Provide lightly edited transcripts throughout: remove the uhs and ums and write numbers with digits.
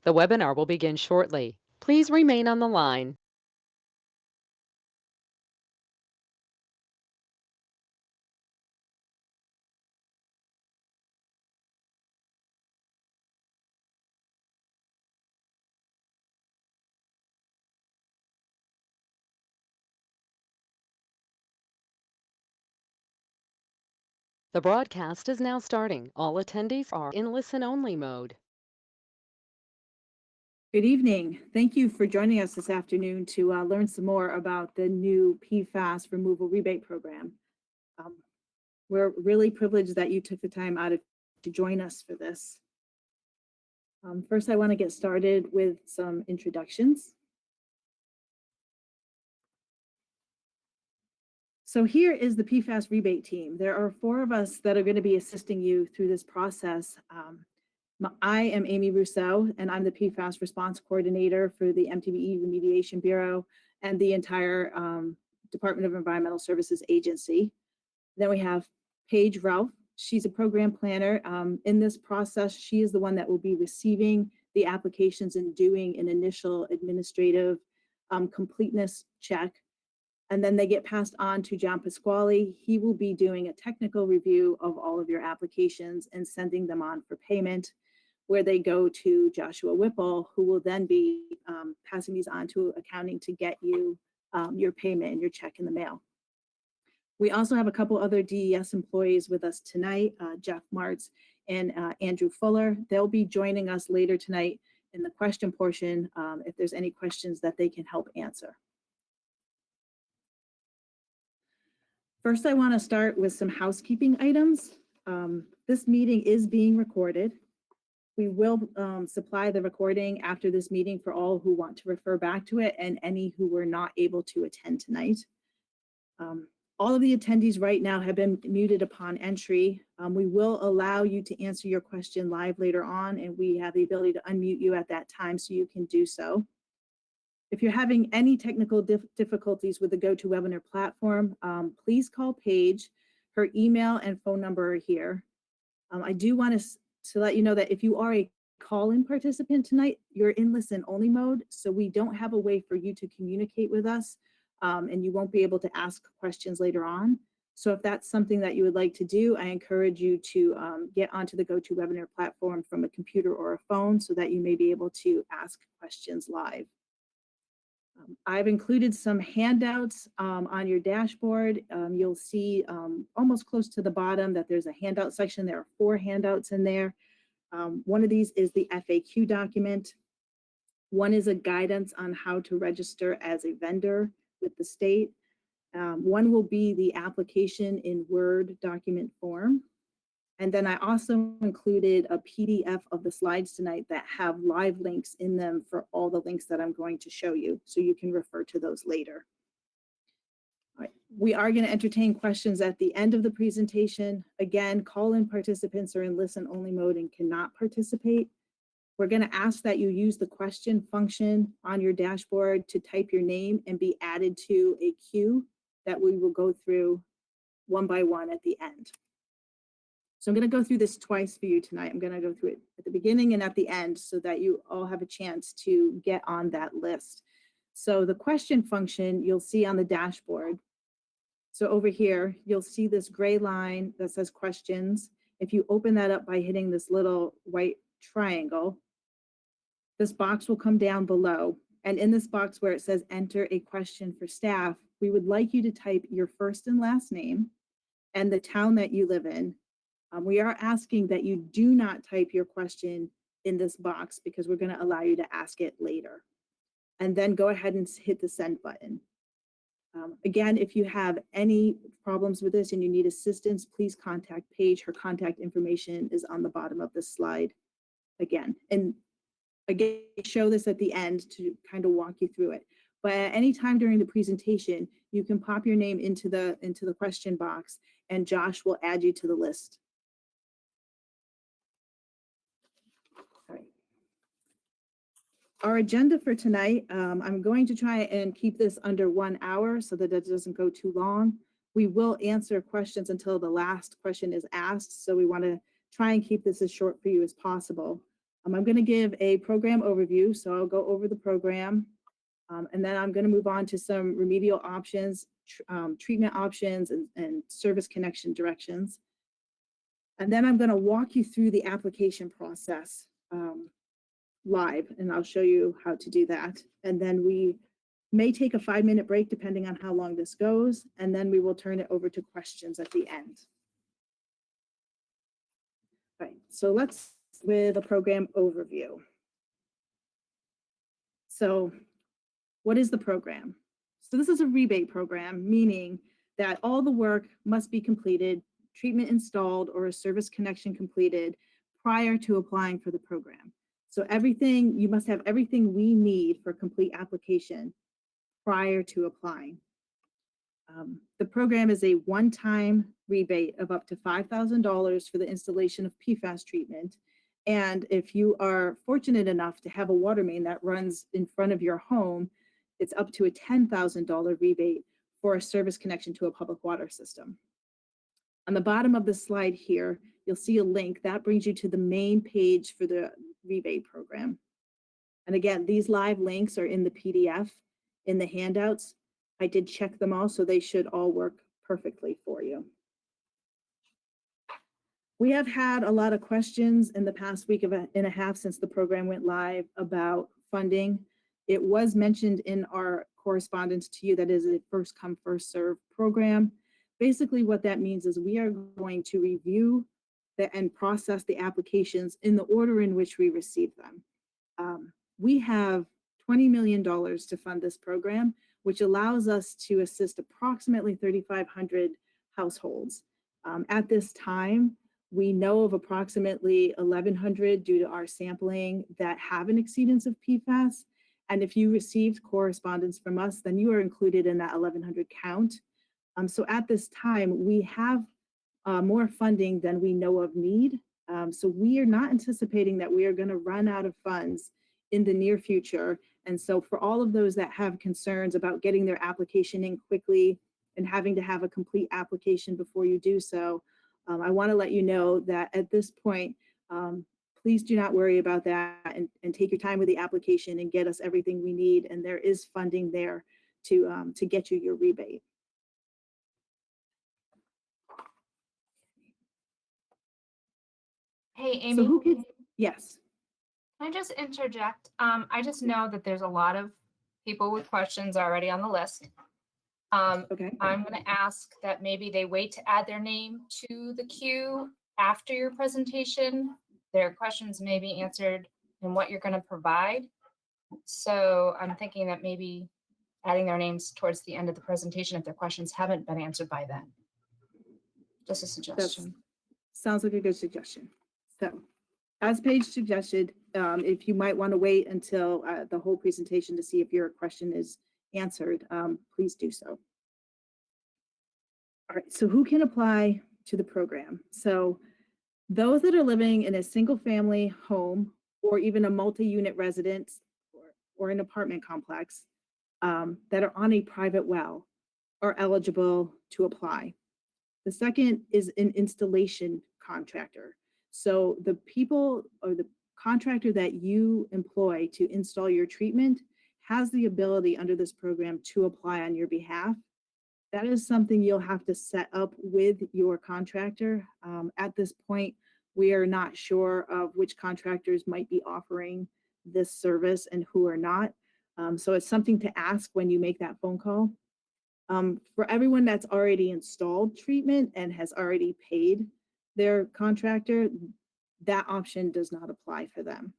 The webinar will begin shortly. Please remain on the line. The broadcast is now starting. All attendees are in listen-only mode. Good evening. Thank you for joining us this afternoon to learn some more about the new PFAS removal rebate program. We're really privileged that you took the time out to join us for this. First, I want to get started with some introductions. So here is the PFAS rebate team. There are 4 of us that are going to be assisting you through this process. I am Amy Rousseau, and I'm the PFAS response coordinator for the MTBE Remediation Bureau and the entire Department of Environmental Services agency. Then we have Paige Ralph. She's a program planner. In this process, she is the one that will be receiving the applications and doing an initial administrative completeness check. And then they get passed on to John Pasquale. He will be doing a technical review of all of your applications and sending them on for payment, where they go to Joshua Whipple, who will then be passing these on to accounting to get you your payment and your check in the mail. We also have a couple other DES employees with us tonight, Jeff Martz and Andrew Fuller. They'll be joining us later tonight in the question portion if there's any questions that they can help answer. First, I want to start with some housekeeping items. This meeting is being recorded. We will supply the recording after this meeting for all who want to refer back to it and any who were not able to attend tonight. All of the attendees right now have been muted upon entry. We will allow you to answer your question live later on, and we have the ability to unmute you at that time so you can do so. If you're having any technical difficulties with the GoToWebinar platform, please call Paige. Her email and phone number are here. I do want to let you know that if you are a call-in participant tonight, you're in listen-only mode, so we don't have a way for you to communicate with us, and you won't be able to ask questions later on. So if that's something that you would like to do, I encourage you to get onto the GoToWebinar platform from a computer or a phone so that you may be able to ask questions live. I've included some handouts on your dashboard. You'll see almost close to the bottom that there's a handout section. There are 4 handouts in there. One of these is the FAQ document. One is a guidance on how to register as a vendor with the state. One will be the application in Word document form. And then I also included a PDF of the slides tonight that have live links in them for all the links that I'm going to show you, so you can refer to those later. All right. We are going to entertain questions at the end of the presentation. Again, call-in participants are in listen-only mode and cannot participate. We're going to ask that you use the question function on your dashboard to type your name and be added to a queue that we will go through one by one at the end. So I'm going to go through this twice for you tonight. I'm going to go through it at the beginning and at the end so that you all have a chance to get on that list. So the question function you'll see on the dashboard. So over here, you'll see this gray line that says questions. If you open that up by hitting this little white triangle, this box will come down below. And in this box where it says enter a question for staff, we would like you to type your first and last name and the town that you live in. We are asking that you do not type your question in this box because we're going to allow you to ask it later. And then go ahead and hit the send button. Again, if you have any problems with this and you need assistance, please contact Paige. Her contact information is on the bottom of this slide again. And again, show this at the end to kind of walk you through it. But at any time during the presentation, you can pop your name into the question box and Josh will add you to the list. Our agenda for tonight, I'm going to try and keep this under 1 hour so that it doesn't go too long. We will answer questions until the last question is asked, so we want to try and keep this as short for you as possible. I'm going to give a program overview, so I'll go over the program, and then I'm going to move on to some remedial options, treatment options, and service connection directions. And then I'm going to walk you through the application process live, and I'll show you how to do that. And then we may take a 5-minute break depending on how long this goes, and then we will turn it over to questions at the end. All right, so let's with a program overview. So what is the program? So this is a rebate program, meaning that all the work must be completed, treatment installed, or a service connection completed prior to applying for the program. So everything, you must have everything we need for complete application prior to applying. The program is a one-time rebate of up to $5,000 for the installation of PFAS treatment. And if you are fortunate enough to have a water main that runs in front of your home, it's up to a $10,000 rebate for a service connection to a public water system. On the bottom of the slide here, you'll see a link that brings you to the main page for the rebate program. And again, these live links are in the PDF, in the handouts. I did check them all, so they should all work perfectly for you. We have had a lot of questions in the past week and a half since the program went live about funding. It was mentioned in our correspondence to you that is a first come, first serve program. Basically what that means is we are going to review and process the applications in the order in which we receive them. We have $20 million to fund this program, which allows us to assist approximately 3,500 households. At this time, we know of approximately 1,100 due to our sampling that have an exceedance of PFAS. And if you received correspondence from us, then you are included in that 1,100 count. So at this time, we have more funding than we know of need. So we are not anticipating that we are going to run out of funds in the near future. And so for all of those that have concerns about getting their application in quickly and having to have a complete application before you do so, I want to let you know that at this point, please do not worry about that and take your time with the application and get us everything we need. And there is funding there to get you your rebate. Hey, Amy. So who can, yes. Can I just interject? I just know that there's a lot of people with questions already on the list. Okay. I'm going to ask that maybe they wait to add their name to the queue after your presentation. Their questions may be answered in what you're going to provide. So I'm thinking that maybe adding their names towards the end of the presentation if their questions haven't been answered by then. Just a suggestion. Sounds like a good suggestion. So as Paige suggested, if you might want to wait until the whole presentation to see if your question is answered, please do so. All right, so who can apply to the program? So those that are living in a single family home or even a multi-unit residence or an apartment complex that are on a private well are eligible to apply. The second is an installation contractor. So the people or the contractor that you employ to install your treatment has the ability under this program to apply on your behalf. That is something you'll have to set up with your contractor. At this point, we are not sure of which contractors might be offering this service and who are not. So it's something to ask when you make that phone call. For everyone that's already installed treatment and has already paid their contractor, that option does not apply for them.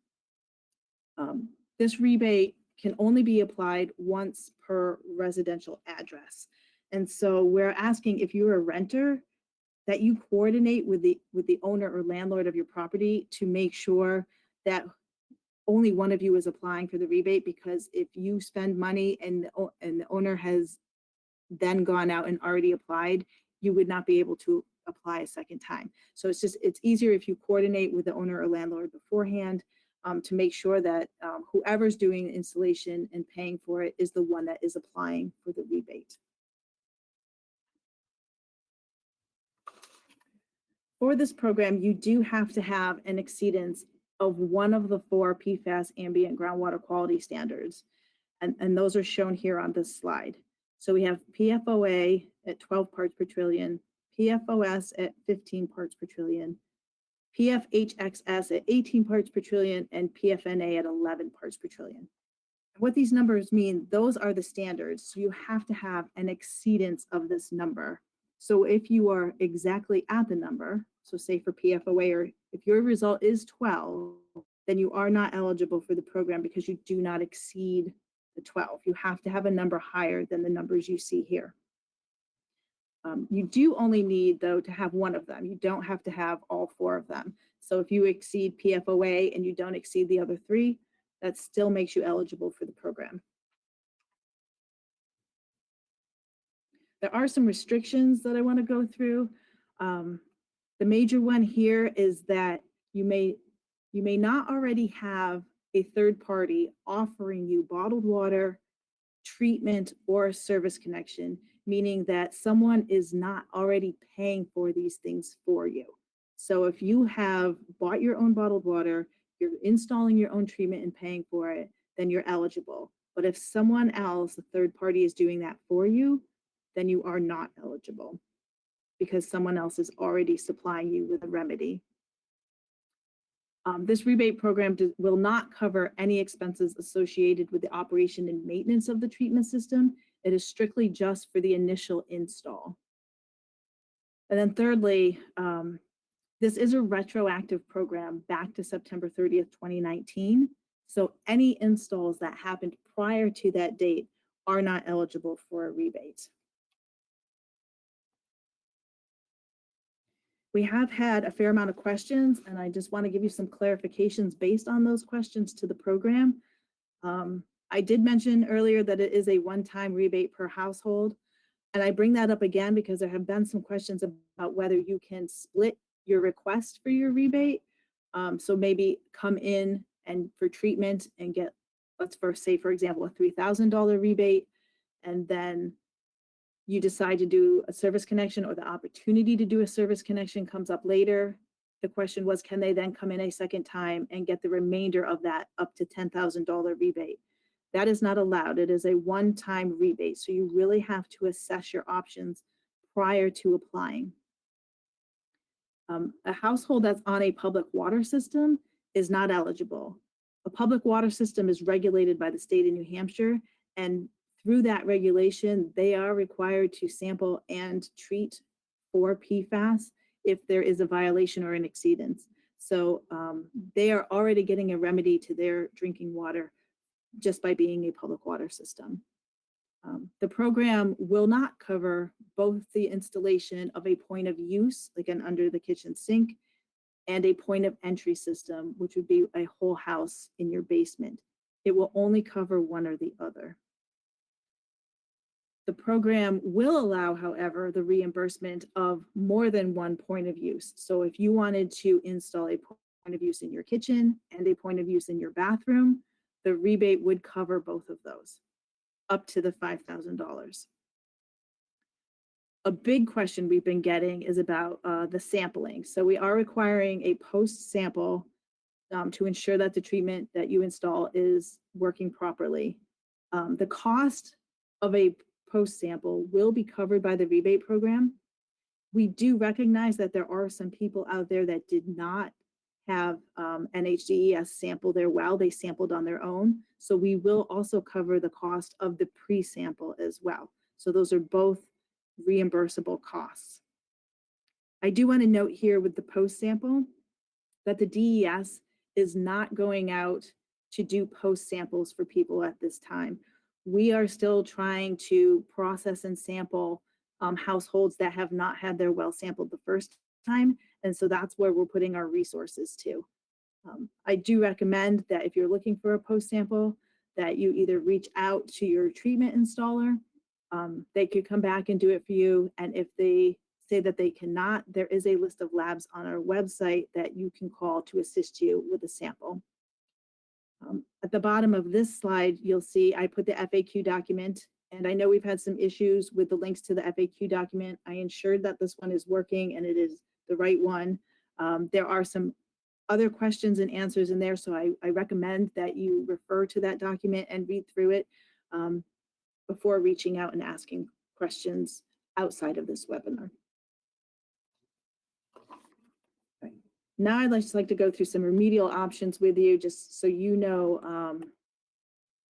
This rebate can only be applied once per residential address. And so we're asking if you're a renter that you coordinate with the owner or landlord of your property to make sure that only one of you is applying for the rebate, because if you spend money and the owner has then gone out and already applied, you would not be able to apply a second time. So it's easier if you coordinate with the owner or landlord beforehand to make sure that whoever's doing the installation and paying for it is the one that is applying for the rebate. For this program, you do have to have an exceedance of one of the 4 PFAS ambient groundwater quality standards. And those are shown here on this slide. So we have PFOA at 12 parts per trillion, PFOS at 15 parts per trillion, PFHxS at 18 parts per trillion, and PFNA at 11 parts per trillion. What these numbers mean, those are the standards. So you have to have an exceedance of this number. So if you are exactly at the number, so say for PFOA, or if your result is 12, then you are not eligible for the program because you do not exceed the 12. You have to have a number higher than the numbers you see here. You do only need, though, to have one of them. You don't have to have all 4 of them. So if you exceed PFOA and you don't exceed the other 3, that still makes you eligible for the program. There are some restrictions that I want to go through. The major one here is that you may not already have a third party offering you bottled water, treatment, or a service connection, meaning that someone is not already paying for these things for you. So if you have bought your own bottled water, you're installing your own treatment and paying for it, then you're eligible. But if someone else, a third party, is doing that for you, then you are not eligible because someone else is already supplying you with a remedy. This rebate program will not cover any expenses associated with the operation and maintenance of the treatment system. It is strictly just for the initial install. And then thirdly, this is a retroactive program back to September 30th, 2019. So any installs that happened prior to that date are not eligible for a rebate. We have had a fair amount of questions, and I just want to give you some clarifications based on those questions to the program. I did mention earlier that it is a one-time rebate per household, and I bring that up again because there have been some questions about whether you can split your request for your rebate. So maybe come in and for treatment and get, let's first say, for example, a $3,000 rebate, and then you decide to do a service connection, or the opportunity to do a service connection comes up later. The question was, can they then come in a second time and get the remainder of that up to $10,000 rebate? That is not allowed. It is a one-time rebate. So you really have to assess your options prior to applying. A household that's on a public water system is not eligible. A public water system is regulated by the state of New Hampshire, and through that regulation, they are required to sample and treat for PFAS if there is a violation or an exceedance. So they are already getting a remedy to their drinking water just by being a public water system. The program will not cover both the installation of a point of use, like an under the kitchen sink, and a point of entry system, which would be a whole house in your basement. It will only cover one or the other. The program will allow, however, the reimbursement of more than one point of use. So if you wanted to install a point of use in your kitchen and a point of use in your bathroom, the rebate would cover both of those, up to the $5,000. A big question we've been getting is about the sampling. So we are requiring a post sample to ensure that the treatment that you install is working properly. The cost of a post sample will be covered by the rebate program. We do recognize that there are some people out there that did not have NHDES sample their well. They sampled on their own. So we will also cover the cost of the pre-sample as well. So those are both reimbursable costs. I do want to note here with the post sample that the DES is not going out to do post samples for people at this time. We are still trying to process and sample households that have not had their well sampled the first time. And so that's where we're putting our resources to. I do recommend that if you're looking for a post sample, that you either reach out to your treatment installer. They could come back and do it for you. And if they say that they cannot, there is a list of labs on our website that you can call to assist you with a sample. At the bottom of this slide, you'll see I put the FAQ document, and I know we've had some issues with the links to the FAQ document. I ensured that this one is working and it is the right one. There are some other questions and answers in there, so I recommend that you refer to that document and read through it before reaching out and asking questions outside of this webinar. Right. Now I'd just like to go through some remedial options with you, just so you know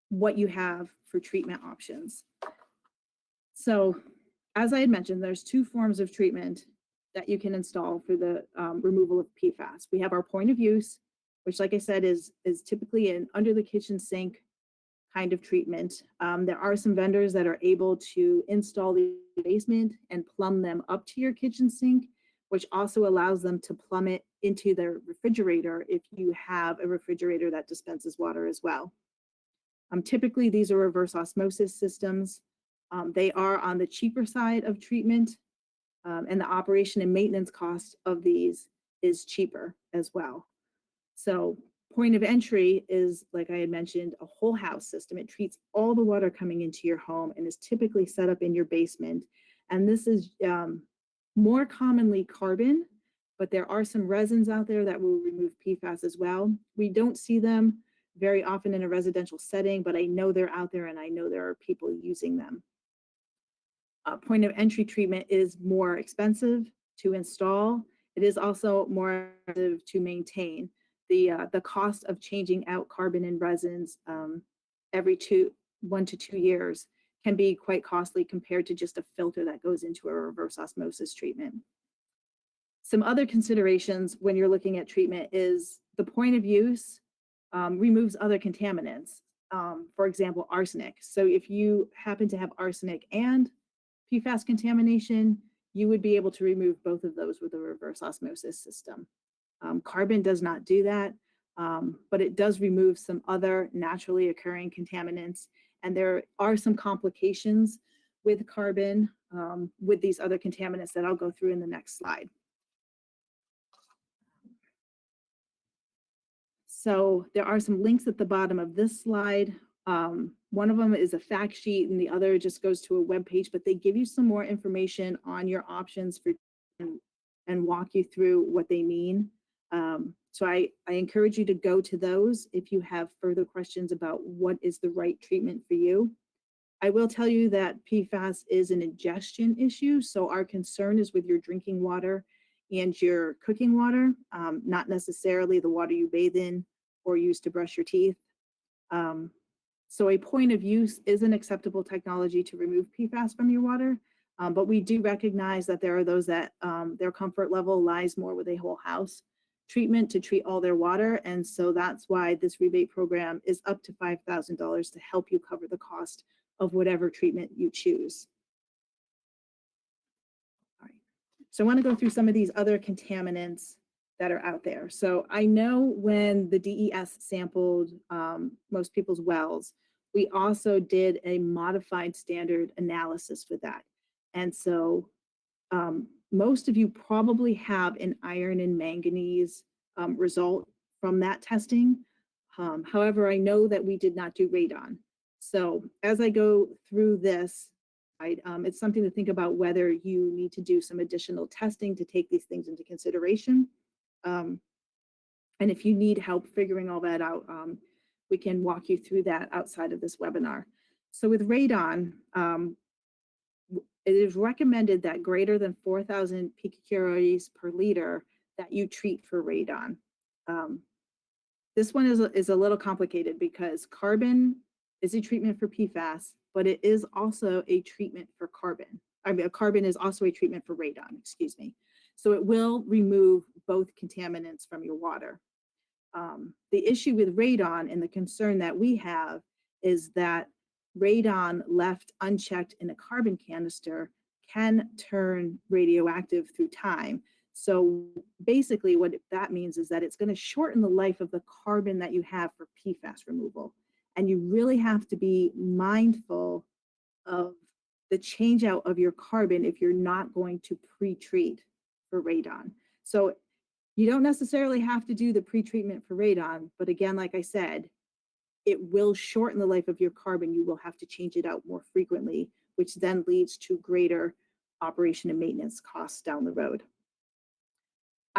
what you have for treatment options. So as I had mentioned, there's two forms of treatment that you can install for the removal of PFAS. We have our point of use, which, like I said, is typically an under the kitchen sink kind of treatment. There are some vendors that are able to install the basement and plumb them up to your kitchen sink, which also allows them to plumb it into the refrigerator if you have a refrigerator that dispenses water as well. Typically, these are reverse osmosis systems. They are on the cheaper side of treatment, and the operation and maintenance cost of these is cheaper as well. So point of entry is, like I had mentioned, a whole house system. It treats all the water coming into your home and is typically set up in your basement. And this is more commonly carbon, but there are some resins out there that will remove PFAS as well. We don't see them very often in a residential setting, but I know they're out there and I know there are people using them. Point of entry treatment is more expensive to install. It is also more expensive to maintain. The cost of changing out carbon and resins every 1 to 2 years can be quite costly compared to just a filter that goes into a reverse osmosis treatment. Some other considerations when you're looking at treatment is the point of use removes other contaminants, for example, arsenic. So if you happen to have arsenic and PFAS contamination, you would be able to remove both of those with a reverse osmosis system. Carbon does not do that, but it does remove some other naturally occurring contaminants. And there are some complications with carbon with these other contaminants that I'll go through in the next slide. So there are some links at the bottom of this slide. One of them is a fact sheet and the other just goes to a web page, but they give you some more information on your options for and walk you through what they mean. So I encourage you to go to those if you have further questions about what is the right treatment for you. I will tell you that PFAS is an ingestion issue, so our concern is with your drinking water and your cooking water, not necessarily the water you bathe in or use to brush your teeth. So a point of use is an acceptable technology to remove PFAS from your water, but we do recognize that there are those that their comfort level lies more with a whole house treatment to treat all their water. And so that's why this rebate program is up to $5,000 to help you cover the cost of whatever treatment you choose. All right. So I want to go through some of these other contaminants that are out there. So I know when the DES sampled most people's wells, we also did a modified standard analysis for that. And so most of you probably have an iron and manganese result from that testing. However, I know that we did not do radon. So as I go through this, it's something to think about whether you need to do some additional testing to take these things into consideration. And if you need help figuring all that out, we can walk you through that outside of this webinar. So with radon, it is recommended that greater than 4,000 picocuries per liter that you treat for radon. This one is a little complicated because carbon is a treatment for PFAS, but it is also a treatment for carbon. I mean, carbon is also a treatment for radon, excuse me. So it will remove both contaminants from your water. The issue with radon and the concern that we have is that radon left unchecked in a carbon canister can turn radioactive through time. So basically what that means is that it's going to shorten the life of the carbon that you have for PFAS removal. And you really have to be mindful of the change out of your carbon if you're not going to pre-treat for radon. So you don't necessarily have to do the pre-treatment for radon, but again, like I said, it will shorten the life of your carbon. You will have to change it out more frequently, which then leads to greater operation and maintenance costs down the road.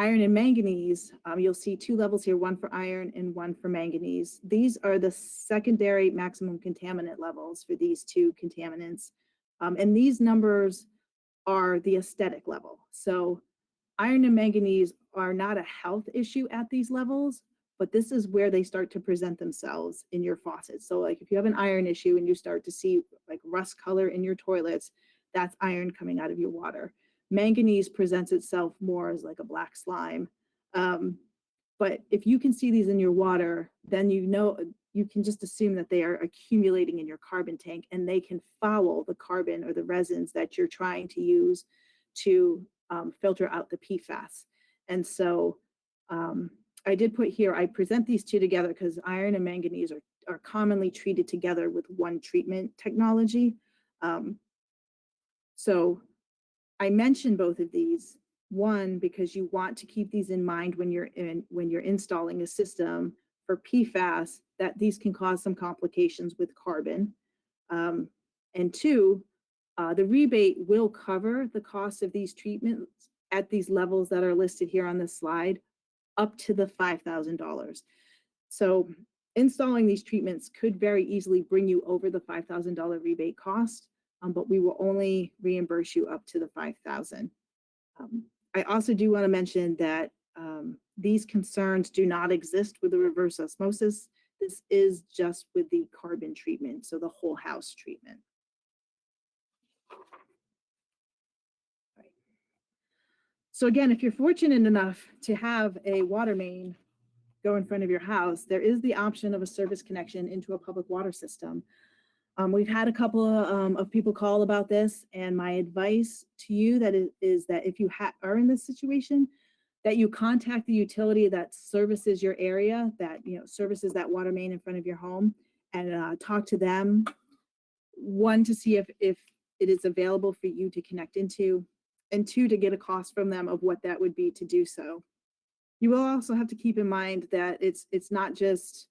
Iron and manganese, you'll see two levels here, one for iron and one for manganese. These are the secondary maximum contaminant levels for these two contaminants. And these numbers are the aesthetic level. So iron and manganese are not a health issue at these levels, but this is where they start to present themselves in your faucets. So like if you have an iron issue and you start to see like rust color in your toilets, that's iron coming out of your water. Manganese presents itself more as like a black slime. But if you can see these in your water, then you can just assume that they are accumulating in your carbon tank and they can foul the carbon or the resins that you're trying to use to filter out the PFAS. And so I did put here, I present these two together because iron and manganese are commonly treated together with one treatment technology. So I mentioned both of these. One, because you want to keep these in mind when you're installing a system for PFAS, that these can cause some complications with carbon. And two, the rebate will cover the cost of these treatments at these levels that are listed here on this slide, up to the $5,000. So installing these treatments could very easily bring you over the $5,000 rebate cost, but we will only reimburse you up to the $5,000. I also do want to mention that these concerns do not exist with the reverse osmosis. This is just with the carbon treatment, so the whole house treatment. Right. So again, if you're fortunate enough to have a water main go in front of your house, there is the option of a service connection into a public water system. We've had a couple of people call about this, and my advice to you is that if you are in this situation, that you contact the utility that services your area, that services that water main in front of your home, and talk to them. One, to see if it is available for you to connect into, and two, to get a cost from them of what that would be to do so. You will also have to keep in mind that it's not just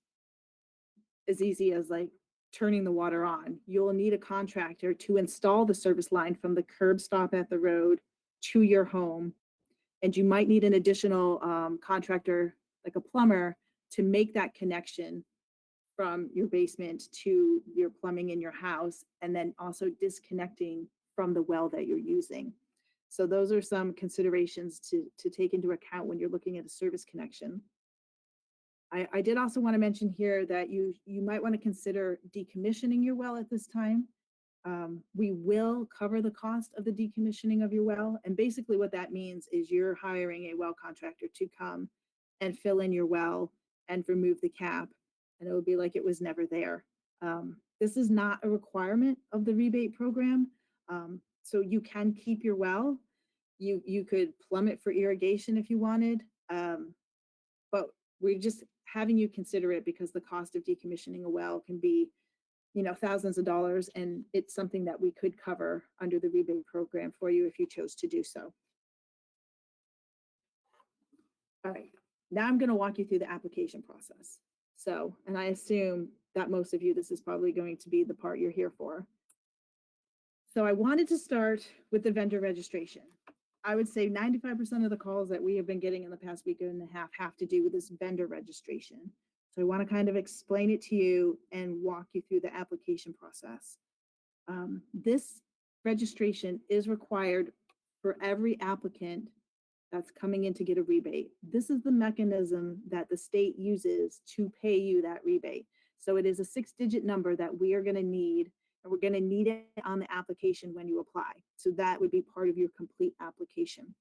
as easy as like turning the water on. You'll need a contractor to install the service line from the curb stop at the road to your home. And you might need an additional contractor, like a plumber, to make that connection from your basement to your plumbing in your house, and then also disconnecting from the well that you're using. So those are some considerations to take into account when you're looking at a service connection. I did also want to mention here that you might want to consider decommissioning your well at this time. We will cover the cost of the decommissioning of your well. And basically what that means is you're hiring a well contractor to come and fill in your well and remove the cap, and it will be like it was never there. This is not a requirement of the rebate program. So you can keep your well. You could plumb it for irrigation if you wanted, but we're just having you consider it because the cost of decommissioning a well can be, thousands of dollars, and it's something that we could cover under the rebate program for you if you chose to do so. All right, now I'm going to walk you through the application process. So, and I assume that most of you, this is probably going to be the part you're here for. So I wanted to start with the vendor registration. I would say 95% of the calls that we have been getting in the past week and a half have to do with this vendor registration. So I want to kind of explain it to you and walk you through the application process. This registration is required for every applicant that's coming in to get a rebate. This is the mechanism that the state uses to pay you that rebate. So it is a 6-digit number that we are going to need, and we're going to need it on the application when you apply. So that would be part of your complete application.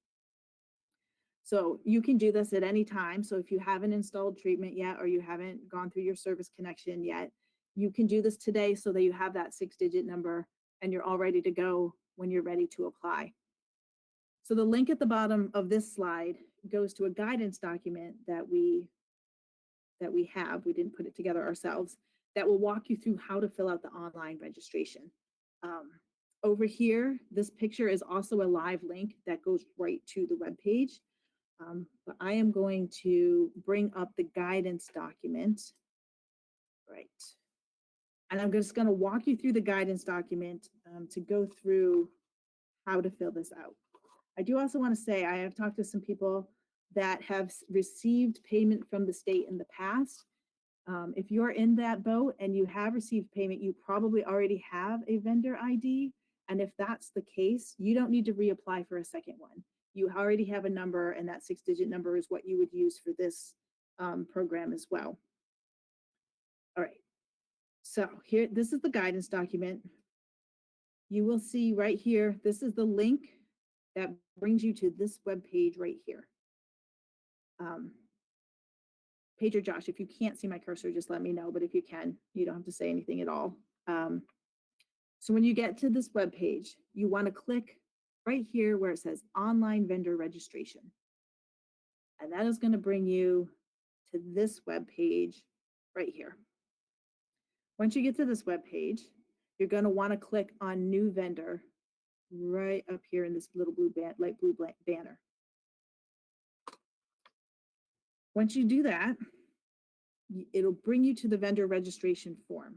So you can do this at any time. So if you haven't installed treatment yet, or you haven't gone through your service connection yet, you can do this today so that you have that 6-digit number and you're all ready to go when you're ready to apply. So the link at the bottom of this slide goes to a guidance document that we have. We didn't put it together ourselves. That will walk you through how to fill out the online registration. Over here, this picture is also a live link that goes right to the webpage. But I am going to bring up the guidance document. Right. And I'm just going to walk you through the guidance document to go through how to fill this out. I do also want to say I have talked to some people that have received payment from the state in the past. If you're in that boat and you have received payment, you probably already have a vendor ID. And if that's the case, you don't need to reapply for a second one. You already have a number, and that 6-digit number is what you would use for this program as well. All right. So here, this is the guidance document. You will see right here, this is the link that brings you to this web page right here. Paige or Josh, if you can't see my cursor, just let me know. But if you can, you don't have to say anything at all. So when you get to this web page, you want to click right here where it says online vendor registration. And that is going to bring you to this web page right here. Once you get to this web page, you're going to want to click on new vendor right up here in this little blue light blue banner. Once you do that, it'll bring you to the vendor registration form.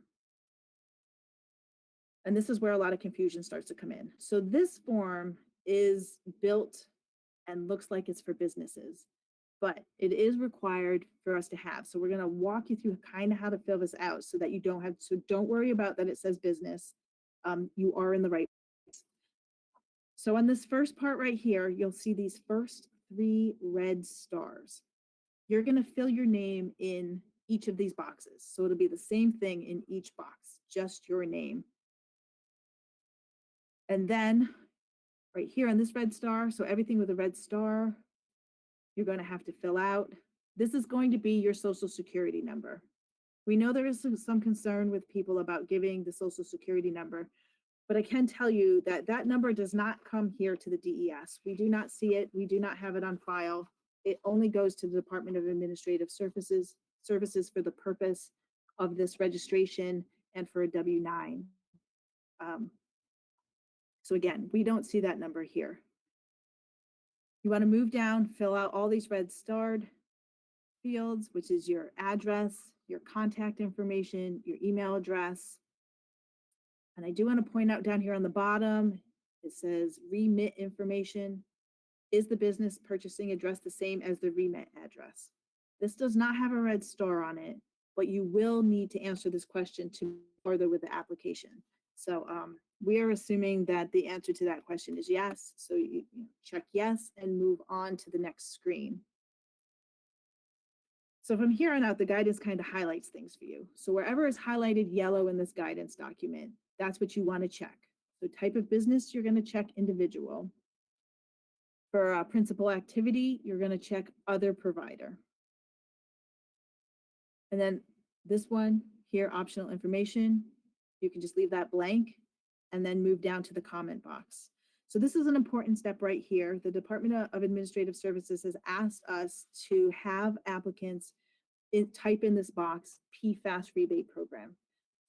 And this is where a lot of confusion starts to come in. So this form is built and looks like it's for businesses, but it is required for us to have. So we're going to walk you through kind of how to fill this out so that you don't have, so don't worry about that it says business. You are in the right place. So on this first part right here, you'll see these first 3 red stars. You're going to fill your name in each of these boxes. So it'll be the same thing in each box, just your name. And then right here on this red star, so everything with a red star, you're going to have to fill out. This is going to be your social security number. We know there is some concern with people about giving the social security number, but I can tell you that that number does not come here to the DES. We do not see it. We do not have it on file. It only goes to the Department of Administrative Services for the purpose of this registration and for a W-9. So again, we don't see that number here. You want to move down, fill out all these red starred fields, which is your address, your contact information, your email address. And I do want to point out down here on the bottom, it says remit information. Is the business purchasing address the same as the remit address? This does not have a red star on it, but you will need to answer this question to further with the application. So we are assuming that the answer to that question is yes. So you check yes and move on to the next screen. So from here on out, the guidance kind of highlights things for you. So wherever is highlighted yellow in this guidance document, that's what you want to check. So type of business, you're going to check individual. For principal activity, you're going to check other provider. And then this one here, optional information, you can just leave that blank and then move down to the comment box. So this is an important step right here. The Department of Administrative Services has asked us to have applicants type in this box, PFAS rebate program.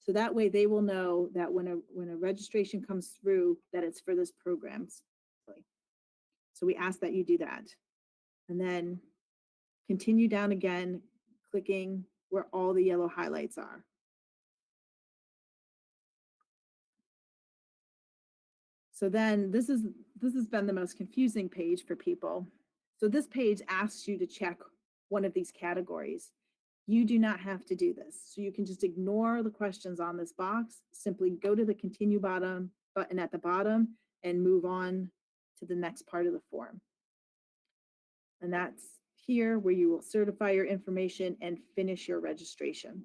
So that way they will know that when a registration comes through, that it's for this program. So we ask that you do that. And then continue down again, clicking where all the yellow highlights are. So then this has been the most confusing page for people. So this page asks you to check one of these categories. You do not have to do this. So you can just ignore the questions on this box, simply go to the continue button at the bottom and move on to the next part of the form. And that's here where you will certify your information and finish your registration.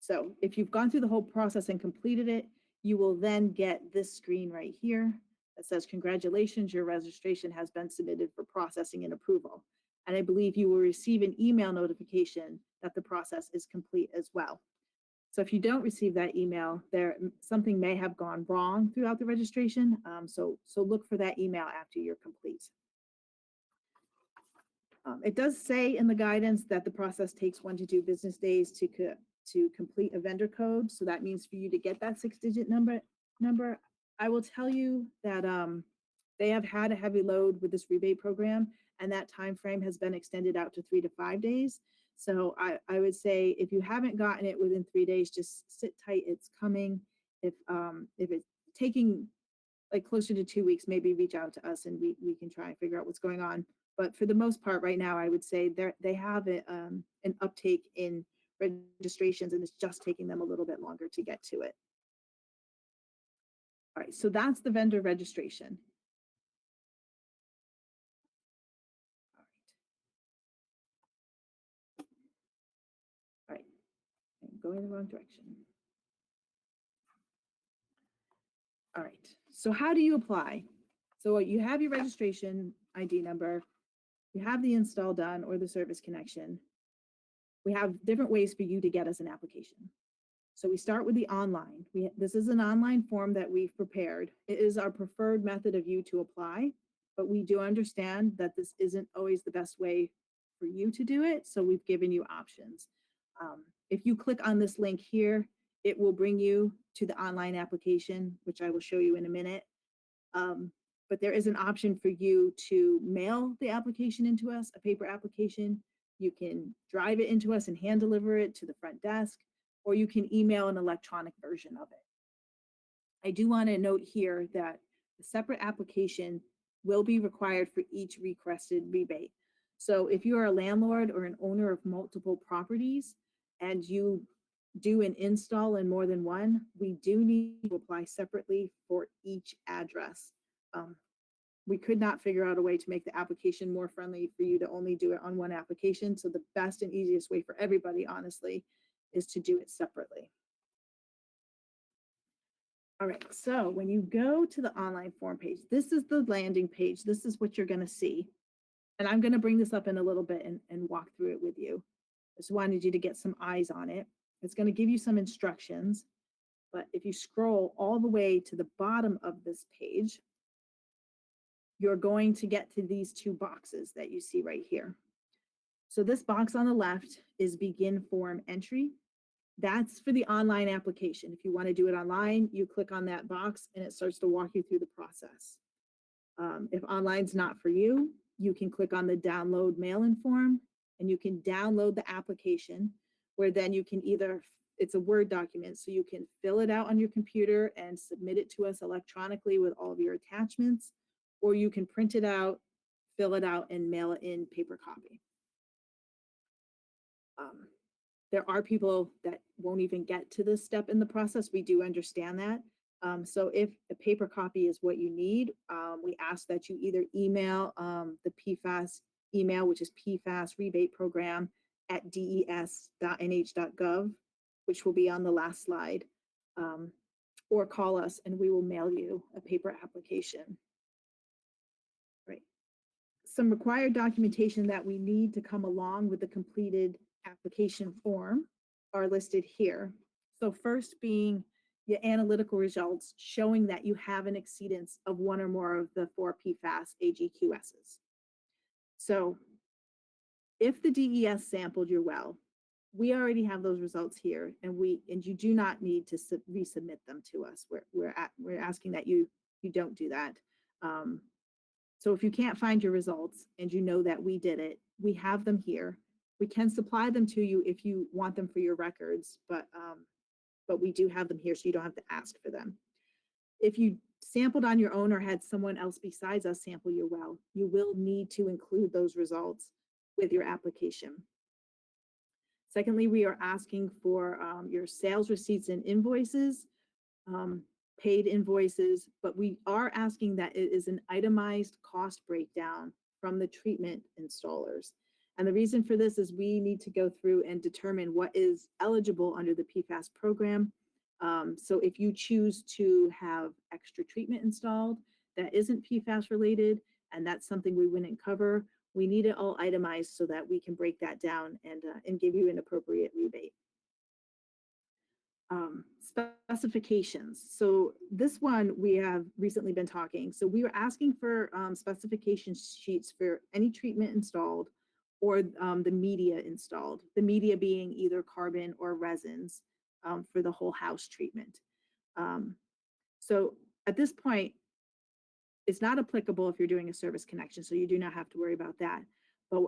So if you've gone through the whole process and completed it, you will then get this screen right here that says, congratulations, your registration has been submitted for processing and approval. And I believe you will receive an email notification that the process is complete as well. So if you don't receive that email, something may have gone wrong throughout the registration. So look for that email after you're complete. It does say in the guidance that the process takes 1 to 2 business days to complete a vendor code. So that means for you to get that 6-digit number. I will tell you that they have had a heavy load with this rebate program, and that time frame has been extended out to 3 to 5 days. So I would say if you haven't gotten it within 3 days, just sit tight. It's coming. If it's taking like closer to 2 weeks, maybe reach out to us and we can try and figure out what's going on. But for the most part, right now, I would say they have an uptake in registrations, and it's just taking them a little bit longer to get to it. All right, so that's the vendor registration. All right, I'm going in the wrong direction. All right, so how do you apply? So you have your registration ID number, you have the install done or the service connection. We have different ways for you to get us an application. So we start with the online. This is an online form that we've prepared. It is our preferred method of you to apply, but we do understand that this isn't always the best way for you to do it. So we've given you options. If you click on this link here, it will bring you to the online application, which I will show you in a minute. But there is an option for you to mail the application into us, a paper application. You can drive it into us and hand deliver it to the front desk, or you can email an electronic version of it. I do want to note here that a separate application will be required for each requested rebate. So if you are a landlord or an owner of multiple properties and you do an install in more than one, we do need to apply separately for each address. We could not figure out a way to make the application more friendly for you to only do it on one application. So the best and easiest way for everybody, honestly, is to do it separately. All right, so when you go to the online form page, this is the landing page. This is what you're going to see. And I'm going to bring this up in a little bit and walk through it with you. Just wanted you to get some eyes on it. It's going to give you some instructions. But if you scroll all the way to the bottom of this page, you're going to get to these two boxes that you see right here. So this box on the left is begin form entry. That's for the online application. If you want to do it online, you click on that box and it starts to walk you through the process. If online's not for you, you can click on the download mail-in form and you can download the application, where then you can either, it's a Word document, so you can fill it out on your computer and submit it to us electronically with all of your attachments, or you can print it out, fill it out, and mail it in paper copy. There are people that won't even get to this step in the process. We do understand that. So if a paper copy is what you need, we ask that you either email the PFAS email, which is PFAS Rebate Program at des.nh.gov, which will be on the last slide, or call us and we will mail you a paper application. Right. Some required documentation that we need to come along with the completed application form are listed here. So first being your analytical results showing that you have an exceedance of one or more of the 4 PFAS AGQSs. So if the DES sampled your well, we already have those results here, and you do not need to resubmit them to us. We're asking that you don't do that. So if you can't find your results and you know that we did it, we have them here. We can supply them to you if you want them for your records, but we do have them here, so you don't have to ask for them. If you sampled on your own or had someone else besides us sample your well, you will need to include those results with your application. Secondly, we are asking for your sales receipts and invoices, paid invoices, but we are asking that it is an itemized cost breakdown from the treatment installers. And the reason for this is we need to go through and determine what is eligible under the PFAS program. So if you choose to have extra treatment installed that isn't PFAS related, and that's something we wouldn't cover, we need it all itemized so that we can break that down and give you an appropriate rebate. Specifications. So this one we have recently been talking. So we were asking for specification sheets for any treatment installed or the media installed, the media being either carbon or resins for the whole house treatment. So at this point, it's not applicable if you're doing a service connection, so you do not have to worry about that. But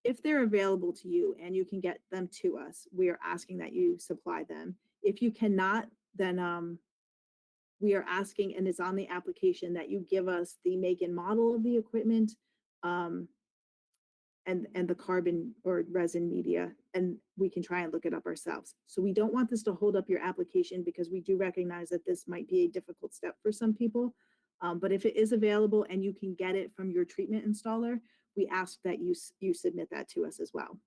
if they're available to you and you can get them to us, we are asking that you supply them. If you cannot, then we are asking, and it's on the application, that you give us the make and model of the equipment, and the carbon or resin media, and we can try and look it up ourselves. So we don't want this to hold up your application, because we do recognize that this might be a difficult step for some people. But if it is available and you can get it from your treatment installer, we ask that you submit that to us as well.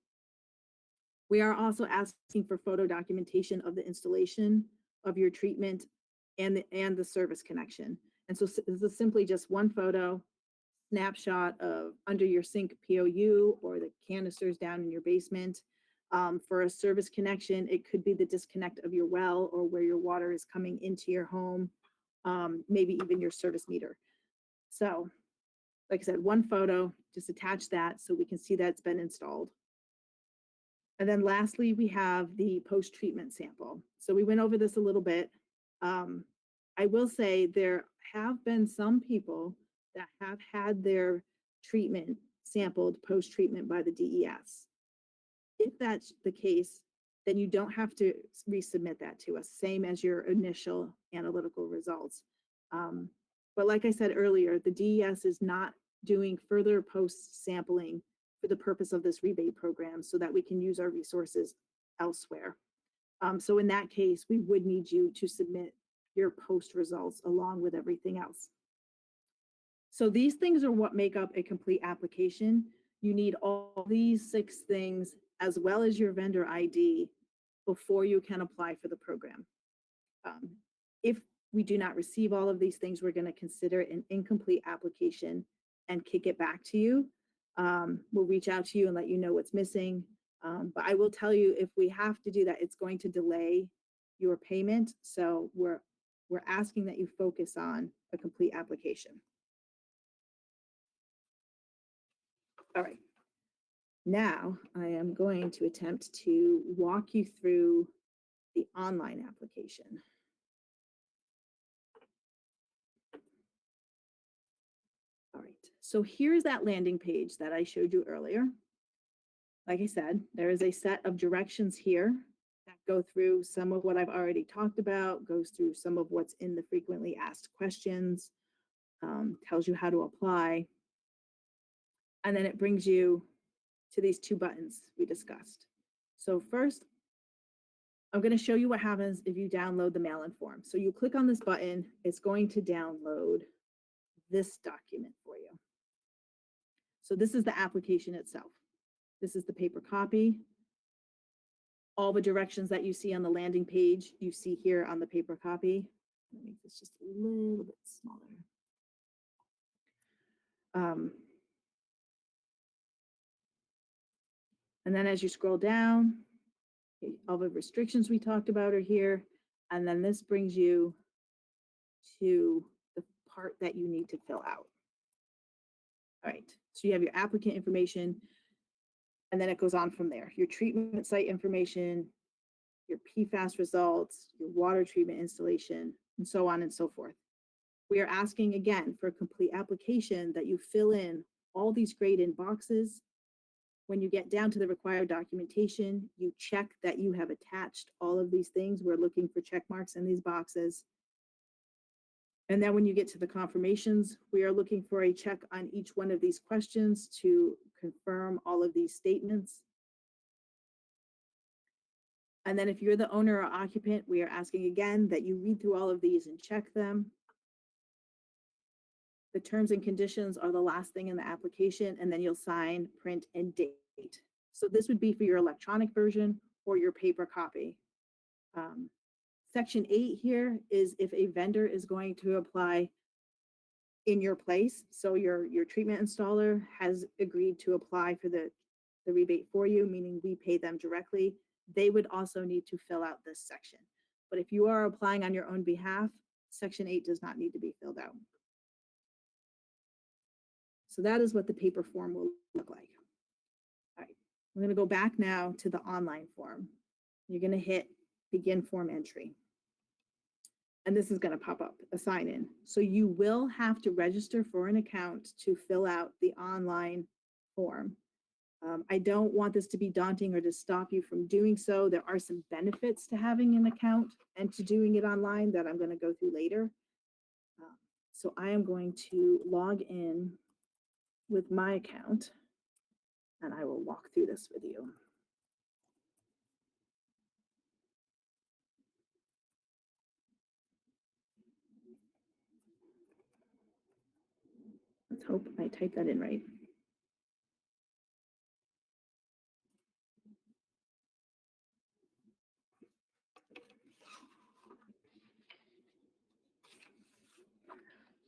We are also asking for photo documentation of the installation of your treatment and the service connection. And so this is simply just one photo, snapshot of under your sink POU or the canisters down in your basement. For a service connection, it could be the disconnect of your well or where your water is coming into your home, maybe even your service meter. So, like I said, one photo, just attach that so we can see that it's been installed. And then lastly, we have the post-treatment sample. So we went over this a little bit. I will say there have been some people that have had their treatment sampled post-treatment by the DES. If that's the case, then you don't have to resubmit that to us, same as your initial analytical results. But like I said earlier, the DES is not doing further post-sampling for the purpose of this rebate program, so that we can use our resources elsewhere. So in that case, we would need you to submit your post results along with everything else. So these things are what make up a complete application. You need all these 6 things as well as your vendor ID before you can apply for the program. If we do not receive all of these things, we're going to consider an incomplete application and kick it back to you. We'll reach out to you and let you know what's missing. But I will tell you, if we have to do that, it's going to delay your payment. So we're asking that you focus on a complete application. All right. Now I am going to attempt to walk you through the online application. All right, so here's that landing page that I showed you earlier. Like I said, there is a set of directions here that go through some of what I've already talked about, goes through some of what's in the frequently asked questions, tells you how to apply, and then it brings you to these 2 buttons we discussed. So first, I'm going to show you what happens if you download the mail-in form. So you click on this button, it's going to download this document for you. So this is the application itself. This is the paper copy. All the directions that you see on the landing page, you see here on the paper copy. Let me make this just a little bit smaller. And then as you scroll down, all the restrictions we talked about are here. And then this brings you to the part that you need to fill out. All right, so you have your applicant information, and then it goes on from there. Your treatment site information, your PFAS results, your water treatment installation, and so on and so forth. We are asking again for a complete application that you fill in all these grayed-in boxes. When you get down to the required documentation, you check that you have attached all of these things. We're looking for check marks in these boxes. And then when you get to the confirmations, we are looking for a check on each one of these questions to confirm all of these statements. And then if you're the owner or occupant, we are asking again that you read through all of these and check them. The terms and conditions are the last thing in the application, and then you'll sign, print, and date. So this would be for your electronic version or your paper copy. Section 8 here is if a vendor is going to apply in your place. So your treatment installer has agreed to apply for the rebate for you, meaning we pay them directly. They would also need to fill out this section. But if you are applying on your own behalf, Section 8 does not need to be filled out. So that is what the paper form will look like. All right, I'm going to go back now to the online form. You're going to hit begin form entry. And this is going to pop up, a sign in. So you will have to register for an account to fill out the online form. I don't want this to be daunting or to stop you from doing so. There are some benefits to having an account and to doing it online that I'm going to go through later. So I am going to log in with my account and I will walk through this with you. Let's hope I type that in right.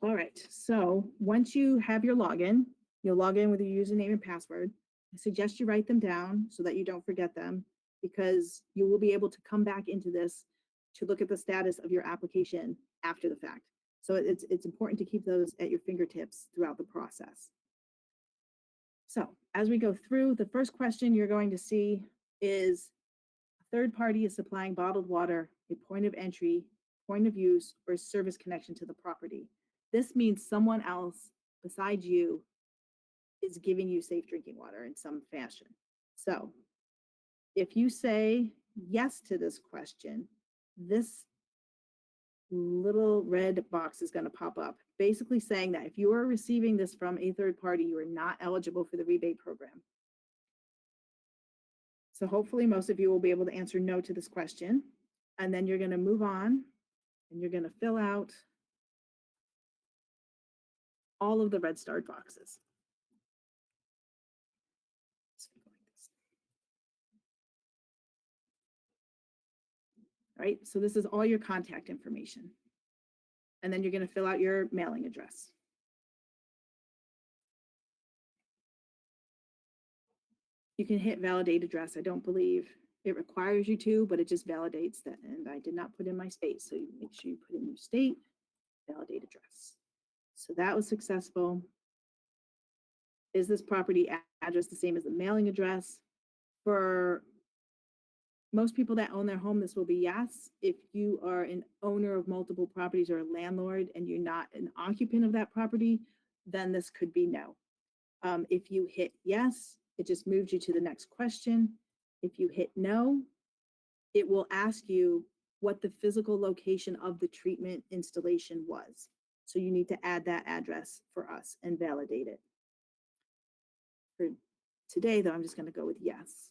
All right, so once you have your login, you'll log in with your username and password. I suggest you write them down so that you don't forget them, because you will be able to come back into this to look at the status of your application after the fact. So it's important to keep those at your fingertips throughout the process. So as we go through, the first question you're going to see is a third party is supplying bottled water, a point of entry, point of use, or service connection to the property. This means someone else besides you is giving you safe drinking water in some fashion. So if you say yes to this question, this little red box is going to pop up, basically saying that if you are receiving this from a third party, you are not eligible for the rebate program. So hopefully most of you will be able to answer no to this question. And then you're going to move on and you're going to fill out all of the red starred boxes. All right, so this is all your contact information. And then you're going to fill out your mailing address. You can hit validate address. I don't believe it requires you to, but it just validates that. And I did not put in my state, so you make sure you put in your state, validate address. So that was successful. Is this property address the same as the mailing address? For most people that own their home, this will be yes. If you are an owner of multiple properties or a landlord and you're not an occupant of that property, then this could be no. If you hit yes, it just moves you to the next question. If you hit no, it will ask you what the physical location of the treatment installation was. So you need to add that address for us and validate it. For today, though, I'm just going to go with yes.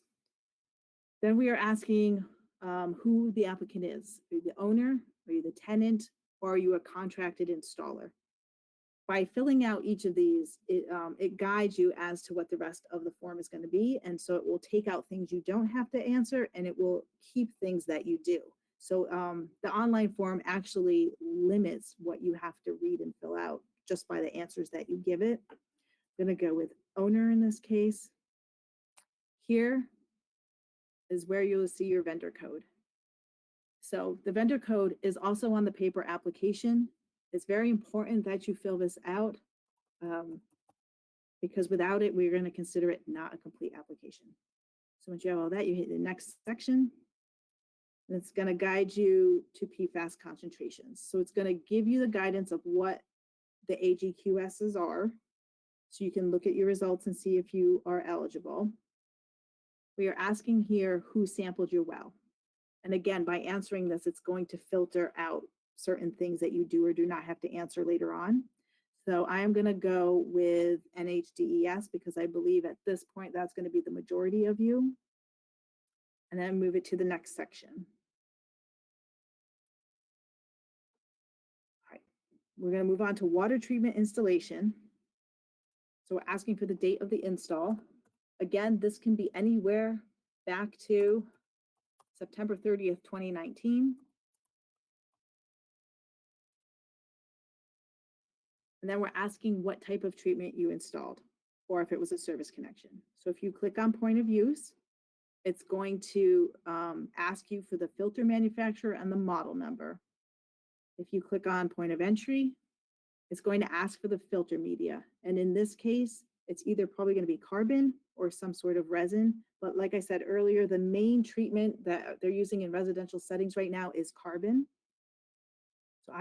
Then we are asking who the applicant is. Are you the owner? Are you the tenant? Or are you a contracted installer? By filling out each of these, it guides you as to what the rest of the form is going to be. And so it will take out things you don't have to answer, and it will keep things that you do. So the online form actually limits what you have to read and fill out just by the answers that you give it. I'm going to go with owner in this case. Here is where you'll see your vendor code. So the vendor code is also on the paper application. It's very important that you fill this out because without it, we're going to consider it not a complete application. So once you have all that, you hit the next section. And it's going to guide you to PFAS concentrations. So it's going to give you the guidance of what the AGQSs are. So you can look at your results and see if you are eligible. We are asking here who sampled your well. And again, by answering this, it's going to filter out certain things that you do or do not have to answer later on. So I am going to go with NHDES because I believe at this point that's going to be the majority of you. And then move it to the next section. All right, we're going to move on to water treatment installation. So we're asking for the date of the install. Again, this can be anywhere back to September 30th, 2019. And then we're asking what type of treatment you installed or if it was a service connection. So if you click on point of use, it's going to ask you for the filter manufacturer and the model number. If you click on point of entry, it's going to ask for the filter media. And in this case, it's either probably going to be carbon or some sort of resin. But like I said earlier, the main treatment that they're using in residential settings right now is carbon. So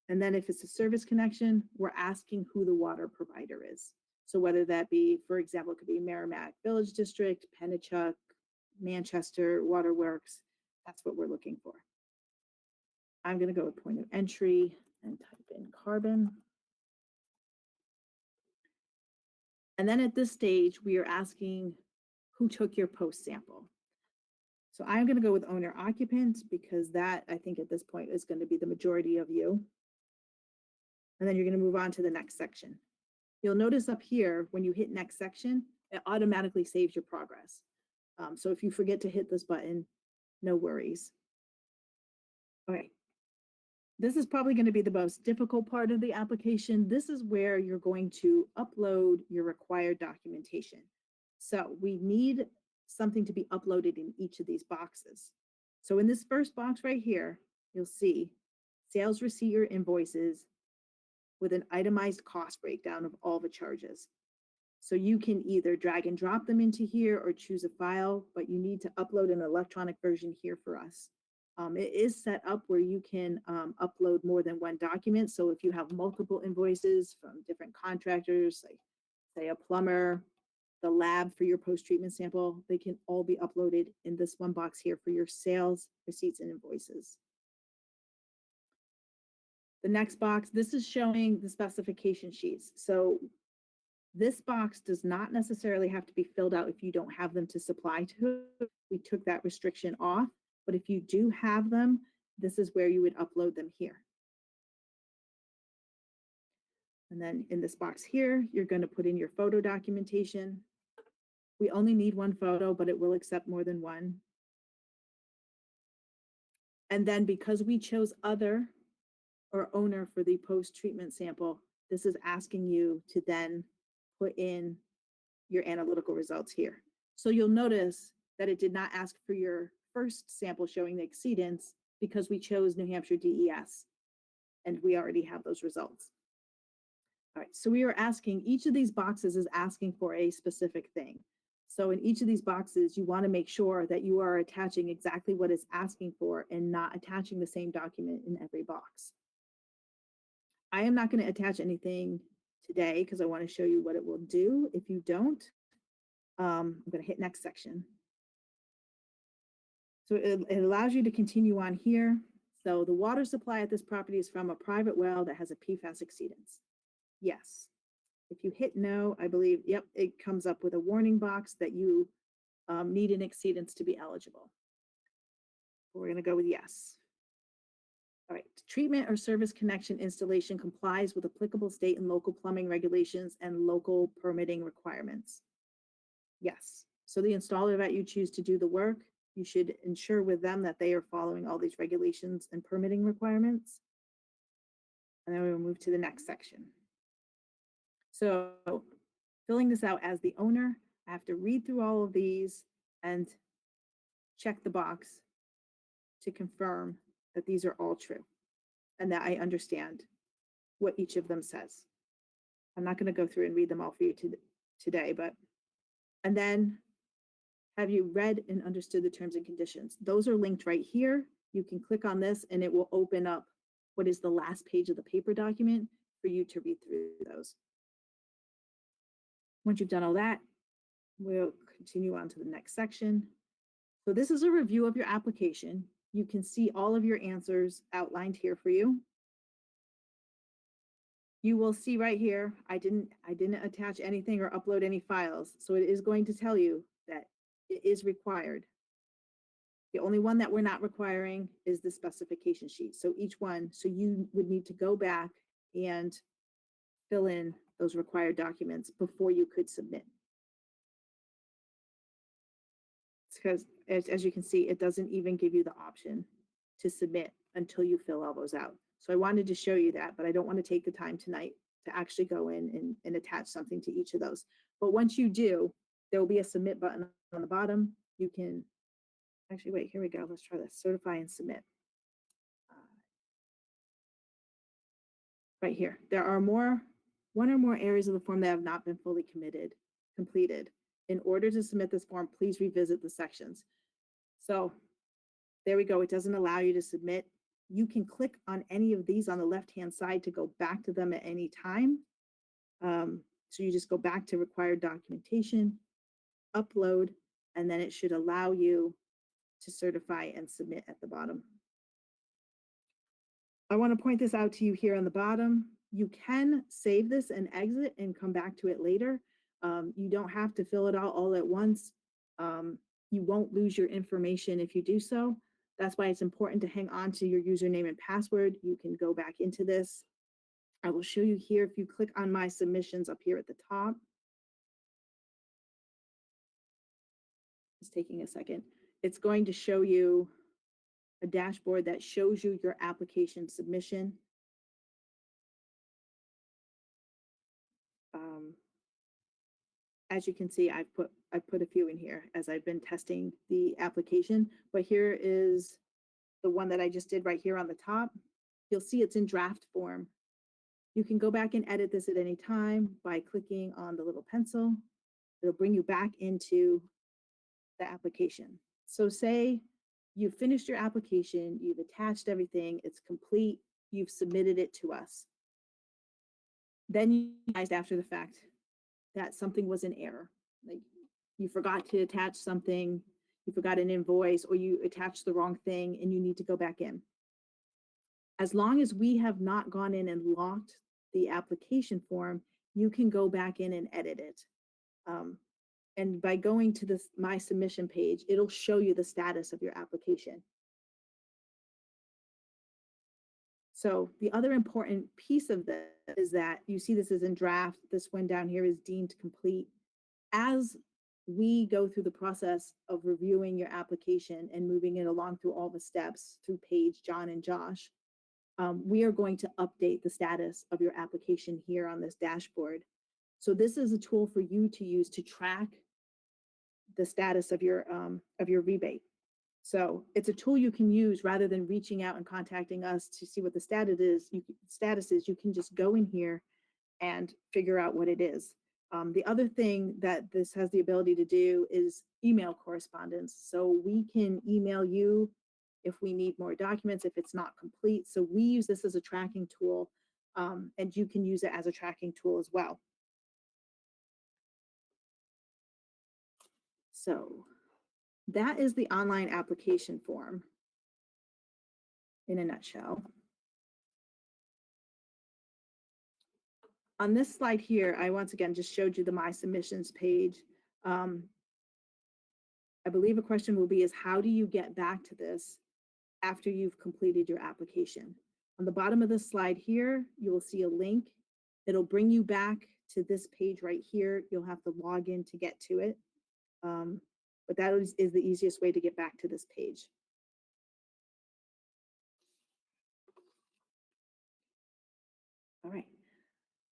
and then if it's a service connection, we're asking who the water provider is. So whether that be, for example, it could be Merrimack Village District, Pennachuck, Manchester, Waterworks, that's what we're looking for. I'm going to go with point of entry and type in carbon. And then at this stage, we are asking who took your post sample. So I'm going to go with owner occupant because that, I think at this point, is going to be the majority of you. And then you're going to move on to the next section. You'll notice up here, when you hit next section, it automatically saves your progress. So if you forget to hit this button, no worries. Okay. This is probably going to be the most difficult part of the application. This is where you're going to upload your required documentation. So we need something to be uploaded in each of these boxes. So in this first box right here, you'll see sales receipt or invoices with an itemized cost breakdown of all the charges. So you can either drag and drop them into here or choose a file, but you need to upload an electronic version here for us. It is set up where you can upload more than one document. So if you have multiple invoices from different contractors, like say a plumber, the lab for your post-treatment sample, they can all be uploaded in this one box here for your sales, receipts, and invoices. The next box, this is showing the specification sheets. So this box does not necessarily have to be filled out if you don't have them to supply to. We took that restriction off, but if you do have them, this is where you would upload them here. And then in this box here, you're going to put in your photo documentation. We only need one photo, but it will accept more than one. And then because we chose other or owner for the post-treatment sample, this is asking you to then put in your analytical results here. So you'll notice that it did not ask for your first sample showing the exceedance because we chose New Hampshire DES and we already have those results. All right, so we are asking, each of these boxes is asking for a specific thing. So in each of these boxes, you want to make sure that you are attaching exactly what it's asking for and not attaching the same document in every box. I am not going to attach anything today because I want to show you what it will do. If you don't, I'm going to hit next section. So it allows you to continue on here. So the water supply at this property is from a private well that has a PFAS exceedance. Yes. If you hit no, I believe, yep, it comes up with a warning box that you need an exceedance to be eligible. We're going to go with yes. All right, treatment or service connection installation complies with applicable state and local plumbing regulations and local permitting requirements. Yes. So the installer that you choose to do the work, you should ensure with them that they are following all these regulations and permitting requirements. And then we'll move to the next section. So filling this out as the owner, I have to read through all of these and check the box to confirm that these are all true and that I understand what each of them says. I'm not going to go through and read them all for you today, but, and then have you read and understood the terms and conditions? Those are linked right here. You can click on this and it will open up what is the last page of the paper document for you to read through those. Once you've done all that, we'll continue on to the next section. So this is a review of your application. You can see all of your answers outlined here for you. You will see right here, I didn't attach anything or upload any files. So it is going to tell you that it is required. The only one that we're not requiring is the specification sheet. So each one, so you would need to go back and fill in those required documents before you could submit. It's because, as you can see, it doesn't even give you the option to submit until you fill all those out. So I wanted to show you that, but I don't want to take the time tonight to actually go in and attach something to each of those. But once you do, there will be a submit button on the bottom. You can, actually, wait, here we go. Let's try this, certify and submit. Right here, there are one or more areas of the form that have not been fully completed. In order to submit this form, please revisit the sections. So there we go. It doesn't allow you to submit. You can click on any of these on the left-hand side to go back to them at any time. So you just go back to required documentation, upload, and then it should allow you to certify and submit at the bottom. I want to point this out to you here on the bottom. You can save this and exit and come back to it later. You don't have to fill it out all at once. You won't lose your information if you do so. That's why it's important to hang on to your username and password. You can go back into this. I will show you here if you click on my submissions up here at the top. It's taking a second. It's going to show you a dashboard that shows you your application submission. As you can see, I've put a few in here as I've been testing the application, but here is the one that I just did right here on the top. You'll see it's in draft form. You can go back and edit this at any time by clicking on the little pencil. It'll bring you back into the application. So say you've finished your application, you've attached everything, it's complete, you've submitted it to us. Then you realized after the fact that something was in error. Like you forgot to attach something, you forgot an invoice, or you attached the wrong thing and you need to go back in. As long as we have not gone in and locked the application form, you can go back in and edit it. And by going to this My Submission page, it'll show you the status of your application. So the other important piece of this is that you see this is in draft. This one down here is deemed complete. As we go through the process of reviewing your application and moving it along through all the steps through Paige, John, and Josh, we are going to update the status of your application here on this dashboard. So this is a tool for you to use to track the status of your rebate. So it's a tool you can use rather than reaching out and contacting us to see what the status is. You can just go in here and figure out what it is. The other thing that this has the ability to do is email correspondence. So we can email you if we need more documents, if it's not complete. So we use this as a tracking tool, and you can use it as a tracking tool as well. So that is the online application form in a nutshell. On this slide here, I once again just showed you the My Submissions page. I believe a question will be is how do you get back to this after you've completed your application? On the bottom of this slide here, you will see a link. It'll bring you back to this page right here. You'll have to log in to get to it. But that is the easiest way to get back to this page. All right.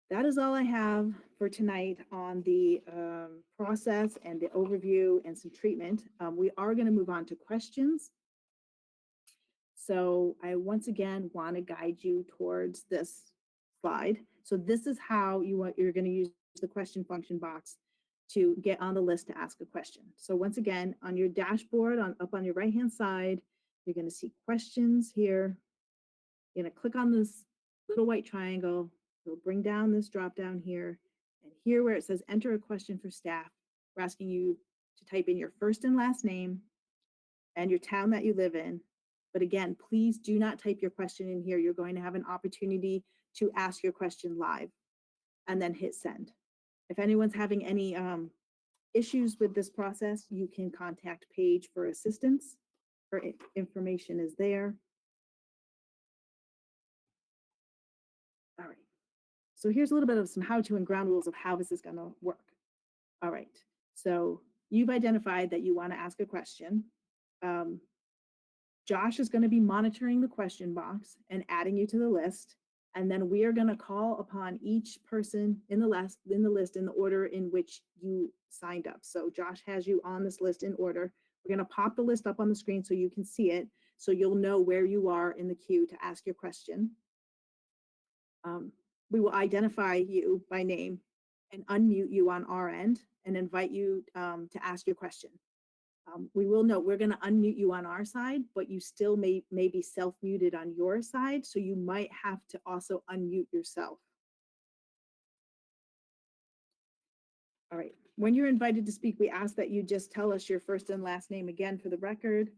That is all I have for tonight on the process and the overview and some treatment. We are going to move on to questions. So I once again want to guide you towards this slide. So this is how you're going to use the question function box to get on the list to ask a question. So once again, on your dashboard, up on your right-hand side, you're going to see questions here. You're going to click on this little white triangle. It'll bring down this drop down here. And here where it says enter a question for staff, we're asking you to type in your first and last name and your town that you live in. But again, please do not type your question in here. You're going to have an opportunity to ask your question live and then hit send. If anyone's having any issues with this process, you can contact Paige for assistance. Her information is there. All right. So here's a little bit of some how-to and ground rules of how this is going to work. All right. So you've identified that you want to ask a question. Josh is going to be monitoring the question box and adding you to the list. And then we are going to call upon each person in the list in the order in which you signed up. So Josh has you on this list in order. We're going to pop the list up on the screen so you can see it, so you'll know where you are in the queue to ask your question. We will identify you by name and unmute you on our end and invite you to ask your question. We will note we're going to unmute you on our side, but you still may be self-muted on your side, so you might have to also unmute yourself. All right. When you're invited to speak, we ask that you just tell us your first and last name again for the record.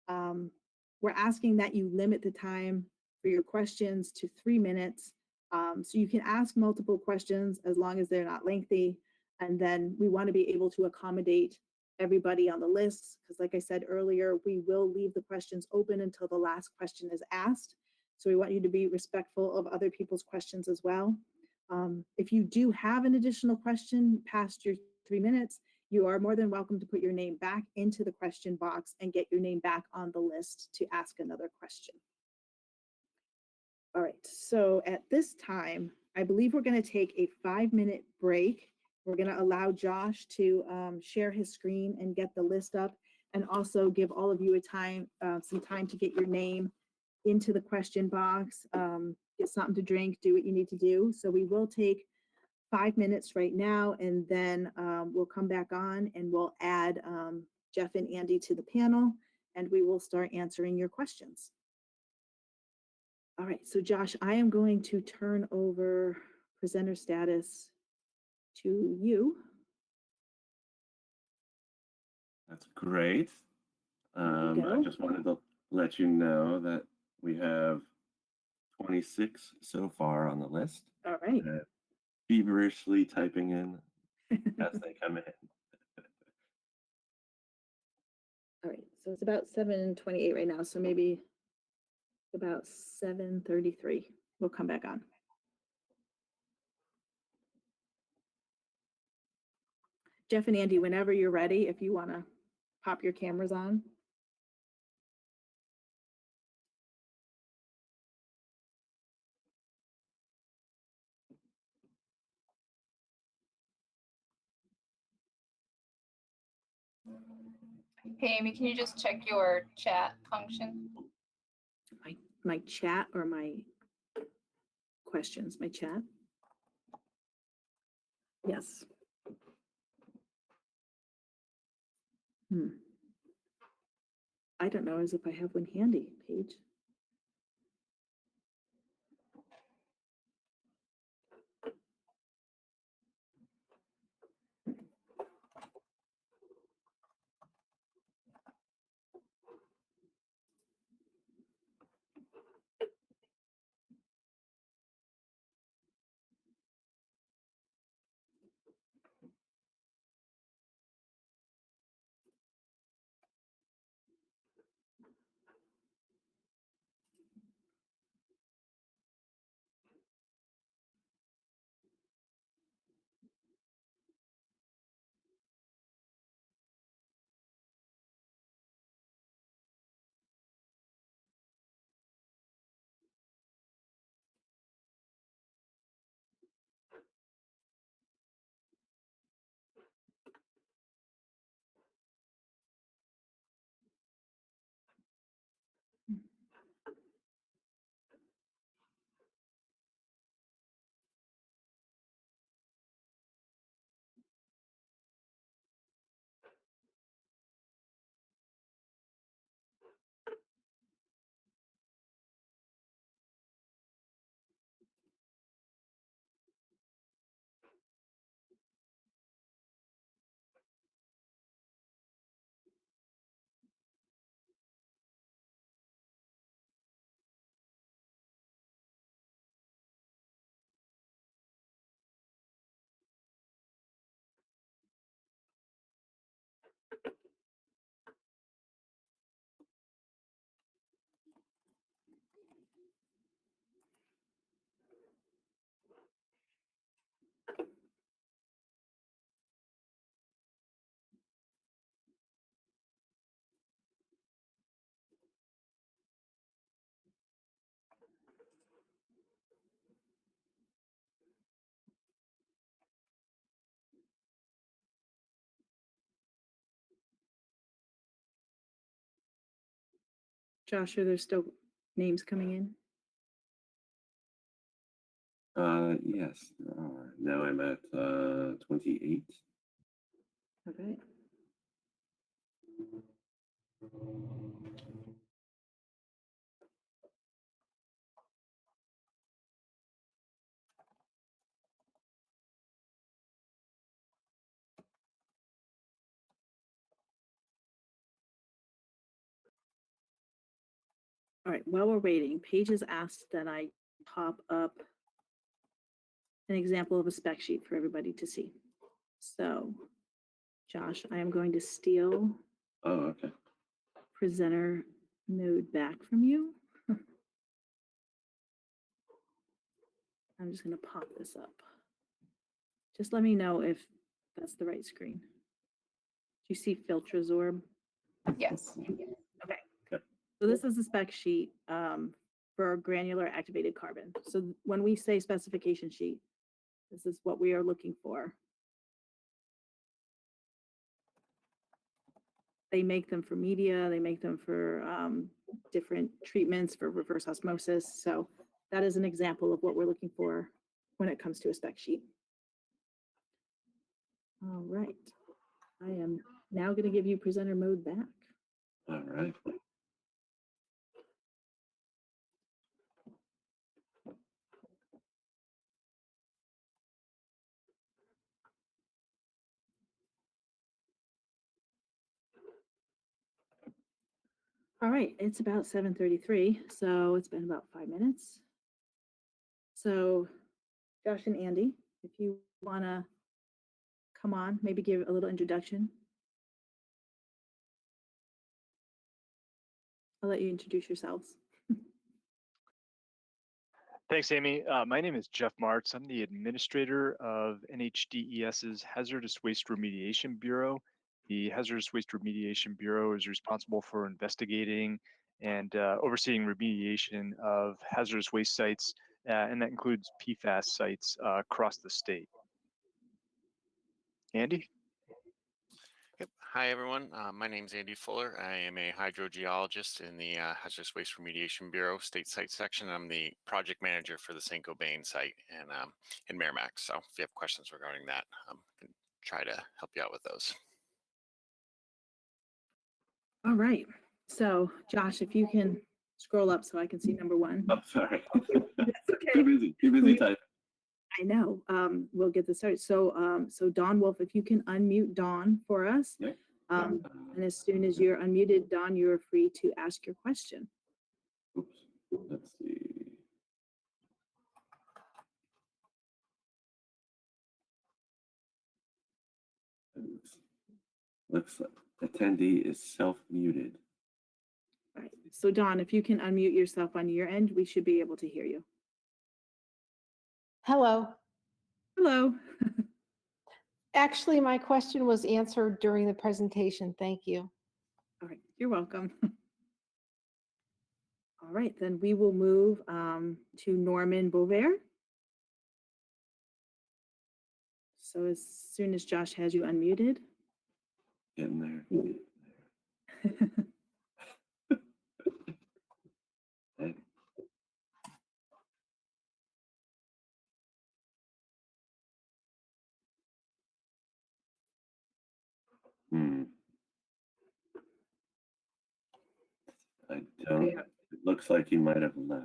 We're asking that you limit the time for your questions to 3 minutes. So you can ask multiple questions as long as they're not lengthy. And then we want to be able to accommodate everybody on the list, because like I said earlier, we will leave the questions open until the last question is asked. So we want you to be respectful of other people's questions as well. If you do have an additional question past your 3 minutes, you are more than welcome to put your name back into the question box and get your name back on the list to ask another question. All right, so at this time, I believe we're going to take a 5-minute break. We're going to allow Josh to share his screen and get the list up, and also give all of you some time to get your name into the question box, get something to drink, do what you need to do. So we will take 5 minutes right now, and then we'll come back on and we'll add Jeff and Andy to the panel, and we will start answering your questions. All right, so Josh, I am going to turn over presenter status to you. That's great. I go. just wanted to let you know that we have 26 so far on the list, All right. feverishly typing in as they come in. All right, so it's about 7:28 right now, so maybe about 7:33. We'll come back on. Jeff and Andy, whenever you're ready, if you want to pop your cameras on. Hey, Amy, can you just check your chat function? My chat or my questions? My chat? Yes. I don't know as if I have one handy, Paige. Josh, are there still names coming in? Yes, there are. Now I'm at 28. All right. All right, while we're waiting, Paige has asked that I pop up an example of a spec sheet for everybody to see. So, Josh, I am going to steal Oh, okay. presenter mode back from you. I'm just going to pop this up. Just let me know if that's the right screen. Do you see Filtrazorb? Yes. Okay. Good. So this is the spec sheet for granular activated carbon. So when we say specification sheet, this is what we are looking for. They make them for media, they make them for different treatments for reverse osmosis. So that is an example of what we're looking for when it comes to a spec sheet. All right. I am now going to give you presenter mode back. All right. All right, it's about 7:33, so it's been about 5 minutes. So Josh and Andy, if you want to come on, maybe give a little introduction. I'll let you introduce yourselves. Thanks, Amy. My name is Jeff Martz. I'm the administrator of NHDES's Hazardous Waste Remediation Bureau. The Hazardous Waste Remediation Bureau is responsible for investigating and overseeing remediation of hazardous waste sites, and that includes PFAS sites across the state. Andy? Yep. Hi, everyone. My name is Andy Fuller. I am a hydrogeologist in the Hazardous Waste Remediation Bureau State Site Section. I'm the project manager for the St. Gobain site in Merrimack. So if you have questions regarding that, I can try to help you out with those. All right. So Josh, if you can scroll up so I can see number 1. Oh, sorry. That's okay. Too busy typing. I know. We'll get this started. So, so Dawn Wolf, if you can unmute Dawn for us. Yep. And as soon as you're unmuted, Dawn, you're free to ask your question. Oops. Let's see. Looks like attendee is self-muted. All right. So Dawn, if you can unmute yourself on your end, we should be able to hear you. Hello. Hello. Actually, my question was answered during the presentation. Thank you. All right. You're welcome. All right. Then we will move to Norman Bovair. So as soon as Josh has you unmuted. Getting there. Okay. I don't. It looks like he might have left.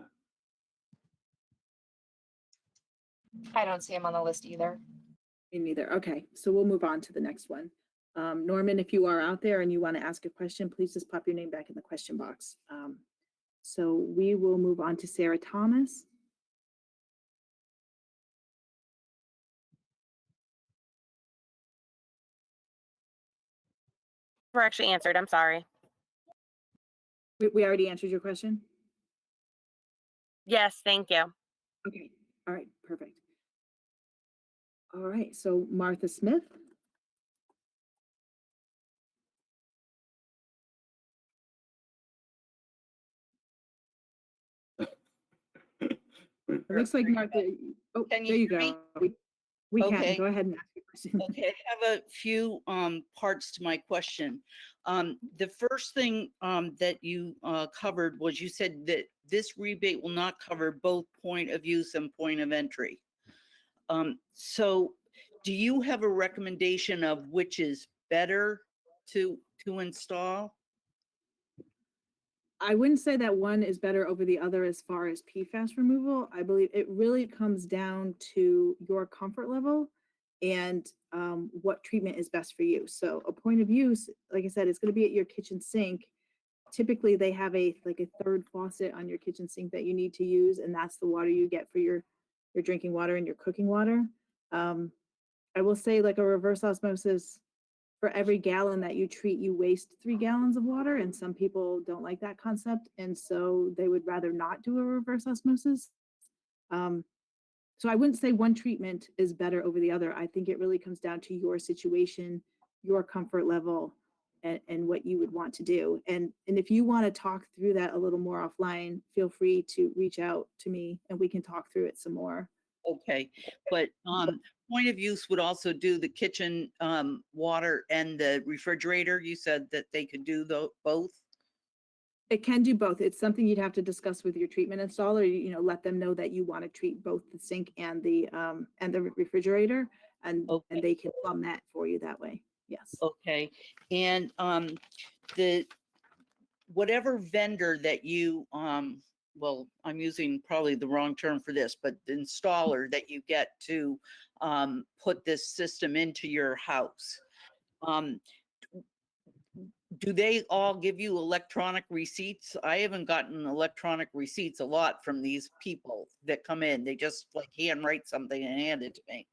I don't see him on the list either. Me neither. Okay, so we'll move on to the next one. Norman, if you are out there and you want to ask a question, please just pop your name back in the question box. So we will move on to Sarah Thomas. We're actually answered. I'm sorry. We already answered your question? Yes, thank you. Okay, all right, perfect. All right, so Martha Smith. It looks like Martha, oh, Can there you you hear me? go. We can, Okay. go ahead and ask your question. Okay, I have a few parts to my question. The first thing that you covered was you said that this rebate will not cover both point of use and point of entry. So do you have a recommendation of which is better to install? I wouldn't say that one is better over the other as far as PFAS removal. I believe it really comes down to your comfort level and what treatment is best for you. So a point of use, like I said, it's going to be at your kitchen sink. typically they have like a third faucet on your kitchen sink that you need to use, and that's the water you get for your drinking water and your cooking water. I will say, like, a reverse osmosis, for every gallon that you treat, you waste 3 gallons of water, and some people don't like that concept, and so they would rather not do a reverse osmosis. So I wouldn't say one treatment is better over the other. I think it really comes down to your situation, your comfort level, and what you would want to do. And if you want to talk through that a little more offline, feel free to reach out to me and we can talk through it some more. Okay, but point of use would also do the kitchen water and the refrigerator. You said that they could do both. It can do both. It's something you'd have to discuss with your treatment installer. You know, let them know that you want to treat both the sink and the refrigerator, and they can plumb that for you that way. Yes. Okay, and the whatever vendor that you well, I'm using probably the wrong term for this, but the installer that you get to put this system into your house. Do they all give you electronic receipts? I haven't gotten electronic receipts a lot from these people that come in. They just like handwrite something and hand it to me.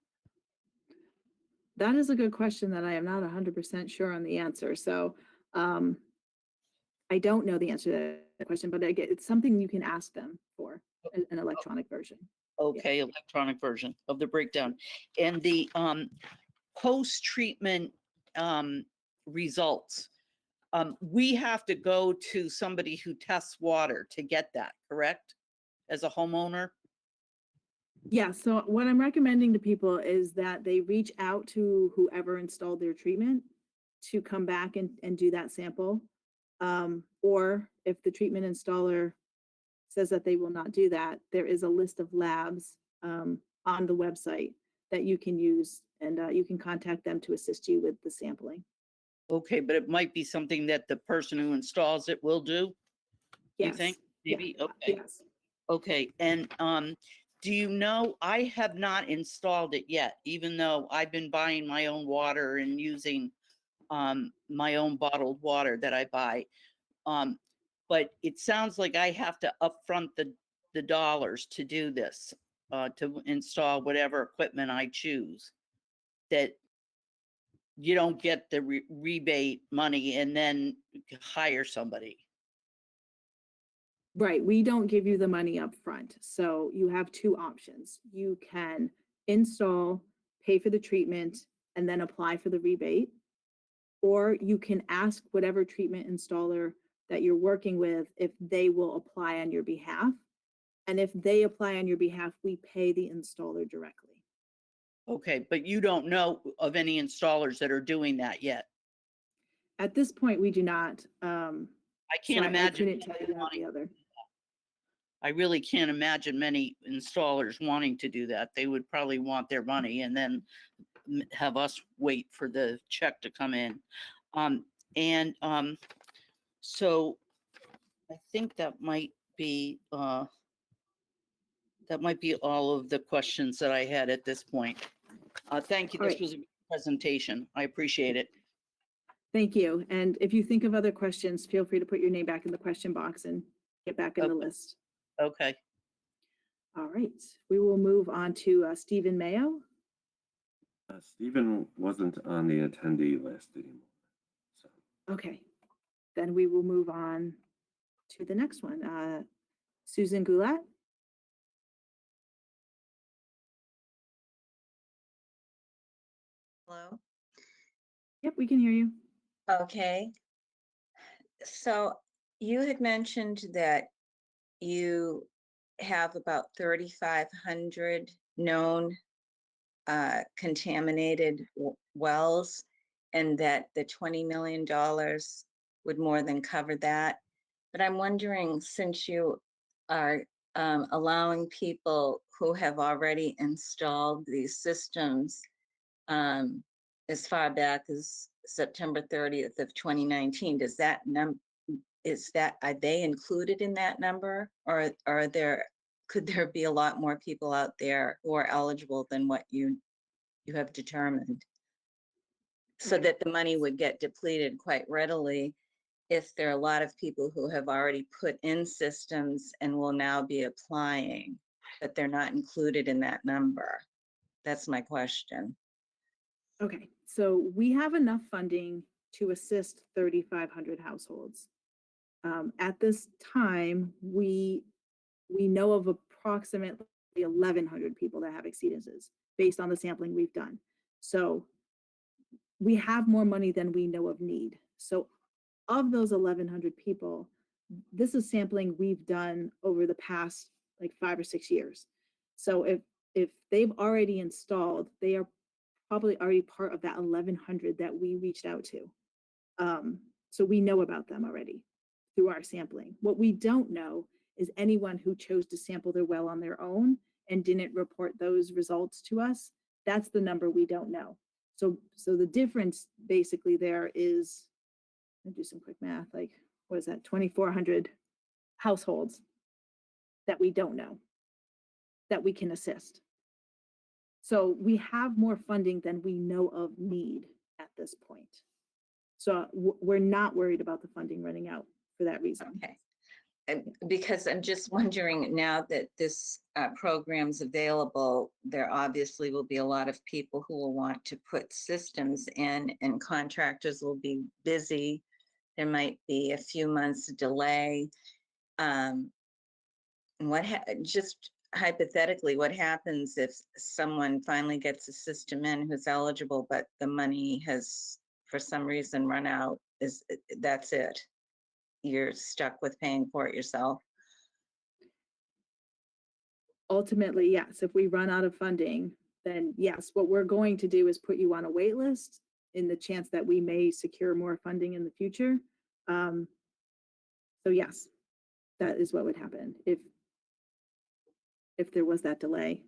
That is a good question that I am not 100% sure on the answer. So I don't know the answer to that question, but it's something you can ask them for, an electronic version. Okay, yeah. Electronic version of the breakdown. And the post-treatment results. We have to go to somebody who tests water to get that, correct? As a homeowner? Yeah, so what I'm recommending to people is that they reach out to whoever installed their treatment to come back and do that sample. Or if the treatment installer says that they will not do that, there is a list of labs on the website that you can use, and you can contact them to assist you with the sampling. Okay, but it might be something that the person who installs it will do? Yes. You think? Maybe? Yeah. Okay. Yes. Okay, and do you know, I have not installed it yet, even though I've been buying my own water and using my own bottled water that I buy. But it sounds like I have to upfront the dollars to do this, to install whatever equipment I choose. That you don't get the rebate money and then hire somebody. Right. We don't give you the money up front. So you have two options. You can install, pay for the treatment, and then apply for the rebate. Or you can ask whatever treatment installer that you're working with if they will apply on your behalf. And if they apply on your behalf, we pay the installer directly. Okay, but you don't know of any installers that are doing that yet. At this point, we do not. I can't imagine. I couldn't tell you about the other. I really can't imagine many installers wanting to do that. They would probably want their money and then have us wait for the check to come in. So I think that might be all of the questions that I had at this point. Thank you. This was a good presentation. I appreciate it. Thank you. And if you think of other questions, feel free to put your name back in the question box and get back in the list. Okay. All right. We will move on to Stephen Mayo. Stephen wasn't on the attendee list anymore. So. Okay. Then we will move on to the next one. Susan Goulat. Hello? Yep, we can hear you. Okay. So you had mentioned that you have about 3,500 known contaminated wells, and that the $20 million would more than cover that. But I'm wondering, since you are allowing people who have already installed these systems as far back as September 30th of 2019, does that are they included in that number, or could there be a lot more people out there who are eligible than what you have determined, so that the money would get depleted quite readily if there are a lot of people who have already put in systems and will now be applying, but they're not included in that number. That's my question. Okay, so we have enough funding to assist 3,500 households. At this time, we know of approximately 1,100 people that have exceedances based on the sampling we've done. So we have more money than we know of need. So of those 1,100 people, this is sampling we've done over the past like 5 or 6 years. So if they've already installed, they are probably already part of that 1,100 that we reached out to. So we know about them already through our sampling. What we don't know is anyone who chose to sample their well on their own and didn't report those results to us. That's the number we don't know. So the difference basically there is, I'll do some quick math, like, what is that, 2,400 households that we don't know, that we can assist. So we have more funding than we know of need at this point. So we're not worried about the funding running out for that reason. Okay. And because I'm just wondering, now that this program's available, there obviously will be a lot of people who will want to put systems in, and contractors will be busy. There might be a few months delay. Just hypothetically, what happens if someone finally gets a system in who's eligible, but the money has for some reason run out? That's it? You're stuck with paying for it yourself? Ultimately, yes. If we run out of funding, then yes, what we're going to do is put you on a wait list in the chance that we may secure more funding in the future. So yes, that is what would happen if there was that delay.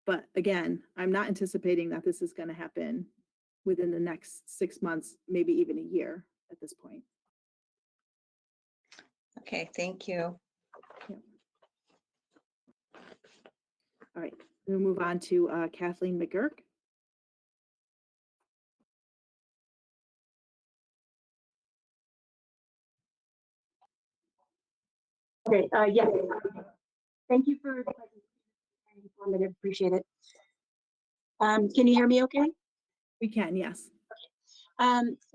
But again, I'm not anticipating that this is going to happen within the next 6 months, maybe even a year at this point. Okay, thank you. Yeah. All right, we'll move on to Kathleen McGurk. Okay, yeah. Thank you for the presentation. Very informative, appreciate it. Can you hear me okay? We can, yes.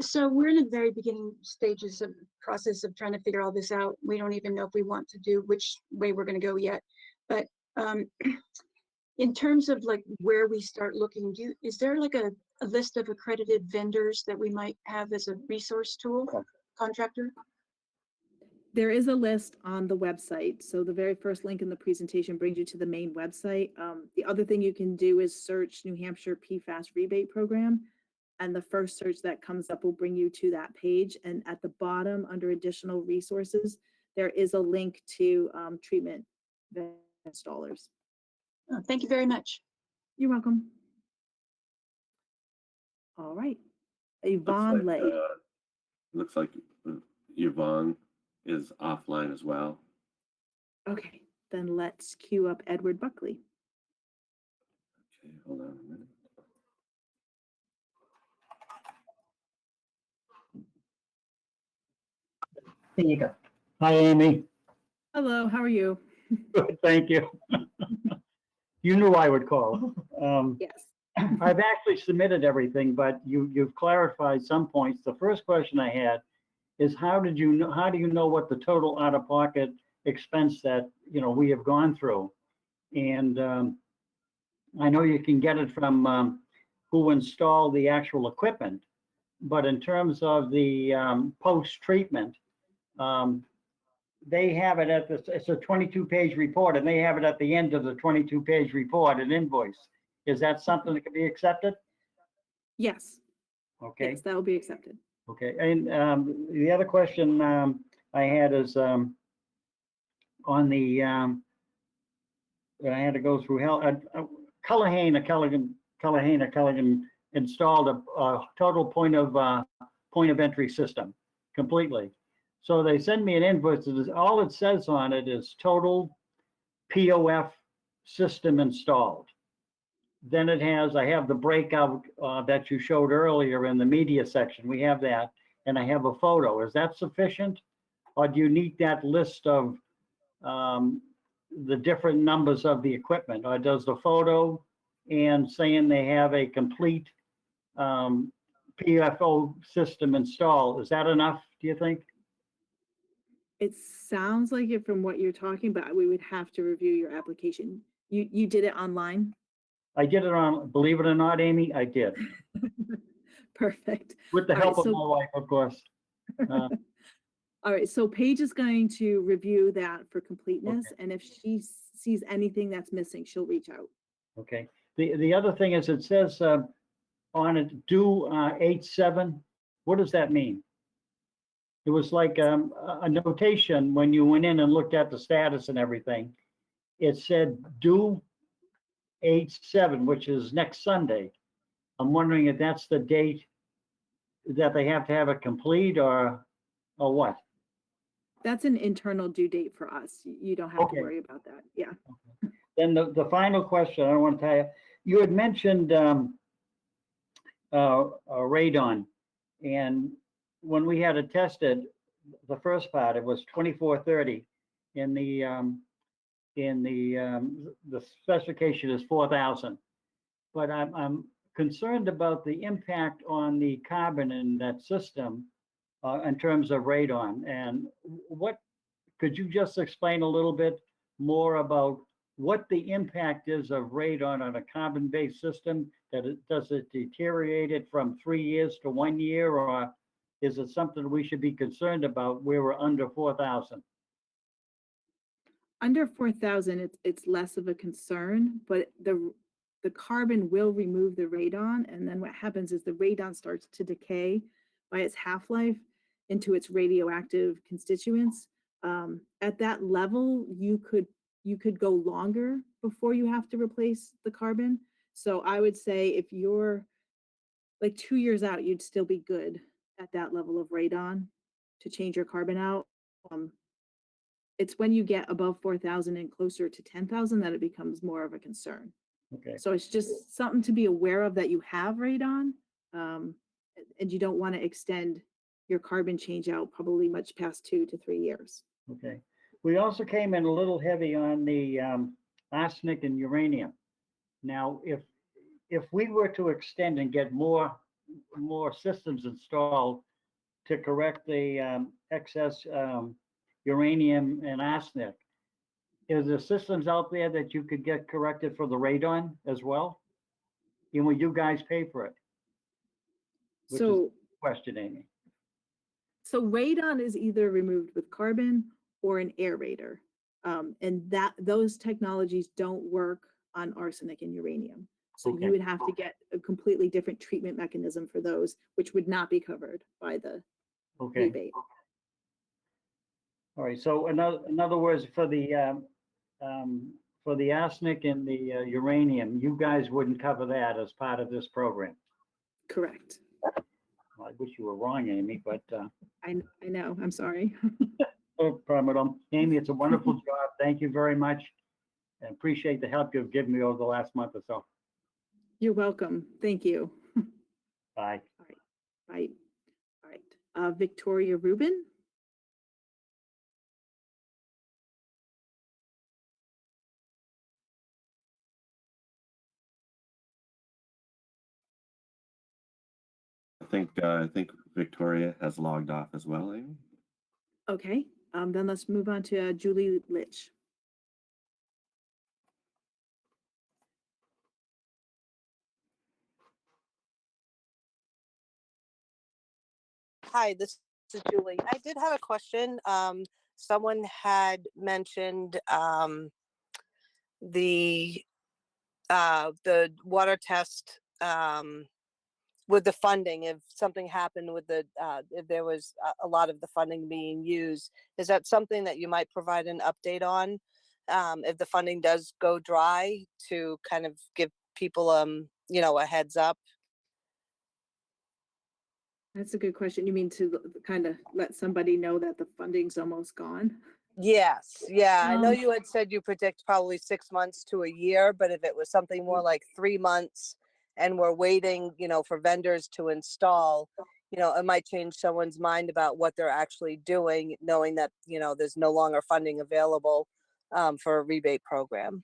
So we're in the very beginning stages of process of trying to figure all this out. We don't even know if we want to do which way we're going to go yet. But in terms of like where we start looking, is there like a list of accredited vendors that we might have as a resource tool, contractor? There is a list on the website. So the very first link in the presentation brings you to the main website. The other thing you can do is search New Hampshire PFAS rebate program. And the first search that comes up will bring you to that page. And at the bottom, under additional resources, there is a link to treatment installers. Oh, thank you very much. You're welcome. All right. Yvonne Lay. Looks like Yvonne is offline as well. Okay, then let's queue up Edward Buckley. Okay, hold on a minute. There you go. Hi, Amy. Hello, how are you? Good, thank you. You knew I would call. Yes. I've actually submitted everything, but you've clarified some points. The first question I had is how do you know what the total out-of-pocket expense that we have gone through? And I know you can get it from who installed the actual equipment, but in terms of the post-treatment, they have it it's a 22-page report, and they have it at the end of the 22-page report, an invoice. Is that something that can be accepted? Yes. Okay. Yes, that will be accepted. Okay, and the other question I had is on the that I had to go through Culligan installed a total point of entry system completely. So they send me an invoice. All it says on it is total POF system installed. Then I have the breakout that you showed earlier in the media section. We have that. and I have a photo. Is that sufficient? Or do you need that list of the different numbers of the equipment? Or does the photo and saying they have a complete PFO system installed, is that enough, do you think? It sounds like it from what you're talking, but we would have to review your application. You did it online? I did it on, believe it or not, Amy, I did. Perfect. With the All right, help of so- my wife, of course. All right, so Paige is going to review that for completeness, and if she sees anything that's missing, she'll reach out. Okay. The other thing is it says on it due 8/7. What does that mean? It was like a notation when you went in and looked at the status and everything. It said due 8/7, which is next Sunday. I'm wondering if that's the date that they have to have it complete or what? That's an internal due date for us. You don't have Okay. to worry about that. Yeah. Then the final question, I don't want to tell you, you had mentioned radon. And when we had it tested, the first part, it was 2430. The specification is 4,000. But I'm concerned about the impact on the carbon in that system in terms of radon. And what, could you just explain a little bit more about what the impact is of radon on a carbon-based system? Does it deteriorate it from 3 years to 1 year, or is it something we should be concerned about where we're under 4,000? Under 4,000, it's less of a concern, but the carbon will remove the radon, and then what happens is the radon starts to decay by its half-life into its radioactive constituents. At that level, you could go longer before you have to replace the carbon. So I would say if you're like 2 years out, you'd still be good at that level of radon to change your carbon out. It's when you get above 4,000 and closer to 10,000 that it becomes more of a concern. Okay. So it's just something to be aware of, that you have radon, and you don't want to extend your carbon change out probably much past 2 to 3 years. Okay. We also came in a little heavy on the arsenic and uranium. Now, if we were to extend and get more systems installed to correct the excess uranium and arsenic, is there systems out there that you could get corrected for the radon as well? And will you guys pay for it? Which is the question, Amy. So radon is either removed with carbon or an aerator. And those technologies don't work on arsenic and uranium. So Okay. you would have to get a completely different treatment mechanism for those, which would not be covered by the rebate. All right. So in other words, for the arsenic and the uranium, you guys wouldn't cover that as part of this program. Correct. Well, I wish you were wrong, Amy, but I know. I'm sorry. no problem at all. Amy, it's a wonderful job. Thank you very much. And appreciate the help you've given me over the last month or so. You're welcome. Thank you. Bye. All right. Bye. All right. Victoria Rubin. I think Victoria has logged off as well, Amy. Okay. Then let's move on to Julie Litch. Hi, this is Julie. I did have a question. Someone had mentioned the water test with the funding. If something happened with if there was a lot of the funding being used, is that something that you might provide an update on? If the funding does go dry, to kind of give people a heads up. That's a good question. You mean to kind of let somebody know that the funding's almost gone? Yes. Yeah. I know you had said you predict probably 6 months to a year, but if it was something more like 3 months and we're waiting, for vendors to install, it might change someone's mind about what they're actually doing, knowing that, there's no longer funding available for a rebate program.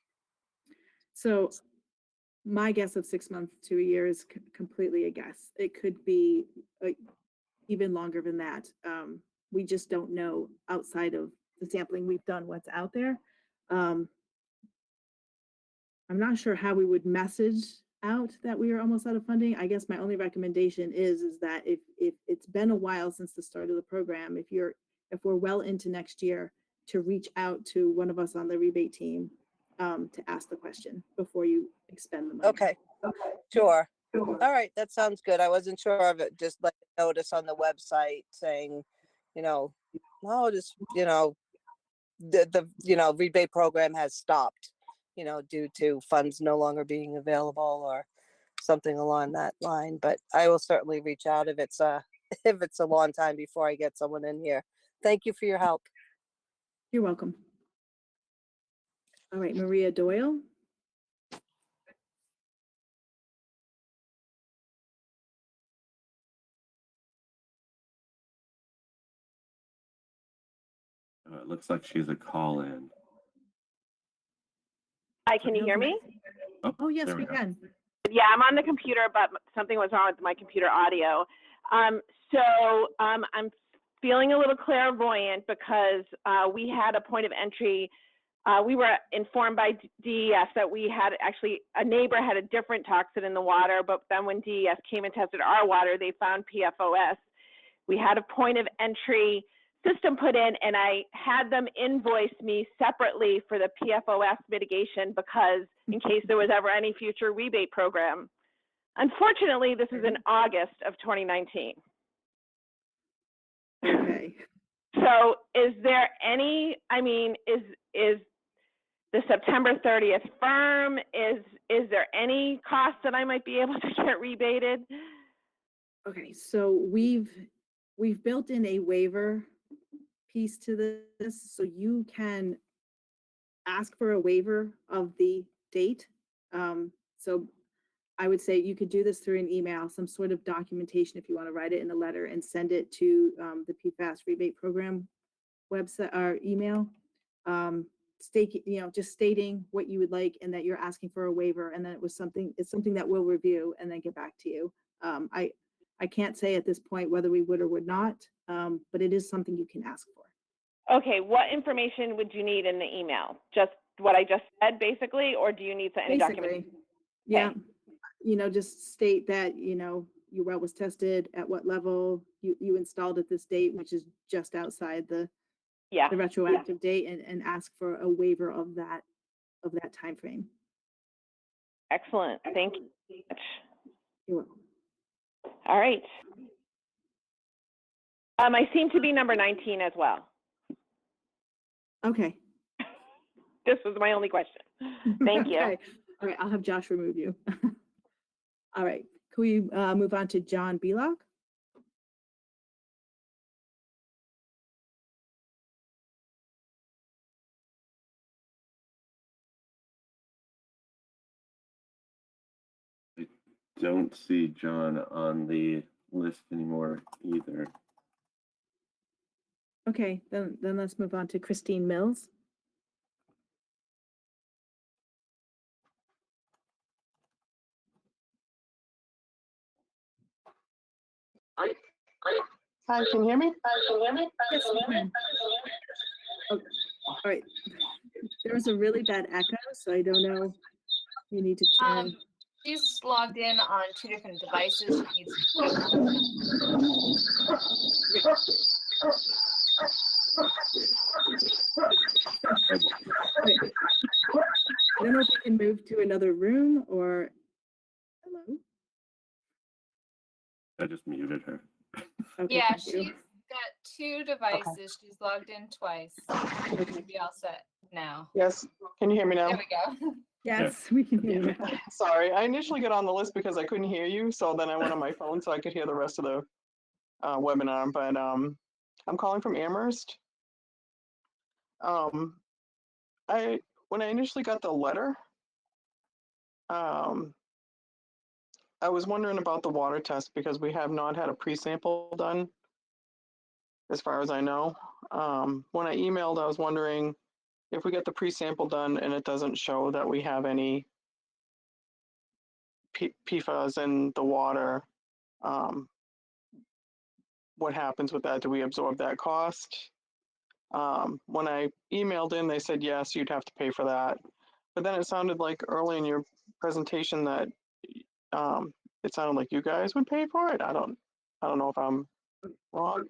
So my guess of 6 months to a year is completely a guess. It could be even longer than that. We just don't know outside of the sampling we've done what's out there. I'm not sure how we would message out that we are almost out of funding. I guess my only recommendation is that if it's been a while since the start of the program, if we're well into next year, to reach out to one of us on the rebate team to ask the question before you expend the money. Okay, sure. All right, that sounds good. I wasn't sure of it. Just like a notice on the website saying, just, the rebate program has stopped, due to funds no longer being available or something along that line. But I will certainly reach out if it's a long time before I get someone in here. Thank you for your help. You're welcome. All right, Maria Doyle. It looks like she's a call-in. Hi, can you hear me? Oh, yes, there we go. can. Yeah, I'm on the computer, but something was wrong with my computer audio. I'm feeling a little clairvoyant because we had a point of entry. We were informed by DES that we had a neighbor had a different toxin in the water, but then when DES came and tested our water, they found PFOS. We had a point of entry system put in, and I had them invoice me separately for the PFOS mitigation because in case there was ever any future rebate program. Unfortunately, this is in August of 2019. Okay. So is there any, is the September 30th firm, is there any cost that I might be able to get rebated? Okay, so we've built in a waiver piece to this, so you can ask for a waiver of the date. So I would say you could do this through an email, some sort of documentation if you want to write it in a letter and send it to the PFAS rebate program website or email. Just stating what you would like and that you're asking for a waiver, and then it's something that we'll review and then get back to you. I can't say at this point whether we would or would not, but it is something you can ask for. Okay, what information would you need in the email? Just what I just said, basically, or do you need any document? Yeah, just state that, your well was tested at what level, you installed at this date, which is just outside the retroactive date, and ask for a waiver of that time frame. Excellent. Thank you. You're welcome. All right. I seem to be number 19 as well. Okay. This was my only question. Thank you. Okay. All right, I'll have Josh remove you. All right, can we move on to John Belock? I don't see John on the list anymore either. Okay, then let's move on to Christine Mills. Hi, can you hear me? Yes, we can. Okay. All right. There was a really bad echo, so I don't know. You need to turn. She's logged in on 2 different devices. She needs Wait. I don't know if you can move to another room or. Hello. I just muted her. Okay, yeah, thank you. she's got 2 devices. She's logged in twice. Okay. Should be all set now. Yes, can you hear me now? There we go. Yes, we can hear you. Sorry, I initially got on the list because I couldn't hear you, so then I went on my phone so I could hear the rest of the webinar, but I'm calling from Amherst. When I initially got the letter, I was wondering about the water test because we have not had a pre-sample done, as far as I know. When I emailed, I was wondering if we get the pre-sample done and it doesn't show that we have any PFAS in the water, what happens with that? Do we absorb that cost? When I emailed in, they said, yes, you'd have to pay for that. But then it sounded like early in your presentation that it sounded like you guys would pay for it. I don't know if I'm wrong.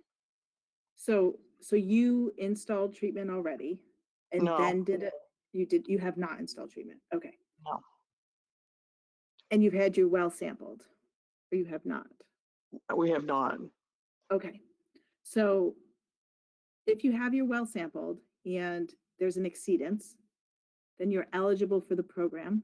So you installed treatment already and No. then you have not installed treatment. Okay. No. And you've had your well sampled, or you have not? We have not. Okay. So if you have your well sampled and there's an exceedance, then you're eligible for the program.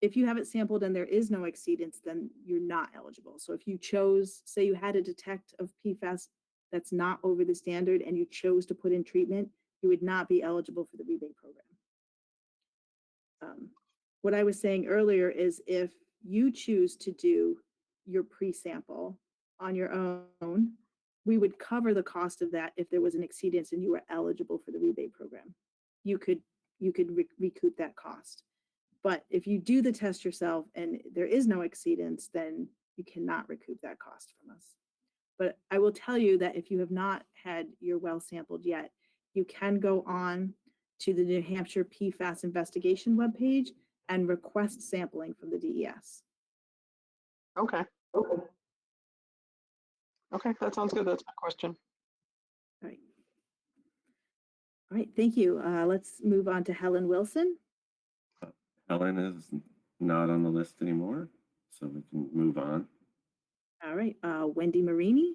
If you have it sampled and there is no exceedance, then you're not eligible. So if you chose, say you had a detect of PFAS that's not over the standard and you chose to put in treatment, you would not be eligible for the rebate program. What I was saying earlier is if you choose to do your pre-sample on your own, we would cover the cost of that if there was an exceedance and you were eligible for the rebate program. You could recoup that cost. But if you do the test yourself and there is no exceedance, then you cannot recoup that cost from us. But I will tell you that if you have not had your well sampled yet, you can go on to the New Hampshire PFAS investigation webpage and request sampling from the DES. Okay. Okay, that sounds good. That's my question. All right. All right, thank you. Let's move on to Helen Wilson. Helen is not on the list anymore, so we can move on. All right, Wendy Marini.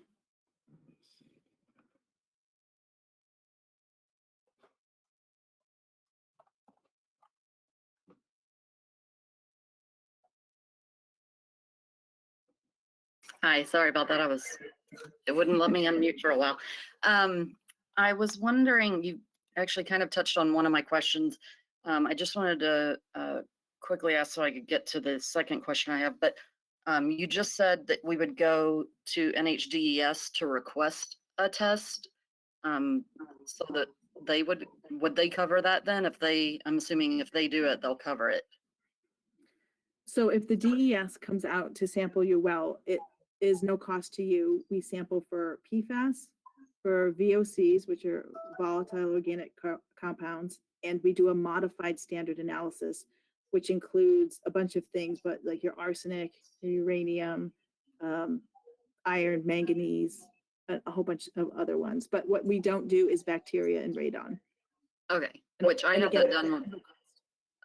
Hi, sorry about that. It wouldn't let me unmute for a while. I was wondering, you actually kind of touched on one of my questions. I just wanted to quickly ask so I could get to the second question I have, but you just said that we would go to NHDES to request a test, so that would they cover that then? I'm assuming if they do it, they'll cover it. So if the DES comes out to sample your well, it is no cost to you. We sample for PFAS, for VOCs, which are volatile organic compounds, and we do a modified standard analysis, which includes a bunch of things, but like your arsenic, your uranium, iron, manganese, a whole bunch of other ones. But what we don't do is bacteria and radon. Okay, which I had that done.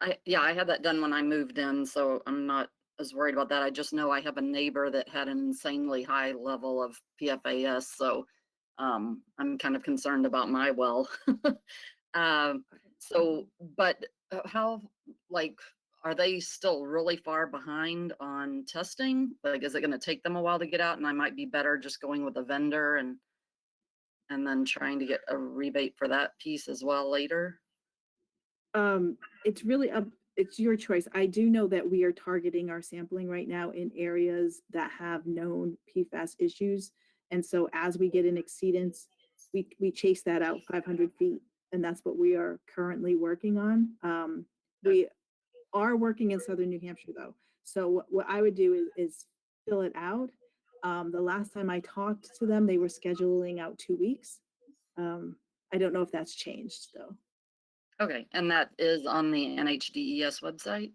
I had that done when I moved in, so I'm not as worried about that. I just know I have a neighbor that had an insanely high level of PFAS, so I'm kind of concerned about my well. But how, are they still really far behind on testing? Like, is it going to take them a while to get out, and I might be better just going with a vendor and then trying to get a rebate for that piece as well later? It's really it's your choice. I do know that we are targeting our sampling right now in areas that have known PFAS issues. And so as we get an exceedance, we chase that out 500 feet. And that's what we are currently working on. We are working in Southern New Hampshire though. So what I would do is fill it out. The last time I talked to them, they were scheduling out 2 weeks. I don't know if that's changed though. Okay, and that is on the NHDES website?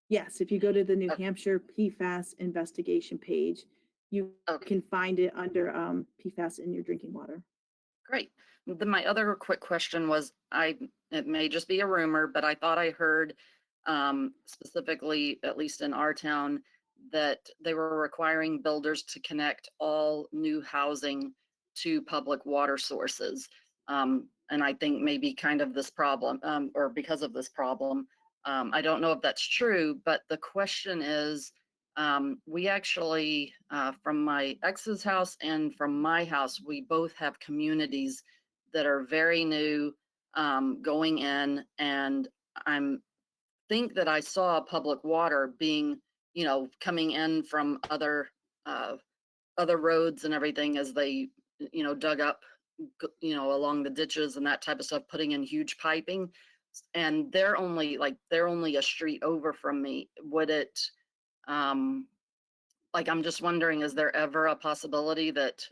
Yes, if you go to the New Hampshire PFAS investigation page, you can find it under PFAS in your drinking water. Great. Then my other quick question was, it may just be a rumor, but I thought I heard specifically, at least in our town, that they were requiring builders to connect all new housing to public water sources. And I think maybe kind of this problem, or because of this problem, I don't know if that's true, but the question is, we actually, from my ex's house and from my house, we both have communities that are very new going in, and think that I saw public water being coming in from other roads and everything as they, dug up, along the ditches and that type of stuff, putting in huge piping. And they're only a street over from me. Would it, I'm just wondering, is there ever a possibility that,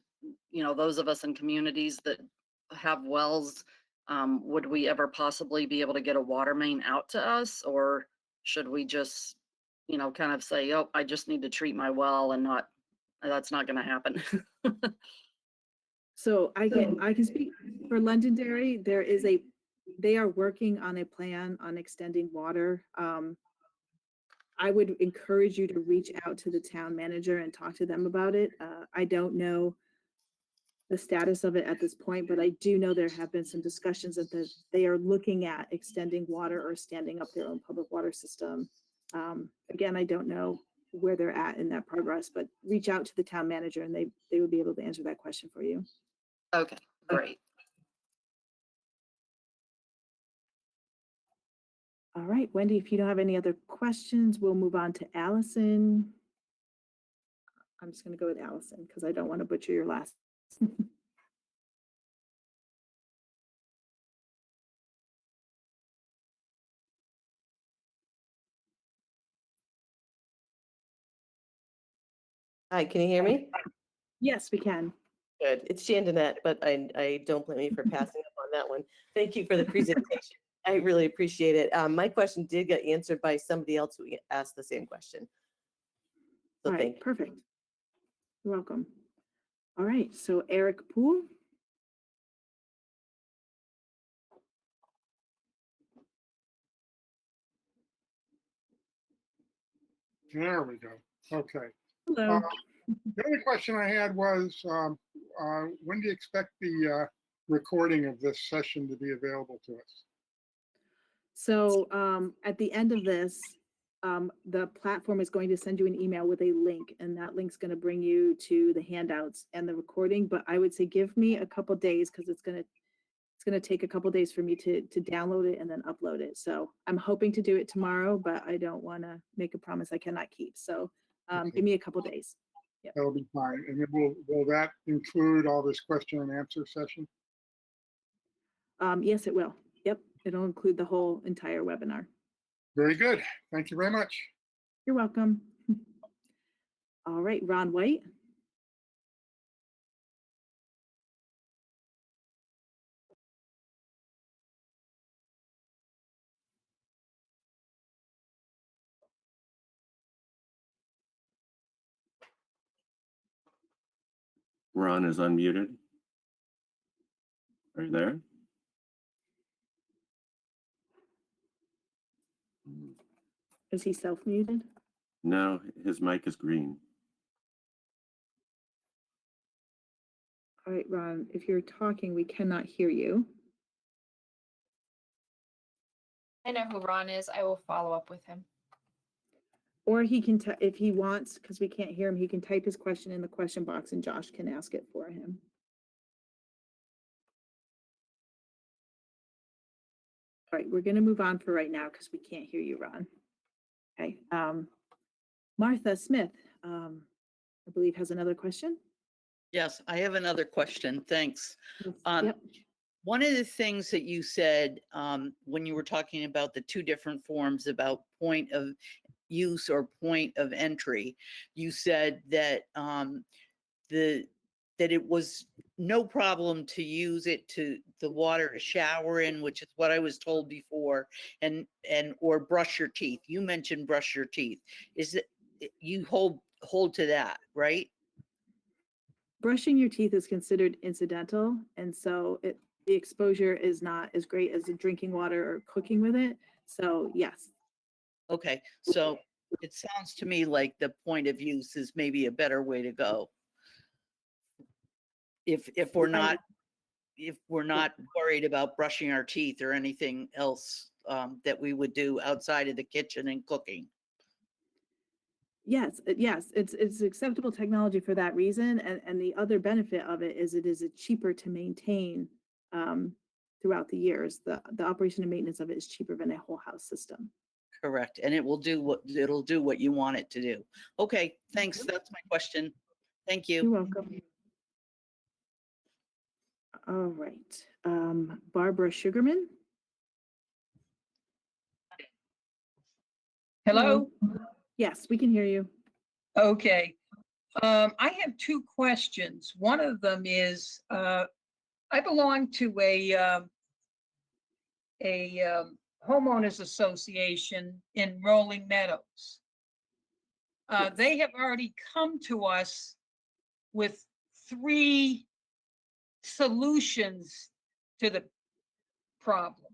those of us in communities that have wells, would we ever possibly be able to get a water main out to us? Or should we just, kind of say, oh, I just need to treat my well and that's not going to happen? So I can speak for Londonderry. They are working on a plan on extending water. I would encourage you to reach out to the town manager and talk to them about it. I don't know the status of it at this point, but I do know there have been some discussions that they are looking at extending water or standing up their own public water system. Again, I don't know where they're at in that progress, but reach out to the town manager and they would be able to answer that question for you. Okay, great. All right, Wendy, if you don't have any other questions, we'll move on to Allison. I'm just going to go with Allison because I don't want to butcher your last. Hi, can you hear me? Yes, we can. Good. It's Shandonette, but I don't blame you for passing up on that one. Thank you for the presentation. I really appreciate it. My question did get answered by somebody else who asked the same question. So All right, thank you. perfect. You're welcome. All right, so Eric Poole. There we go. Okay. Hello. The only question I had was, when do you expect the recording of this session to be available to us? So at the end of this, the platform is going to send you an email with a link, and that link's going to bring you to the handouts and the recording. But I would say give me a couple days because it's going to take a couple days for me to download it and then upload it. So I'm hoping to do it tomorrow, but I don't want to make a promise I cannot keep. So Okay. give me a couple days. Yep. That'll be fine. And then will that include all this question and answer session? Yes, it will. Yep, it'll include the whole entire webinar. Very good. Thank you very much. You're welcome. All right, Ron White. Ron is unmuted. Are you there? Is he self-muted? No, his mic is green. All right, Ron, if you're talking, we cannot hear you. I know who Ron is. I will follow up with him. Or he can, if he wants, because we can't hear him, he can type his question in the question box and Josh can ask it for him. All right, we're going to move on for right now because we can't hear you, Ron. Okay. Martha Smith, I believe, has another question. Yes, I have another question. Thanks. Yep. One of the things that you said when you were talking about the two different forms about point of use or point of entry, you said that that it was no problem to use it to the water to shower in, which is what I was told before, and or brush your teeth. You mentioned brush your teeth. Is it you hold to that, right? Brushing your teeth is considered incidental, and so the exposure is not as great as the drinking water or cooking with it. So yes. Okay, so it sounds to me like the point of use is maybe a better way to go. If we're not worried about brushing our teeth or anything else that we would do outside of the kitchen and cooking. Yes, it's acceptable technology for that reason, and the other benefit of it is cheaper to maintain throughout the years. The operation and maintenance of it is cheaper than a whole house system. Correct. And it will do what you want it to do. Okay, thanks. That's my question. Thank you. You're welcome. All right. Barbara Sugarman. Hello? Yes, we can hear you. Okay. I have two questions. One of them is, I belong to a homeowners association in Rolling Meadows. They have already come to us with 3 solutions to the problem.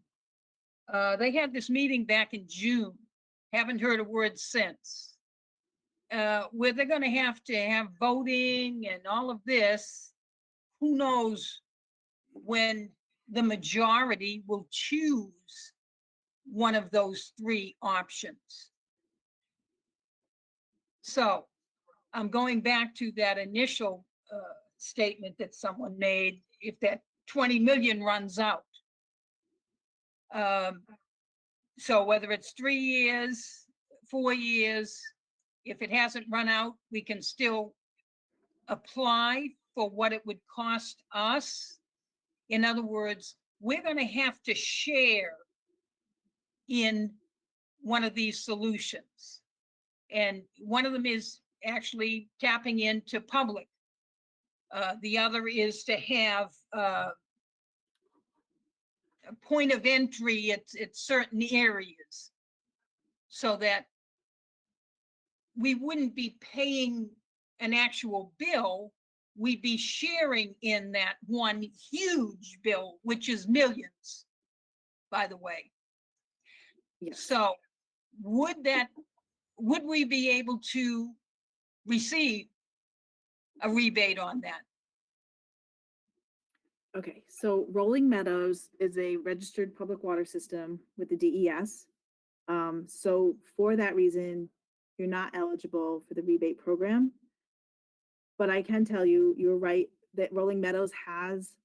They had this meeting back in June. Haven't heard a word since. Where they're going to have voting and all of this, who knows when the majority will choose one of those 3 options. So I'm going back to that initial statement that someone made, if that 20 million runs out. So whether it's 3 years, 4 years, if it hasn't run out, we can still apply for what it would cost us. In other words, we're going to have to share in one of these solutions. And one of them is actually tapping into public. The other is to have a point of entry at certain areas so that we wouldn't be paying an actual bill, we'd be sharing in that one huge bill, which is millions, by the way. Yes. So would we be able to receive a rebate on that? Okay, so Rolling Meadows is a registered public water system with the DES. So for that reason, you're not eligible for the rebate program. But I can tell you, you're right, that Rolling Meadows has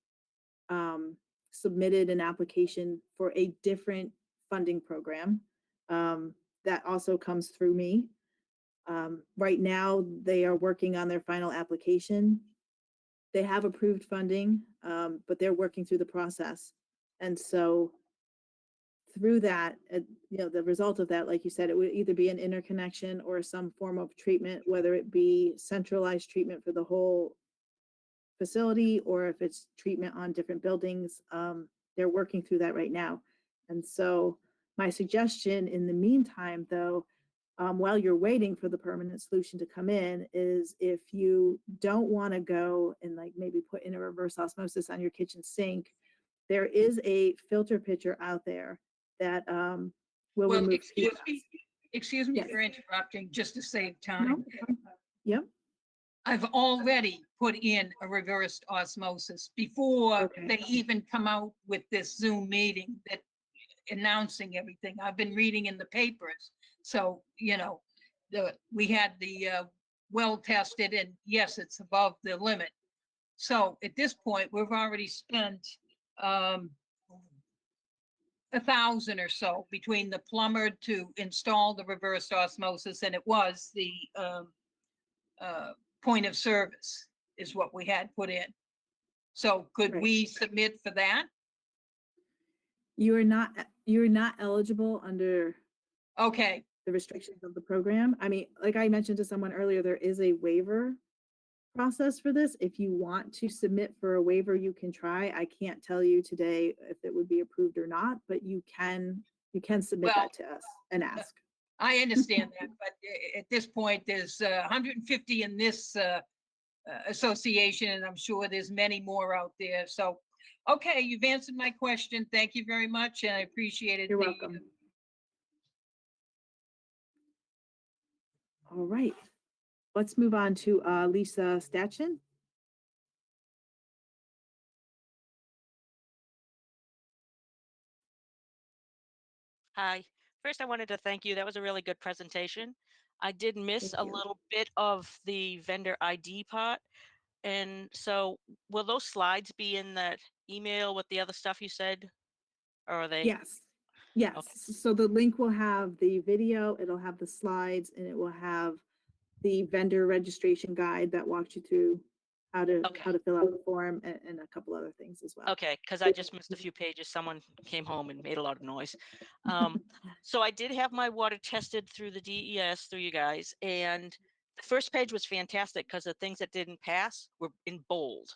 submitted an application for a different funding program that also comes through me. Right now, they are working on their final application. They have approved funding, but they're working through the process. And so through that, the result of that, like you said, it would either be an interconnection or some form of treatment, whether it be centralized treatment for the whole facility or if it's treatment on different buildings. They're working through that right now. And so my suggestion in the meantime, though, while you're waiting for the permanent solution to come in, is if you don't want to go and like maybe put in a reverse osmosis on your kitchen sink, there is a filter pitcher out there that will Well, remove excuse me Yes. for interrupting, just to save time. Yep. I've already put in a reversed osmosis before Okay. they even come out with this Zoom meeting that announcing everything. I've been reading in the papers. So, we had the well tested and yes, it's above the limit. So at this point, we've already spent 1,000 or so between the plumber to install the reversed osmosis, and it was the point of service is what we had put in. So could we submit for that? You're not eligible under Okay. the restrictions of the program. I mean, like I mentioned to someone earlier, there is a waiver process for this. If you want to submit for a waiver, you can try. I can't tell you today if it would be approved or not, but you can submit that to us and ask. I understand that, but at this point, there's 150 in this association, and I'm sure there's many more out there. So, okay, you've answered my question. Thank you very much, and I appreciate it. You're welcome. All right, let's move on to Lisa Stachin. Hi. First, I wanted to thank you. That was a really good presentation. I did miss a little bit of the vendor ID part. And so will those slides be in that email with the other stuff you said? Or are they? Yes. Yes, so the link will have the video, it'll have the slides, and it will have the vendor registration guide that walks you through how to fill out the form and a couple other things as well. Okay, because I just missed a few pages. Someone came home and made a lot of noise. So I did have my water tested through the DES through you guys, and the first page was fantastic because the things that didn't pass were in bold.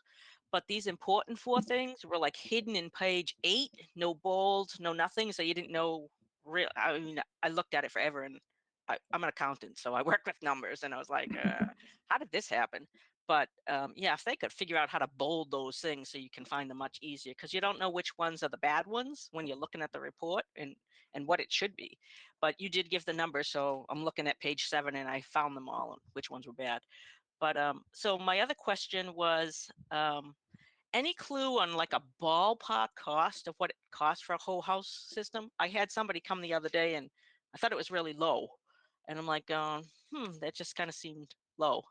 But these important 4 things were like hidden in page 8, no bold, no nothing. So you didn't know real. I mean, I looked at it forever, and I'm an accountant, so I work with numbers, and I was like, how did this happen? But yeah, if they could figure out how to bold those things so you can find them much easier, because you don't know which ones are the bad ones when you're looking at the report and what it should be. But you did give the numbers, so I'm looking at page 7 and I found them all and which ones were bad. But so my other question was, any clue on like a ballpark cost of what it costs for a whole house system? I had somebody come the other day and I thought it was really low. And I'm like, that just kind of seemed low.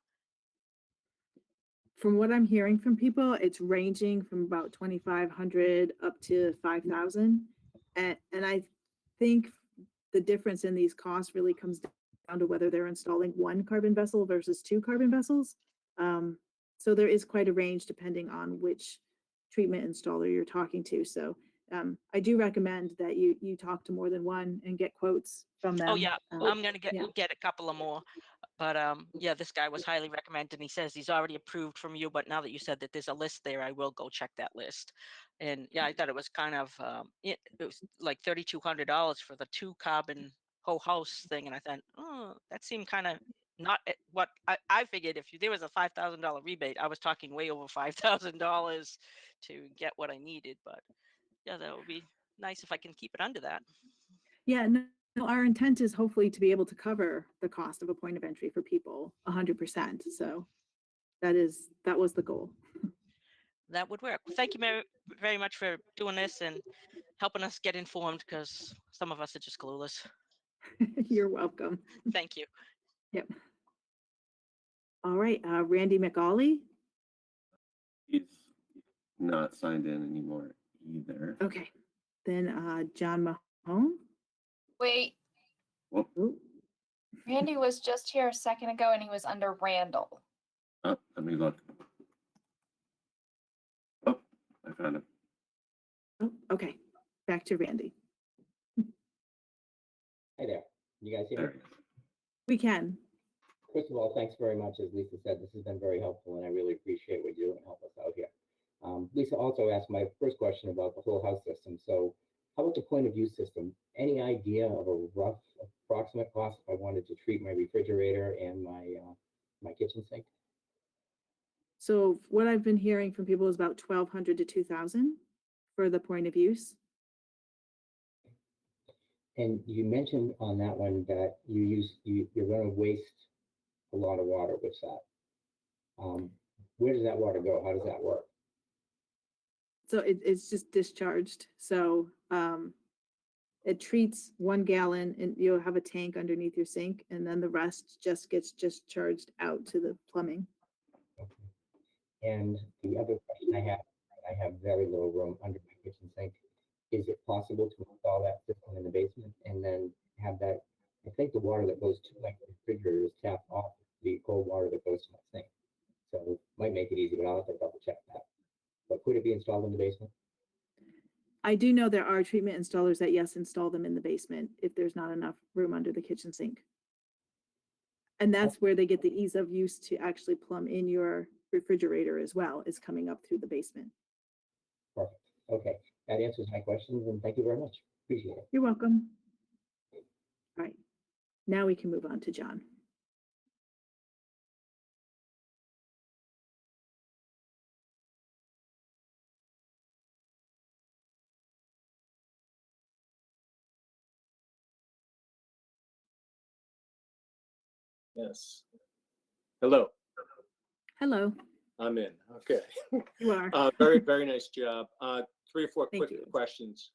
From what I'm hearing from people, it's ranging from about 2,500 up to 5,000. And I think the difference in these costs really comes down to whether they're installing 1 carbon vessel versus 2 carbon vessels. So there is quite a range depending on which treatment installer you're talking to. So I do recommend that you talk to more than one and get quotes from them. Oh yeah, I'm gonna get a couple of more. But yeah, this guy was highly recommended, and he says he's already approved from you. But now that you said that there's a list there, I will go check that list. And yeah, I thought it was kind of it was like $3,200 for the 2 carbon whole house thing, and I thought, oh, that seemed kind of not what I figured. If there was a $5,000 rebate, I was talking way over $5,000 to get what I needed. But yeah, that would be nice if I can keep it under that. Yeah, no, our intent is hopefully to be able to cover the cost of a point of entry for people 100%. So that was the goal. That would work. Thank you very much for doing this and helping us get informed, because some of us are just clueless. You're welcome. Thank you. Yep. All right, Randy McAuley. He's not signed in anymore either. Okay, then John Mahone. Wait, Ooh. Randy was just here a second ago and he was under Randall. Oh, let me look. Oh, I found him. Oh, okay, back to Randy. Hi there. You guys hear me? We can. First of all, thanks very much. As Lisa said, this has been very helpful, and I really appreciate what you do and help us out here. Lisa also asked my first question about the whole house system. So how about the point of view system? Any idea of a rough approximate cost if I wanted to treat my refrigerator and my kitchen sink? So what I've been hearing from people is about 1,200 to 2,000 for the point of use. And you mentioned on that one that you're going to waste a lot of water with that. Where does that water go? How does that work? So it's just discharged. So it treats 1 gallon and you'll have a tank underneath your sink, and then the rest just gets discharged out to the plumbing. Okay. And the other question I have very little room under my kitchen sink. Is it possible to install that system in the basement and then have that? I think the water that goes to my refrigerator is tapped off the cold water that goes to my sink. So it might make it easy, but I'll have to double check that. But could it be installed in the basement? I do know there are treatment installers that, yes, install them in the basement if there's not enough room under the kitchen sink. And that's where they get the ease of use to actually plumb in your refrigerator as well, is coming up through the basement. Perfect. Okay. That answers my questions, and thank you very much. Appreciate it. You're welcome. All right. Now we can move on to John. Yes. Hello. Hello. I'm in. Okay. You are. Very, very nice job. 3 or 4 Thank quick you. questions.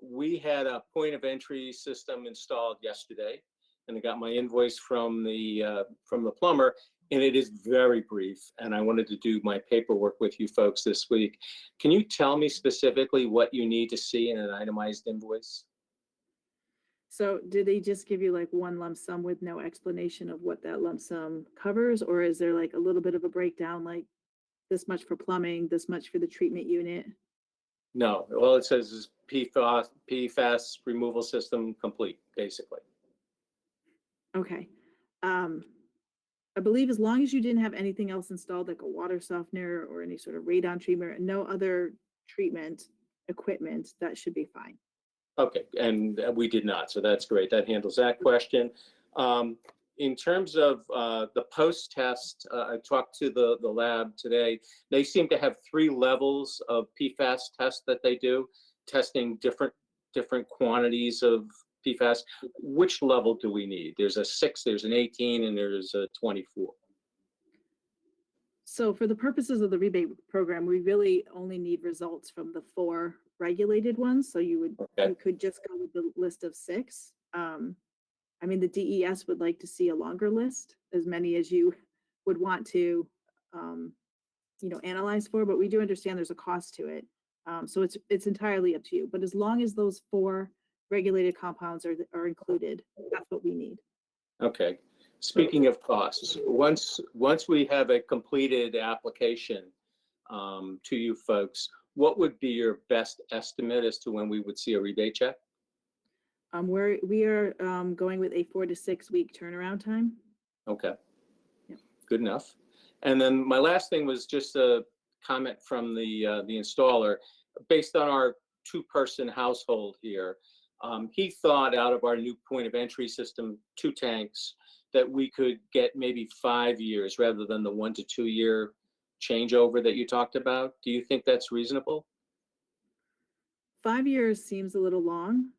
We had a point of entry system installed yesterday, and I got my invoice from the plumber, and it is very brief. And I wanted to do my paperwork with you folks this week. Can you tell me specifically what you need to see in an itemized invoice? So did they just give you like one lump sum with no explanation of what that lump sum covers? Or is there like a little bit of a breakdown, like this much for plumbing, this much for the treatment unit? No, all it says is PFAS removal system complete, basically. Okay. I believe as long as you didn't have anything else installed, like a water softener or any sort of radon treatment, and no other treatment equipment, that should be fine. Okay, and we did not, so that's great. That handles that question. In terms of the post-test, I talked to the lab today. They seem to have 3 levels of PFAS tests that they do, testing different quantities of PFAS. Which level do we need? There's a 6, there's an 18, and there's a 24. So for the purposes of the rebate program, we really only need results from the 4 regulated ones. So you could just go with the list of 6. I mean, the DES would like to see a longer list, as many as you would want to, analyze for, but we do understand there's a cost to it. So it's entirely up to you. But as long as those 4 regulated compounds are included, that's what we need. Okay. Speaking of costs, once we have a completed application to you folks, what would be your best estimate as to when we would see a rebate check? We are going with a 4 to 6 week turnaround time. Okay. Good enough. And then my last thing was just a comment from the installer. Based on our 2-person household here, he thought out of our new point of entry system, 2 tanks, that we could get maybe 5 years rather than the 1 to 2 year changeover that you talked about. Do you think that's reasonable? 5 years seems a little long.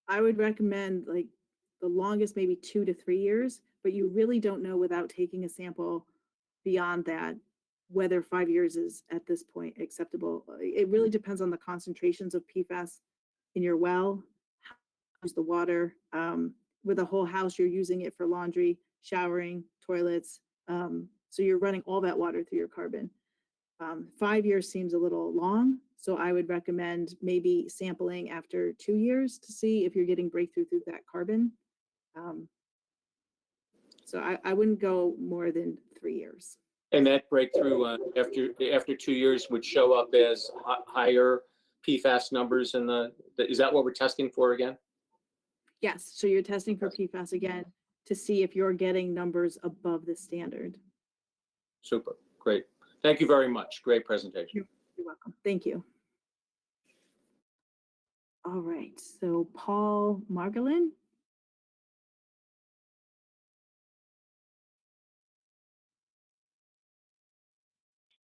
I would recommend like the longest, maybe 2 to 3 years, but you really don't know without taking a sample beyond that whether 5 years is at this point acceptable. It really depends on the concentrations of PFAS in your well, how you use the water. With a whole house, you're using it for laundry, showering, toilets. So you're running all that water through your carbon. 5 years seems a little long, so I would recommend maybe sampling after 2 years to see if you're getting breakthrough through that carbon. So I wouldn't go more than 3 years. And that breakthrough after 2 years would show up as higher PFAS numbers in is that what we're testing for again? Yes, so you're testing for PFAS again to see if you're getting numbers above the standard. Super, great. Thank you very much. Great presentation. You're welcome. Thank you. All right, so Paul Margolin.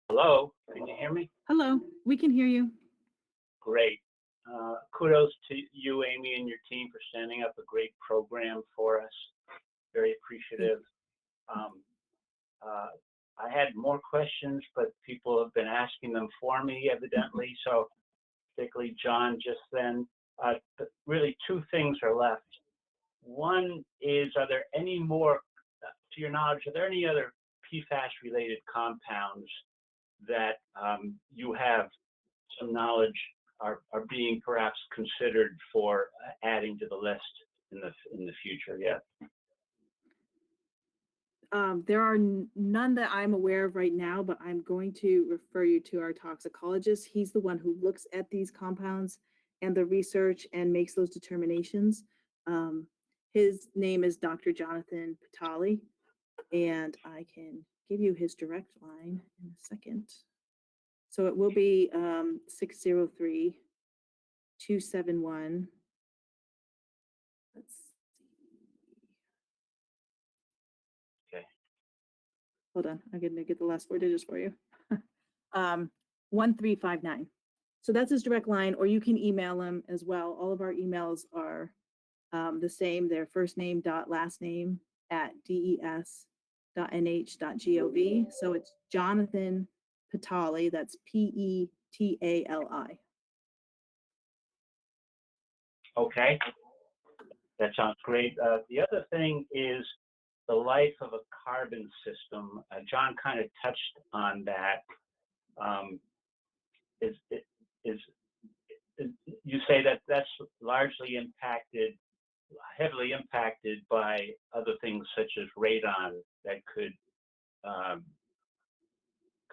Hello, can you hear me? Hello, we can hear you. Great. Kudos to you, Amy, and your team for standing up a great program for us. Very appreciative. I had more questions, but people have been asking them for me, evidently. So particularly John just then. But really 2 things are left. One is, are there any more, to your knowledge, are there any other PFAS-related compounds that you have some knowledge are being perhaps considered for adding to the list in the future yet? There are none that I'm aware of right now, but I'm going to refer you to our toxicologist. He's the one who looks at these compounds and the research and makes those determinations. His name is Dr. Jonathan Patali, and I can give you his direct line in a second. So it will be 603-271. Let's see. Okay. Hold on, I'm gonna get the last 4 digits for you. 1359. So that's his direct line, or you can email him as well. All of our emails are the same. Their first name dot last name @des.nh.gov. So it's Jonathan Patali. That's Petali. Okay, that sounds great. The other thing is the life of a carbon system. John kind of touched on that. you say that that's largely heavily impacted by other things such as radon that could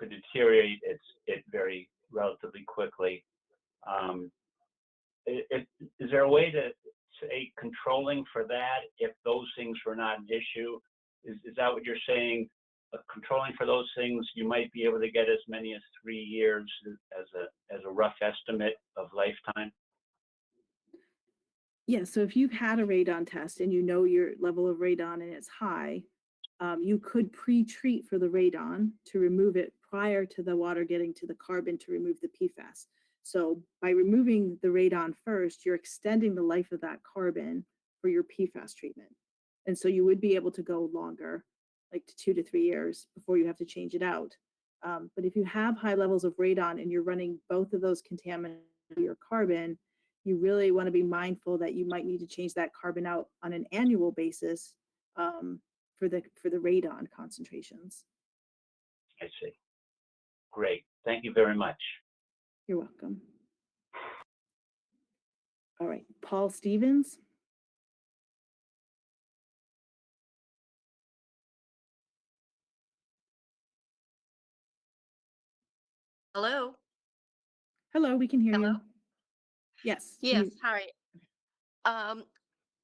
deteriorate it very relatively quickly. Is there a way to say controlling for that if those things were not an issue? Is that what you're saying? Controlling for those things, you might be able to get as many as 3 years as a rough estimate of lifetime? Yeah, so if you've had a radon test and you know your level of radon and it's high, you could pre-treat for the radon to remove it prior to the water getting to the carbon to remove the PFAS. So by removing the radon first, you're extending the life of that carbon for your PFAS treatment. And so you would be able to go longer, like 2 to 3 years before you have to change it out. But if you have high levels of radon and you're running both of those contaminants to your carbon, you really want to be mindful that you might need to change that carbon out on an annual basis for the radon concentrations. I see. Great. Thank you very much. You're welcome. All right, Paul Stevens. Hello. Hello, we can hear you. Yes. Yes, hi.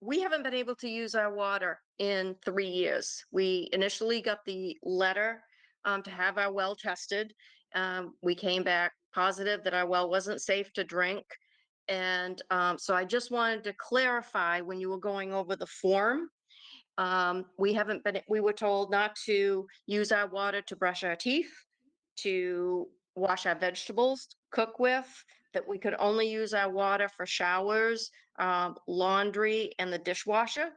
We haven't been able to use our water in 3 years. We initially got the letter to have our well tested. We came back positive that our well wasn't safe to drink. And so I just wanted to clarify when you were going over the form, we were told not to use our water to brush our teeth, to wash our vegetables, cook with, that we could only use our water for showers, laundry, and the dishwasher,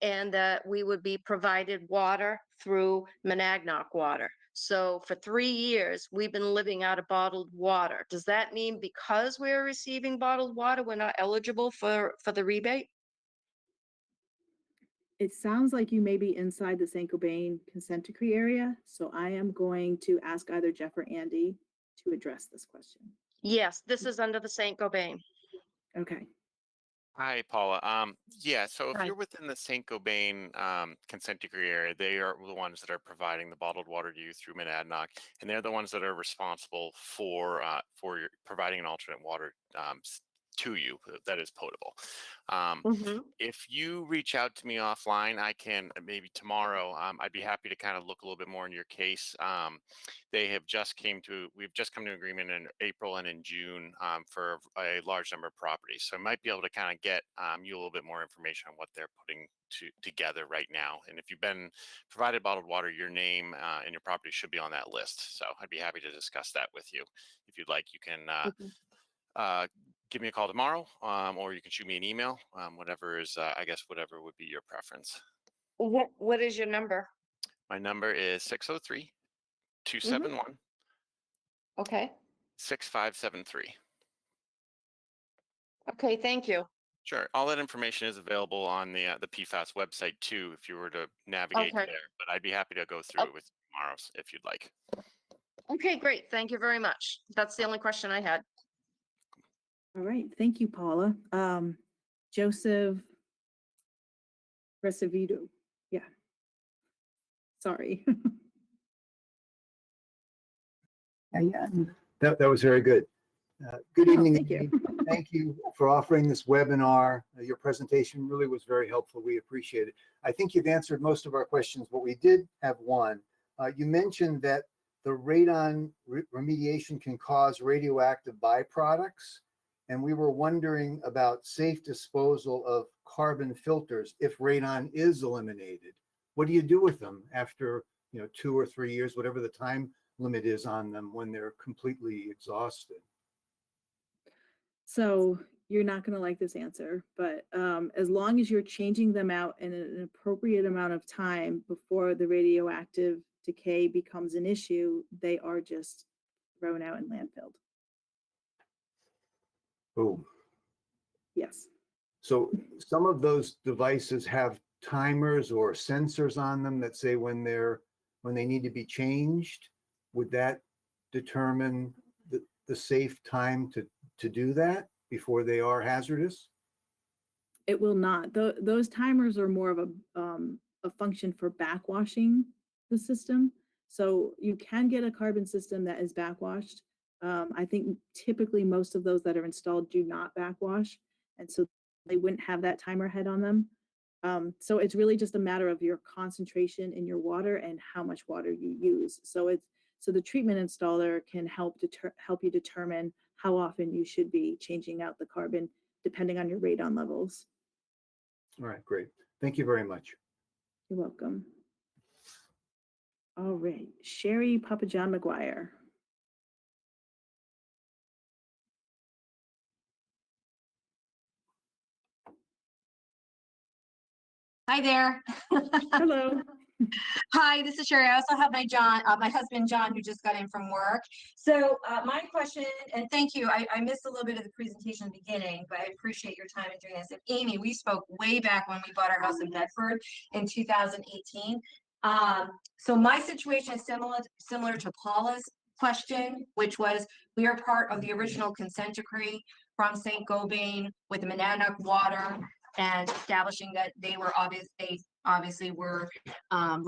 and that we would be provided water through Monadnock Water. So for 3 years, we've been living out of bottled water. Does that mean because we're receiving bottled water, we're not eligible for the rebate? It sounds like you may be inside the St. Gobain consent decree area. So I am going to ask either Jeff or Andy to address this question. Yes, this is under the St. Gobain. Okay. Hi, Paula. Yeah, so if Hi. you're within the St. Gobain consent decree area, they are the ones that are providing the bottled water to you through Monadnock, and they're the ones that are responsible for providing an alternate water to you that is potable. If you reach out to me offline, I can maybe tomorrow. I'd be happy to kind of look a little bit more in your case. We've just come to an agreement in April and in June for a large number of properties. So I might be able to kind of get you a little bit more information on what they're putting together right now. And if you've been provided bottled water, your name and your property should be on that list. So I'd be happy to discuss that with you. If you'd like, you can give me a call tomorrow, or you can shoot me an email, whatever is, I guess, whatever would be your preference. What is your number? My number is 603-271. Okay. 6573. Okay, thank you. Sure. All that information is available on the PFAS website too, if you were to navigate Okay. there. But I'd be happy to go through it with you tomorrow if you'd like. Okay, great. Thank you very much. That's the only question I had. All right. Thank you, Paula. Joseph Recivido. Yeah. Sorry. That was very good. Good evening. Thank you. Thank you for offering this webinar. Your presentation really was very helpful. We appreciate it. I think you've answered most of our questions, but we did have one. You mentioned that the radon remediation can cause radioactive byproducts, and we were wondering about safe disposal of carbon filters if radon is eliminated. What do you do with them after 2 or 3 years, whatever the time limit is on them when they're completely exhausted? So you're not going to like this answer, but as long as you're changing them out in an appropriate amount of time before the radioactive decay becomes an issue, they are just thrown out and landfilled. Oh. Yes. So some of those devices have timers or sensors on them that say when they need to be changed. Would that determine the safe time to do that? before they are hazardous? It will not. Those timers are more of a function for backwashing the system. So you can get a carbon system that is backwashed. I think typically most of those that are installed do not backwash, and so they wouldn't have that timer head on them. So it's really just a matter of your concentration in your water and how much water you use. So the treatment installer can help you determine how often you should be changing out the carbon depending on your radon levels. All right, great. Thank you very much. You're welcome. All right, Sherry Papajohn McGuire. Hi there. Hello. Hi, this is Sherry. I also have my husband, John, who just got in from work. So my question, and thank you, I missed a little bit of the presentation in the beginning, but I appreciate your time in doing this. And Amy, we spoke way back when we bought our house in Bedford in 2018. So my situation is similar to Paula's question, which was we are part of the original consent decree from St. Gobain with the Monadnock Water, and establishing that they obviously were a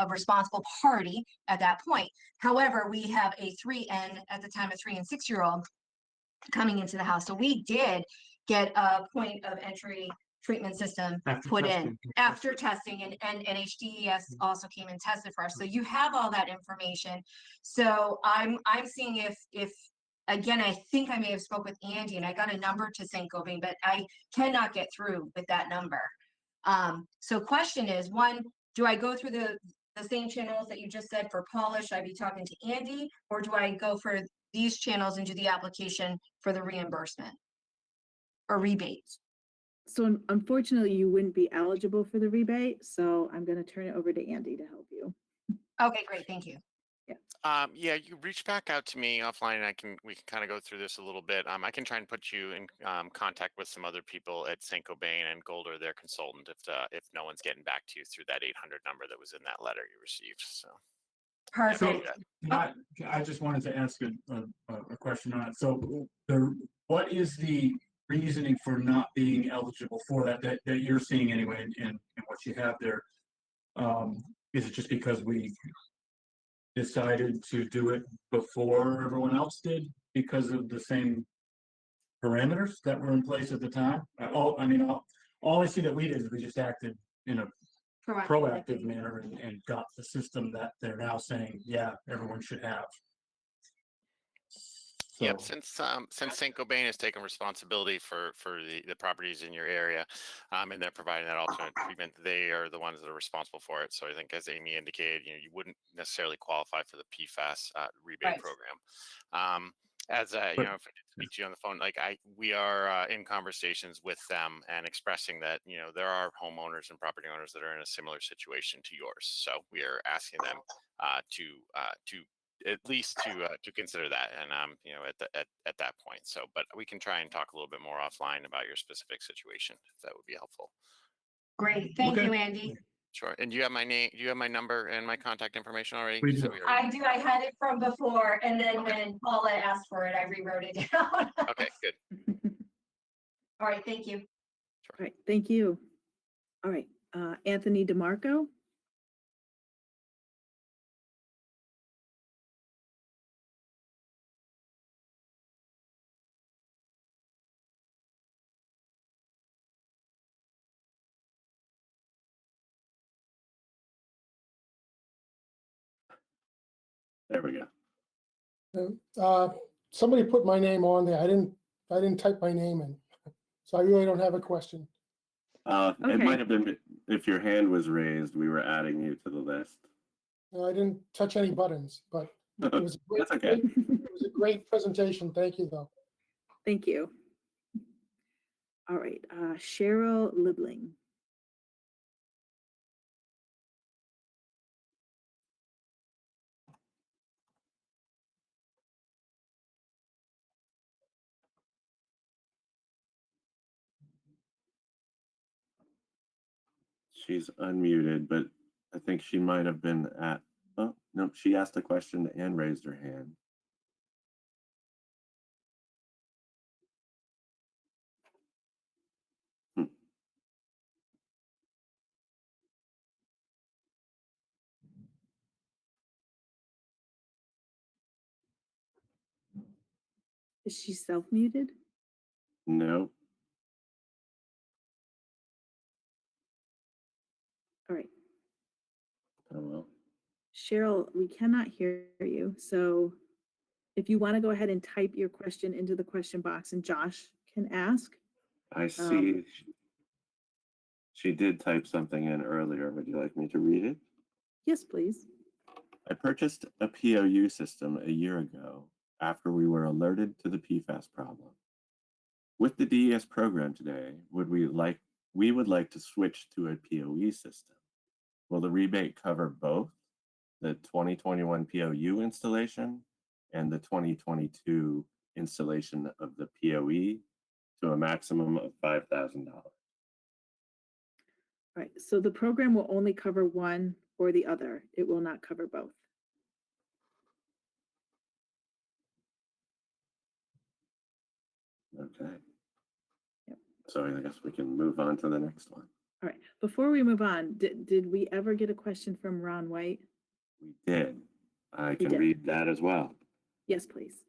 responsible party at that point. However, we have a 3 and 6-year-old coming into the house. So we did get a point of entry treatment system put in after testing, and NHDES also came and tested for us. So you have all that information. So I'm seeing if again, I think I may have spoke with Andy and I got a number to St. Gobain, but I cannot get through with that number. So question is, one, do I go through the same channels that you just said for Paula? Should I be talking to Andy, or do I go for these channels and do the application for the reimbursement or rebates? So unfortunately, you wouldn't be eligible for the rebate. So I'm going to turn it over to Andy to help you. Okay, great. Thank you. Yeah, you reach back out to me offline, and we can kind of go through this a little bit. I can try and put you in contact with some other people at St. Gobain and Golder, their consultant, if no one's getting back to you through that 800 number that was in that letter you received. So perfect. So I just wanted to ask a question on it. So what is the reasoning for not being eligible for that you're seeing anyway, in what you have there? Is it just because we decided to do it before everyone else did because of the same parameters that were in place at the time? All I see that we did is we just acted in a proactive manner and got the system that they're now saying, yeah, everyone should have. So, yep, since St. Gobain has taken responsibility for the properties in your area, and they're providing that alternate treatment, they are the ones that are responsible for it. So I think, as Amy indicated, you wouldn't necessarily qualify for the PFAS rebate program. If I did speak to you on the phone, we are in conversations with them and expressing that there are homeowners and property owners that are in a similar situation to yours. So we are asking them to at least to consider that, and at that point. So, but we can try and talk a little bit more offline about your specific situation, if that would be helpful. Great, thank you, Andy. Sure. And do you have my name? Do you have my number and my contact information already? We do. I do. I had it from before, and then when Paula asked for it, I rewrote it down. Okay, good. All right, thank you. All right, thank you. All right, Anthony DeMarco. There we go. Somebody put my name on there. I didn't type my name in, so I really don't have a question. It might have been if your hand was raised, we were adding you to the list. No, I didn't touch any buttons, but it was a great, That's okay. it was a great presentation. Thank you, though. Thank you. All right, Cheryl Libling. She's unmuted, but I think she might have been at, oh, no, she asked a question and raised her hand. Is she self-muted? No. All right. Oh, well. Cheryl, we cannot hear you. So if you want to go ahead and type your question into the question box and Josh can ask. I see. She did type something in earlier. Would you like me to read it? Yes, please. I purchased a POU system a year ago after we were alerted to the PFAS problem. With the DES program today, we would like to switch to a POE system. Will the rebate cover both the 2021 POU installation and the 2022 installation of the POE to a maximum of $5,000? Right. So the program will only cover one or the other. It will not cover both. Okay. Yep. So I guess we can move on to the next one. All right. Before we move on, did we ever get a question from Ron White? We did. I can did. read that as well. Yes, please.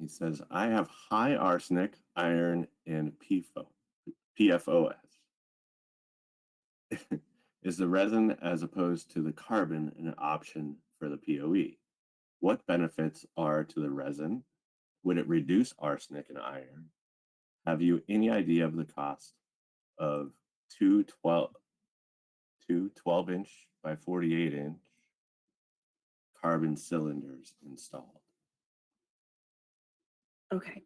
He says, I have high arsenic, iron, and PFOS. Is the resin as opposed to the carbon an option for the POE? What benefits are to the resin? Would it reduce arsenic and iron? Have you any idea of the cost of two 12-inch by 48-inch carbon cylinders installed? Okay.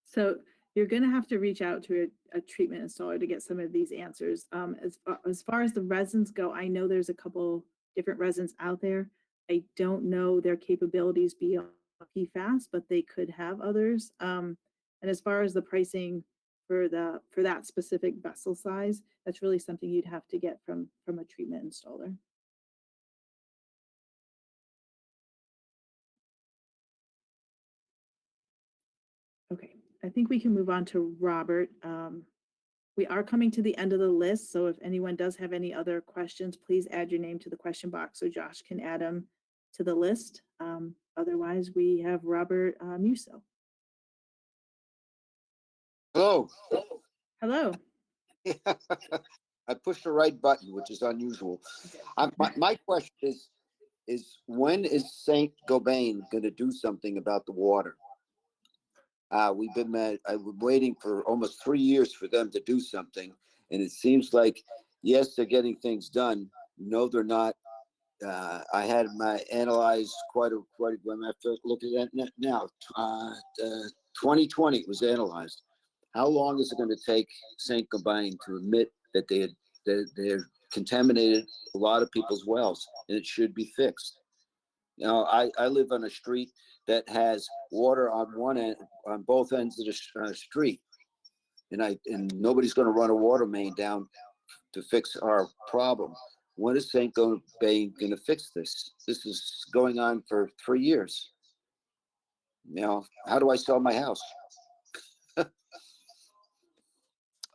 So you're going to have to reach out to a treatment installer to get some of these answers. As far as the resins go, I know there's a couple different resins out there. I don't know their capabilities beyond PFAS, but they could have others. And as far as the pricing for that specific vessel size, that's really something you'd have to get from a treatment installer. Okay, I think we can move on to Robert. We are coming to the end of the list, so if anyone does have any other questions, please add your name to the question box so Josh can add them to the list. Otherwise, we have Robert Musso. Hello. Hello. I pushed the right button, which is unusual. My question is when is St. Gobain going to do something about the water? We've been waiting for almost 3 years for them to do something, and it seems like yes, they're getting things done. No, they're not. I had my analyzed quite a when I first look at that now. 2020 was analyzed. How long is it going to take St. Gobain to admit that they're contaminated a lot of people's wells, and it should be fixed? You know, I live on a street that has water on one end, on both ends of the street, and nobody's going to run a water main down to fix our problem. When is St. Gobain going to fix this? This is going on for 3 years. You know, how do I sell my house?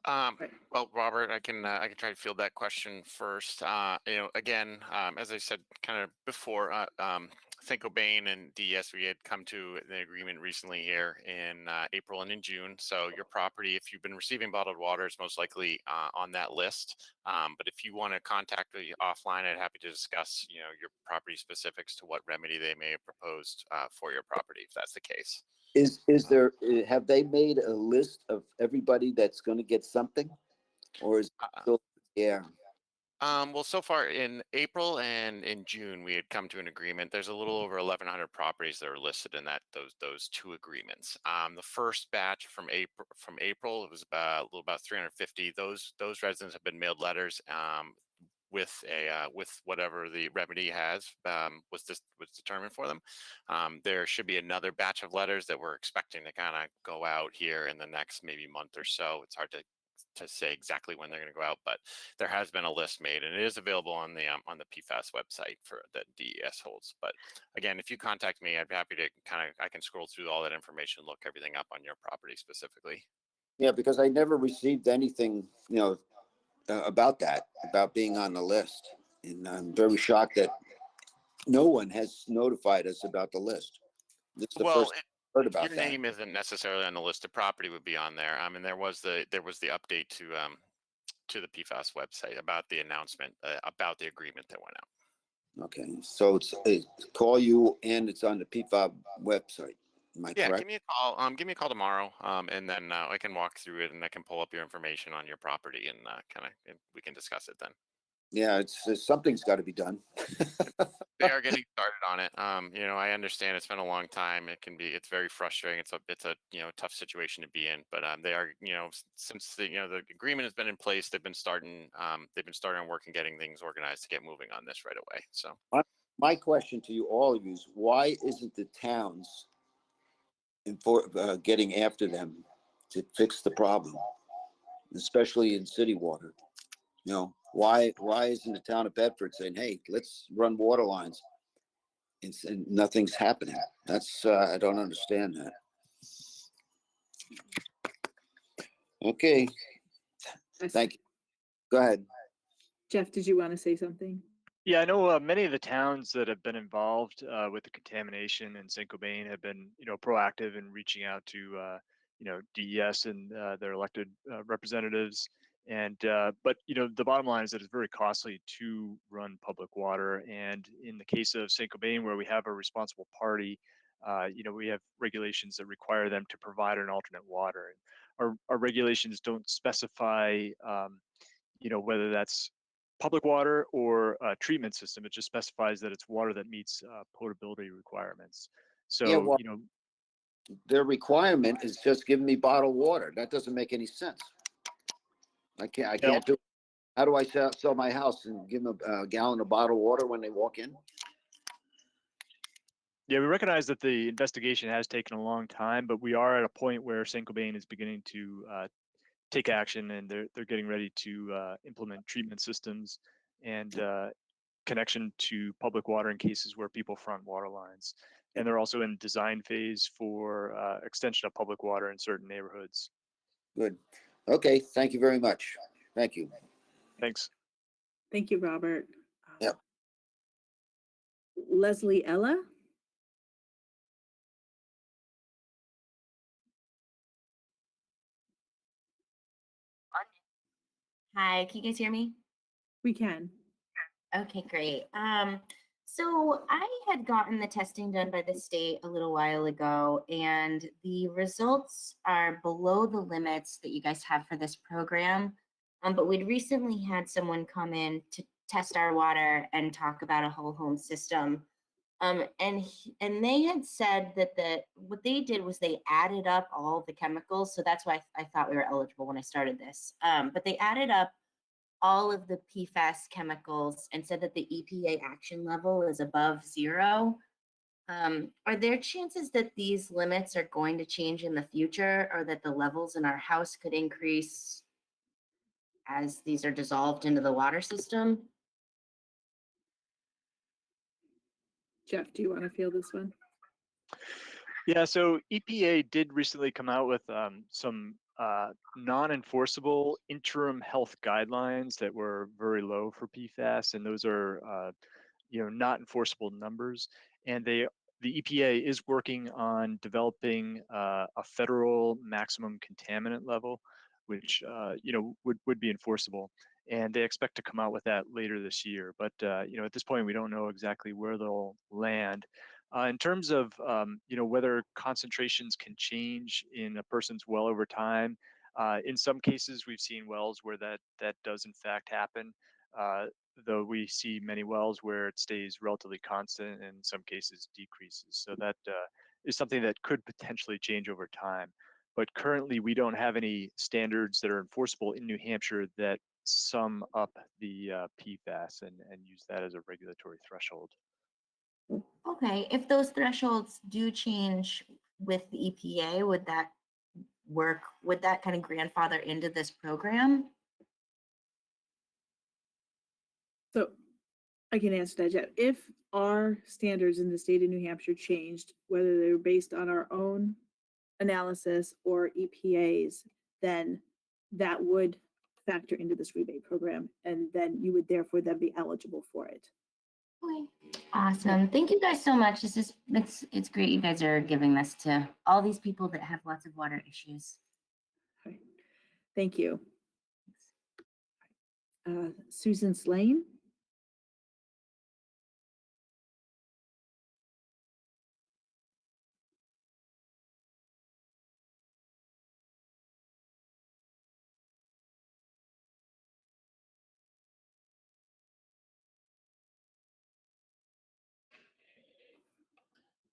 Well, Robert, I can try to field that question first. Again, as I said kind of before, St. Gobain and DES, we had come to an agreement recently here in April and in June. So your property, if you've been receiving bottled water, is most likely on that list. But if you want to contact me offline, I'd happy to discuss, your property specifics to what remedy they may have proposed for your property, if that's the case. Is there, have they made a list of everybody that's going to get something, or is it still, yeah? Well, so far in April and in June, we had come to an agreement. There's a little over 1,100 properties that are listed in those two agreements. The first batch from April, it was about 350. Those residents have been mailed letters with whatever the remedy was determined for them. There should be another batch of letters that we're expecting to kind of go out here in the next maybe month or so. It's hard to say exactly when they're going to go out, but there has been a list made, and it is available on the PFAS website for that DES holds. But again, if you contact me, I'd be happy to I can scroll through all that information, look everything up on your property specifically. Yeah, because I never received anything, about being on the list, and I'm very shocked that no one has notified us about the list. This is the first. Heard Your about that. name isn't necessarily on the list. Of property would be on there. And there was the update to the PFAS website about the announcement about the agreement that went out. Okay, so it's call you and it's on the PFAS website. Am I Yeah, correct? give me a call. Give me a call tomorrow, and then I can walk through it, and I can pull up your information on your property, and we can discuss it then. Yeah, something's got to be done. They are getting started on it. I understand it's been a long time. It's very frustrating. It's a tough situation to be in, but they are, since the agreement has been in place, they've been starting working, getting things organized to get moving on this right away. So my question to you, all of you, is why isn't the towns getting after them to fix the problem, especially in city water? Why isn't the town of Bedford saying, hey, let's run water lines? And nothing's happening. That's I don't understand that. Okay, thank you. Go ahead. Jeff, did you want to say something? Yeah, I know many of the towns that have been involved with the contamination in St. Cobain have been, proactive in reaching out to, DES and their elected representatives. And but the bottom line is that it's very costly to run public water. And in the case of St. Cobain, where we have a responsible party, we have regulations that require them to provide an alternate water. And our regulations don't specify, whether that's public water or a treatment system. It just specifies that it's water that meets potability requirements. So, Yeah, well, their requirement is just giving me bottled water. That doesn't make any sense. I can't do it. How do I sell my house and give them a gallon of bottled water when they walk in? Yeah, we recognize that the investigation has taken a long time, but we are at a point where St. Cobain is beginning to take action, and they're getting ready to implement treatment systems and connection to public water in cases where people front water lines. And they're also in design phase for extension of public water in certain neighborhoods. Good. Okay, thank you very much. Thank you. Thanks. Thank you, Robert. Yep. Leslie Ella? Hi, can you guys hear me? We can. Okay, great. So I had gotten the testing done by the state a little while ago, and the results are below the limits that you guys have for this program. But we'd recently had someone come in to test our water and talk about a whole home system. And they had said that what they did was they added up all the chemicals. So that's why I thought we were eligible when I started this. But they added up all of the PFAS chemicals and said that the EPA action level is above 0. Are there chances that these limits are going to change in the future, or that the levels in our house could increase as these are dissolved into the water system? Jeff, do you want to field this one? Yeah, so EPA did recently come out with some non-enforceable interim health guidelines that were very low for PFAS, and those are not enforceable numbers. And the EPA is working on developing a federal maximum contaminant level, which would be enforceable. And they expect to come out with that later this year. But at this point, we don't know exactly where they'll land. In terms of whether concentrations can change in a person's well over time, in some cases we've seen wells where that does in fact happen, though we see many wells where it stays relatively constant and in some cases decreases. So that is something that could potentially change over time. But currently we don't have any standards that are enforceable in New Hampshire that sum up the PFAS and use that as a regulatory threshold. Okay, if those thresholds do change with the EPA, would that work? Would that kind of grandfather into this program? So I can answer that, Jeff. If our standards in the state of New Hampshire changed, whether they were based on our own analysis or EPA's, then that would factor into this rebate program, and then you would therefore then be eligible for it. Okay. Awesome. Thank you guys so much. It's great you guys are giving this to all these people that have lots of water issues. Thank you. Susan Slane.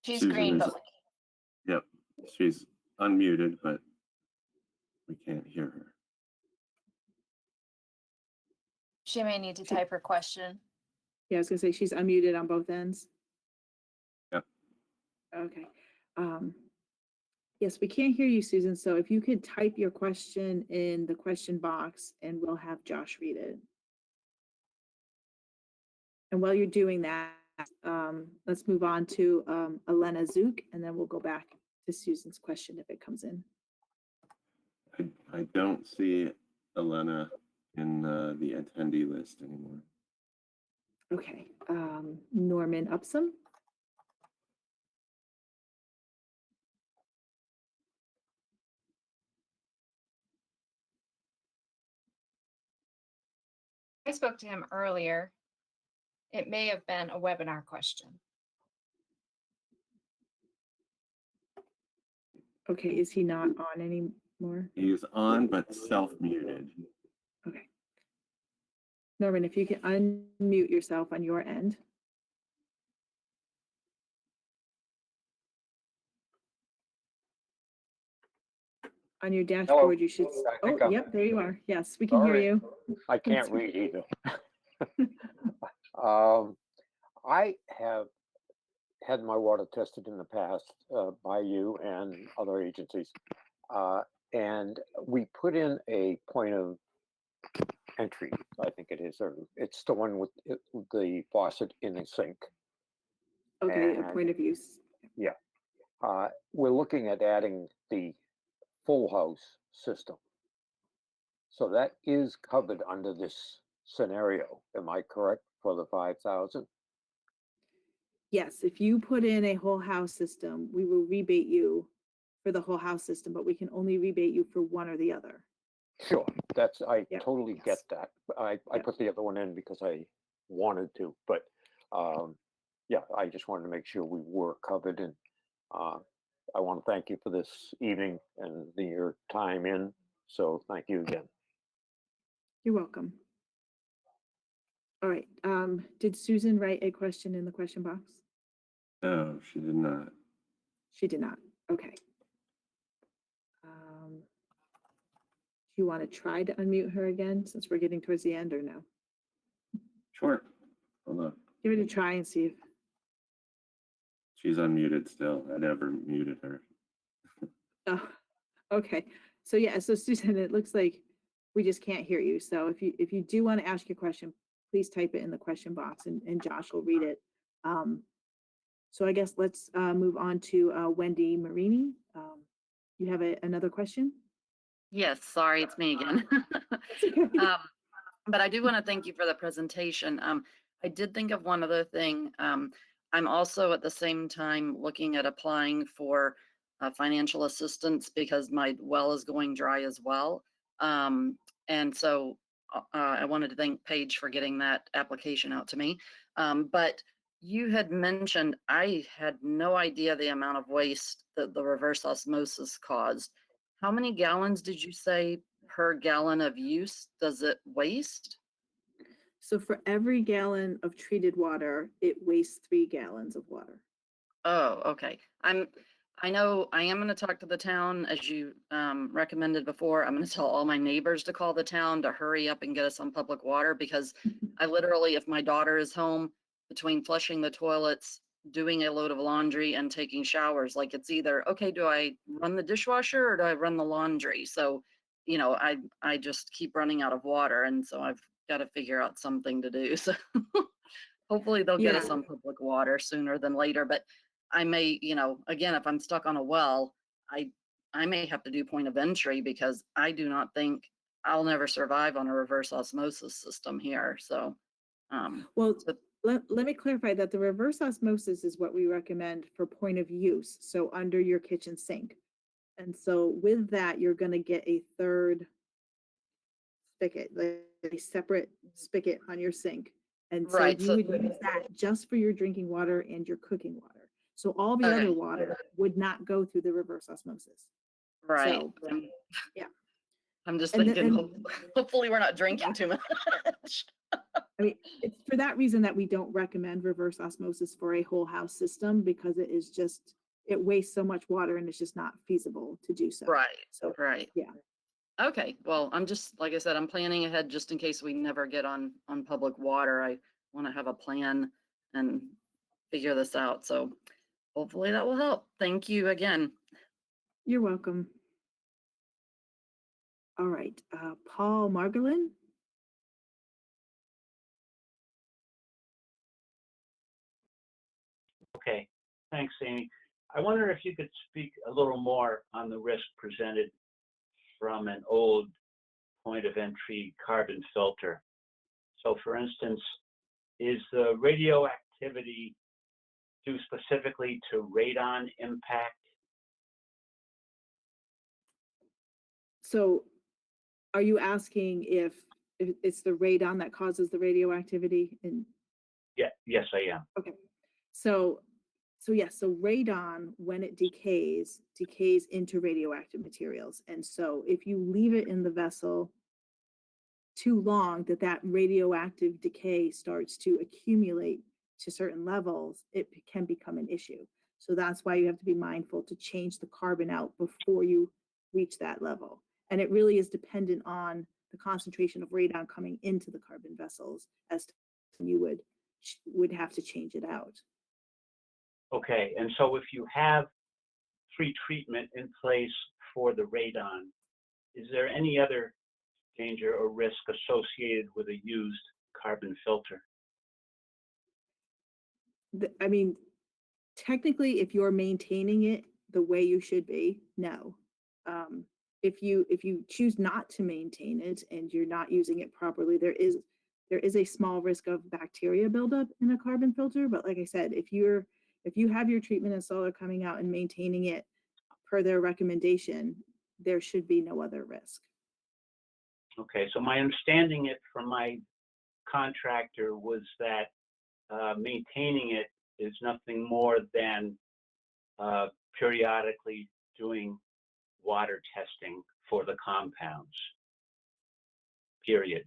She's Susan green, is- but Yep, she's unmuted, but we can't hear her. she may need to type her question. Yeah, I was gonna say she's unmuted on both ends. Yep. Okay. Yes, we can't hear you, Susan. So if you could type your question in the question box and we'll have Josh read it. And while you're doing that, let's move on to Elena Zook, and then we'll go back to Susan's question if it comes in. I don't see Elena in the attendee list anymore. Okay. Norman Upsum. I spoke to him earlier. It may have been a webinar question. Okay, is he not on anymore? He's on, but self-muted. Okay. Norman, if you can unmute yourself on your end. On your dashboard, you should. Oh, yep, there you are. Yes, we can hear you. I can't read either. I have had my water tested in the past by you and other agencies. And we put in a point of entry, I think it is, or it's the one with the faucet in the sink. Okay, a And, point of use. yeah. We're looking at adding the full house system. So that is covered under this scenario. Am I correct for the 5,000? Yes, if you put in a whole house system, we will rebate you for the whole house system, but we can only rebate you for one or the other. Sure, that's, I totally get that. I put the other one in because I wanted to, but yeah, I just wanted to make sure we were covered, and I want to thank you for this evening and your time in. So thank you again. You're welcome. All right, did Susan write a question in the question box? No, she did not. She did not. Okay. Do you want to try to unmute her again since we're getting towards the end, or no? Sure. Hold on. Give it a try and see if. She's unmuted still. I never muted her. Oh, okay. So yeah, so Susan, it looks like we just can't hear you. So if you do want to ask your question, please type it in the question box and Josh will read it. So I guess let's move on to Wendy Marini. You have another question? Yes, sorry, it's me again. But I do want to thank you for the presentation. I did think of one other thing. I'm also at the same time looking at applying for financial assistance because my well is going dry as well. And so I wanted to thank Paige for getting that application out to me. But you had mentioned, I had no idea the amount of waste that the reverse osmosis caused. How many gallons did you say per gallon of use does it waste? So for every gallon of treated water, it wastes 3 gallons of water. Oh, okay. I know I am going to talk to the town as you recommended before. I'm going to tell all my neighbors to call the town to hurry up and get us some public water, because I literally, if my daughter is home, between flushing the toilets, doing a load of laundry and taking showers, like it's either, okay, do I run the dishwasher or do I run the laundry? So, you know, I just keep running out of water. And so I've got to figure out something to do. So hopefully they'll get us some public water sooner than later. But I may, you know, again, if I'm stuck on a well, I may have to do point of entry, because I do not think I'll never survive on a reverse osmosis system here. So, well, let me clarify that the reverse osmosis is what we recommend for point of use, so under your kitchen sink. And so with that, you're gonna get a third spigot, like a separate spigot on your sink. And so Right, you so- would use that just for your drinking water and your cooking water. So all the Okay. other water would not go through the reverse osmosis. Right. So, yeah. I'm just And then- thinking, and- hopefully we're not drinking too much. I mean, it's for that reason that we don't recommend reverse osmosis for a whole house system, because it is just, it wastes so much water and it's just not feasible to do so. Right, So, right. yeah. Okay, well, I'm just, like I said, I'm planning ahead just in case we never get on public water. I want to have a plan and figure this out. So hopefully that will help. Thank you again. You're welcome. All right, Paul Margolin. Okay, thanks, Amy. I wonder if you could speak a little more on the risk presented from an old point of entry carbon filter. So for instance, is the radioactivity due specifically to radon impact? So are you asking if it's the radon that causes the radioactivity? And Yeah, yes, I am. okay, so yes, so radon, when it decays into radioactive materials. And so if you leave it in the vessel too long, that radioactive decay starts to accumulate to certain levels, it can become an issue. So that's why you have to be mindful to change the carbon out before you reach that level. And it really is dependent on the concentration of radon coming into the carbon vessels as to when you would have to change it out. Okay, and so if you have pre-treatment in place for the radon, is there any other danger or risk associated with a used carbon filter? I mean, technically, if you're maintaining it the way you should be, no. If you choose not to maintain it and you're not using it properly, there is a small risk of bacteria buildup in a carbon filter. But like I said, if you have your treatment installer coming out and maintaining it per their recommendation, there should be no other risk. Okay, so my understanding it from my contractor was that maintaining it is nothing more than periodically doing water testing for the compounds, period.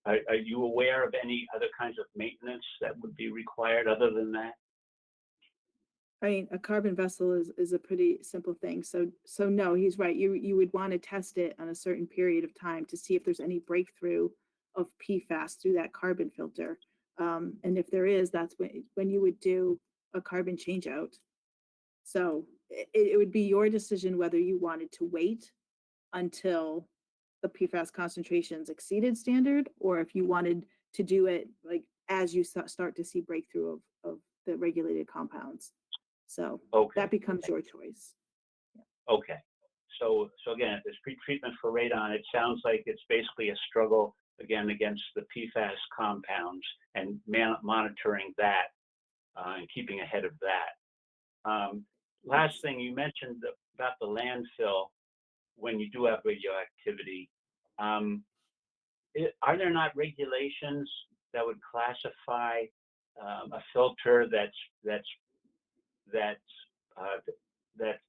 Are you aware of any other kinds of maintenance that would be required other than that? I mean, a carbon vessel is a pretty simple thing. So no, he's right. You would want to test it on a certain period of time to see if there's any breakthrough of PFAS through that carbon filter. And if there is, that's when you would do a carbon change out. So it would be your decision whether you wanted to wait until the PFAS concentrations exceeded standard, or if you wanted to do it like as you start to see breakthrough of the regulated compounds. So that becomes your choice. Okay. So again, if there's pre-treatment for radon, it sounds like it's basically a struggle again against the PFAS compounds and monitoring that and keeping ahead of that. Last thing you mentioned about the landfill when you do have radioactivity. Are there not regulations that would classify a filter that's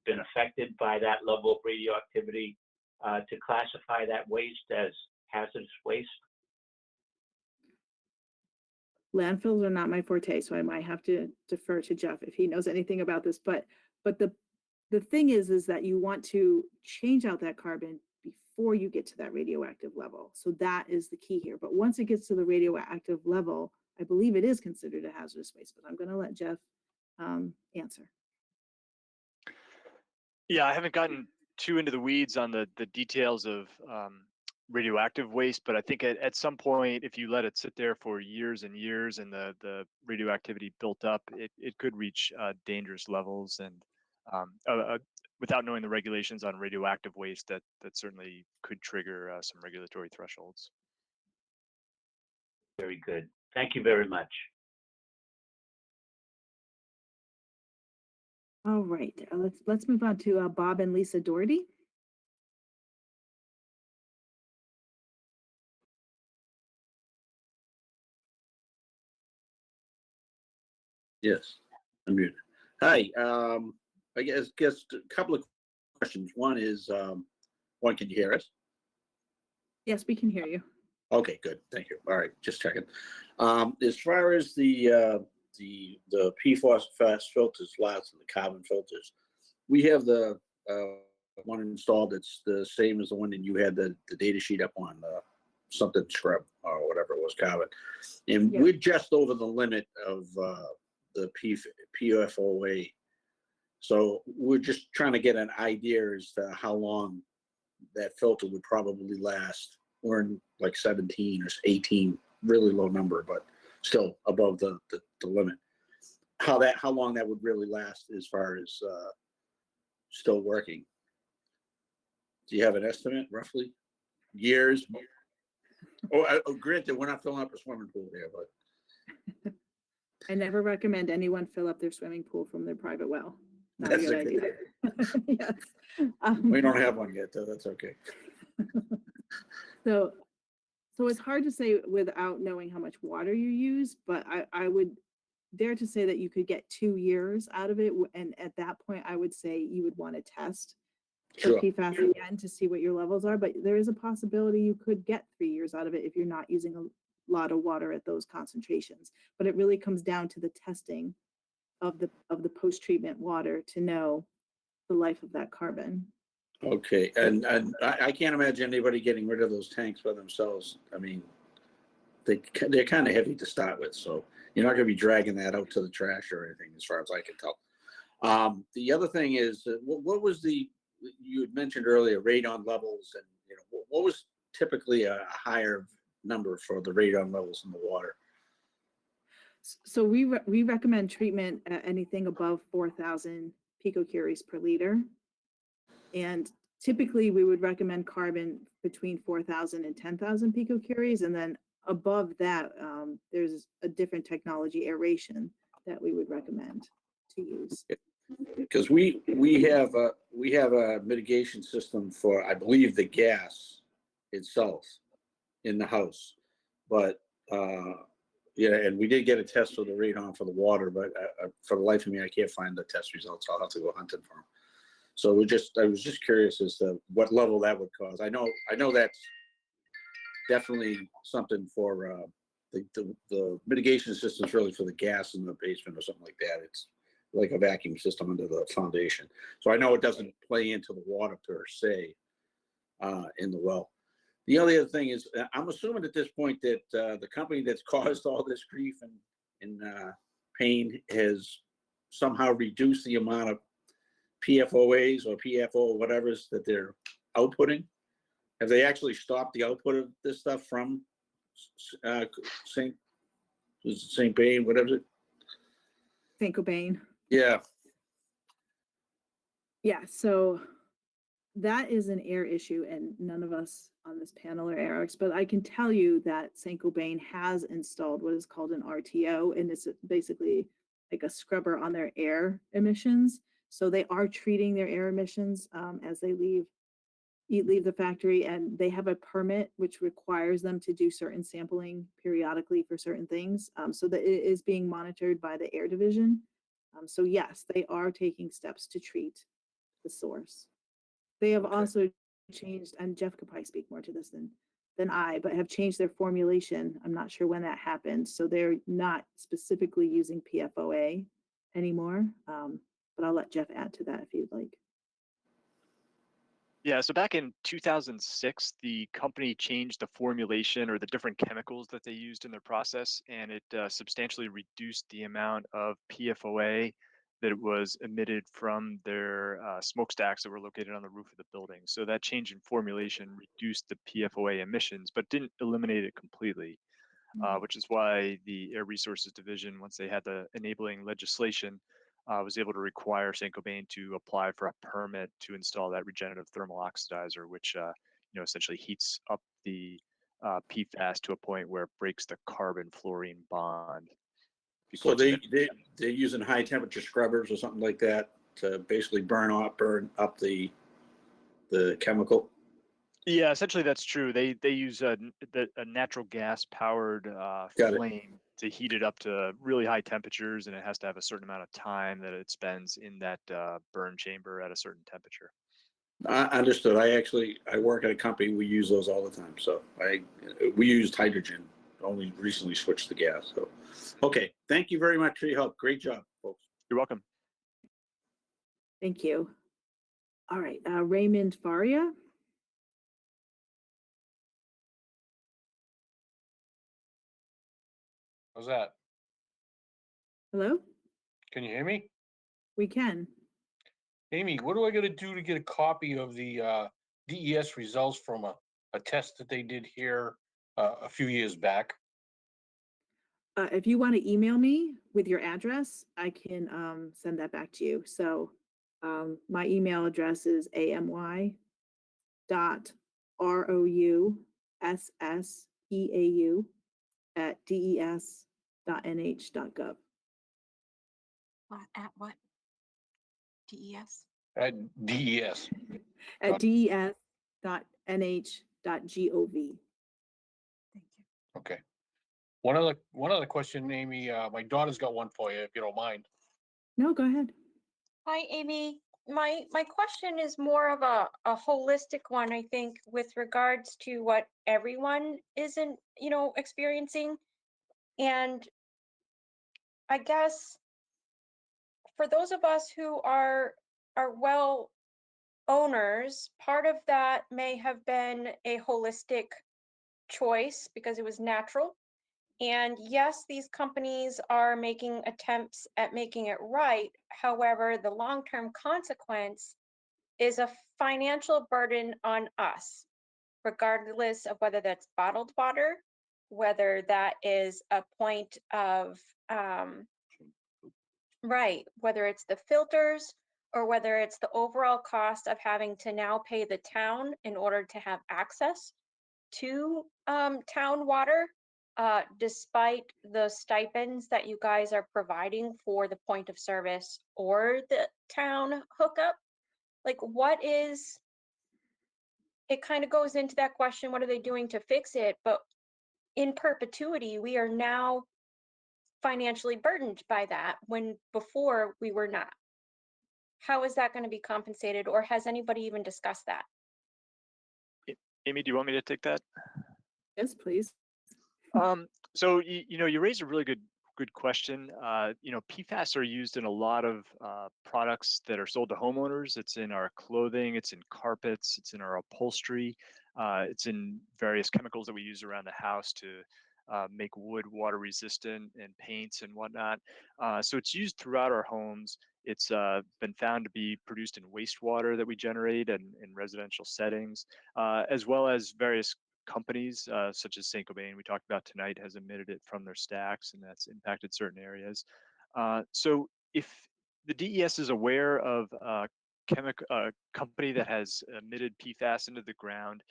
been affected by that level of radioactivity to classify that waste as hazardous waste? Landfills are not my forte, so I might have to defer to Jeff if he knows anything about this. But the thing is that you want to change out that carbon before you get to that radioactive level. So that is the key here. But once it gets to the radioactive level, I believe it is considered a hazardous waste, but I'm going to let Jeff answer. Yeah, I haven't gotten too into the weeds on the details of radioactive waste, but I think at some point, if you let it sit there for years and years and the radioactivity built up, it could reach dangerous levels. And without knowing the regulations on radioactive waste, that certainly could trigger some regulatory thresholds. Very good. Thank you very much. All right, let's move on to Bob and Lisa Doherty. Yes, I'm muted. Hi, I guess a couple of questions. One is, one, can you hear us? Yes, we can hear you. Okay, good, thank you. All right, just checking. As far as the PFOS filters, lots and the carbon filters, we have the one installed that's the same as the one that you had the data sheet up on, something scrub or whatever it was, carbon. And Yeah. we're just over the limit of the PFOA. So we're just trying to get an idea as to how long that filter would probably last. We're in like 17 or 18, really low number, but still above the limit. How long that would really last as far as still working? Do you have an estimate roughly? Years? Granted, we're not filling up a swimming pool here, but I never recommend anyone fill up their swimming pool from their private well. Not a that's good idea. Yes. we don't have one yet, so that's okay. So it's hard to say without knowing how much water you use, but I would dare to say that you could get 2 years out of it. And at that point, I would say you would want to test for Sure. PFAS again to see what your levels are. But there is a possibility you could get 3 years out of it if you're not using a lot of water at those concentrations. But it really comes down to the testing of the post-treatment water to know the life of that carbon. Okay, and I can't imagine anybody getting rid of those tanks by themselves. I mean, they're kind of heavy to start with, so you're not going to be dragging that out to the trash or anything, as far as I can tell. The other thing is, what was you had mentioned earlier, radon levels, and what was typically a higher number for the radon levels in the water? So we recommend treatment at anything above 4,000 picocuries per liter. And typically we would recommend carbon between 4,000 and 10,000 picocuries. And then above that, there's a different technology, aeration, that we would recommend to use. Because we have a mitigation system for, I believe, the gas itself in the house, but yeah, and we did get a test for the radon for the water, but for the life of me, I can't find the test results. I'll have to go hunting for them. So I was just curious as to what level that would cause. I know that's definitely something for the mitigation system is really for the gas in the basement or something like that. It's like a vacuum system under the foundation. So I know it doesn't play into the water per se in the well. The other thing is, I'm assuming at this point that the company that's caused all this grief and pain has somehow reduced the amount of PFOAs or PFO whatever's that they're outputting. Have they actually stopped the output of this stuff from St. Bain, whatever it? St. Cobain. Yeah. Yeah, so that is an air issue, and none of us on this panel are air experts, but I can tell you that St. Cobain has installed what is called an RTO, and it's basically like a scrubber on their air emissions. So they are treating their air emissions as they leave the factory, and they have a permit which requires them to do certain sampling periodically for certain things, so that it is being monitored by the air division. So yes, they are taking steps to treat the source. They have also changed, and Jeff could probably speak more to this than I, but have changed their formulation. I'm not sure when that happened. So they're not specifically using PFOA anymore. But I'll let Jeff add to that if you'd like. Yeah, so back in 2006, the company changed the formulation or the different chemicals that they used in their process, and it substantially reduced the amount of PFOA that was emitted from their smokestacks that were located on the roof of the building. So that change in formulation reduced the PFOA emissions, but didn't eliminate it completely, which is why the Air Resources Division, once they had the enabling legislation, was able to require St. Cobain to apply for a permit to install that regenerative thermal oxidizer, which essentially heats up the PFAS to a point where it breaks the carbon fluorine bond. So they're using high temperature scrubbers or something like that to basically burn up the chemical. Yeah, essentially that's true. They use a natural gas powered Got it. flame to heat it up to really high temperatures, and it has to have a certain amount of time that it spends in that burn chamber at a certain temperature. I understood. I work at a company, we use those all the time. So we used hydrogen, only recently switched to gas. So, okay. Thank you very much for your help. Great job, folks. You're welcome. Thank you. All right, Raymond Faria. How's that? Hello? Can you hear me? We can. Amy, what do I got to do to get a copy of the DES results from a test that they did here a few years back? If you want to email me with your address, I can send that back to you. So my email address is amy.roussesseau@des.nh.gov. At what? DES? At DES. At des.nh.gov. Okay. One other question, Amy. My daughter's got one for you, if you don't mind. No, go ahead. Hi, Amy. My question is more of a holistic one, I think, with regards to what everyone isn't, experiencing. And I guess for those of us who are well owners, part of that may have been a holistic choice because it was natural. And yes, these companies are making attempts at making it right. However, the long-term consequence is a financial burden on us, regardless of whether that's bottled water, whether that is a point of, right, whether it's the filters or whether it's the overall cost of having to now pay the town in order to have access to town water. Despite the stipends that you guys are providing for the point of service or the town hookup, like it kind of goes into that question, what are they doing to fix it? But in perpetuity, we are now financially burdened by that when before we were not. How is that going to be compensated, or has anybody even discussed that? Amy, do you want me to take that? Yes, please. So you raised a really good question. PFAS are used in a lot of products that are sold to homeowners. It's in our clothing, it's in carpets, it's in our upholstery, it's in various chemicals that we use around the house to make wood water resistant and paints and whatnot. So it's used throughout our homes. It's been found to be produced in wastewater that we generate and in residential settings, as well as various companies such as Saint-Gobain we talked about tonight has emitted it from their stacks, and that's impacted certain areas. So if the DES is aware of a company that has emitted PFAS into the ground,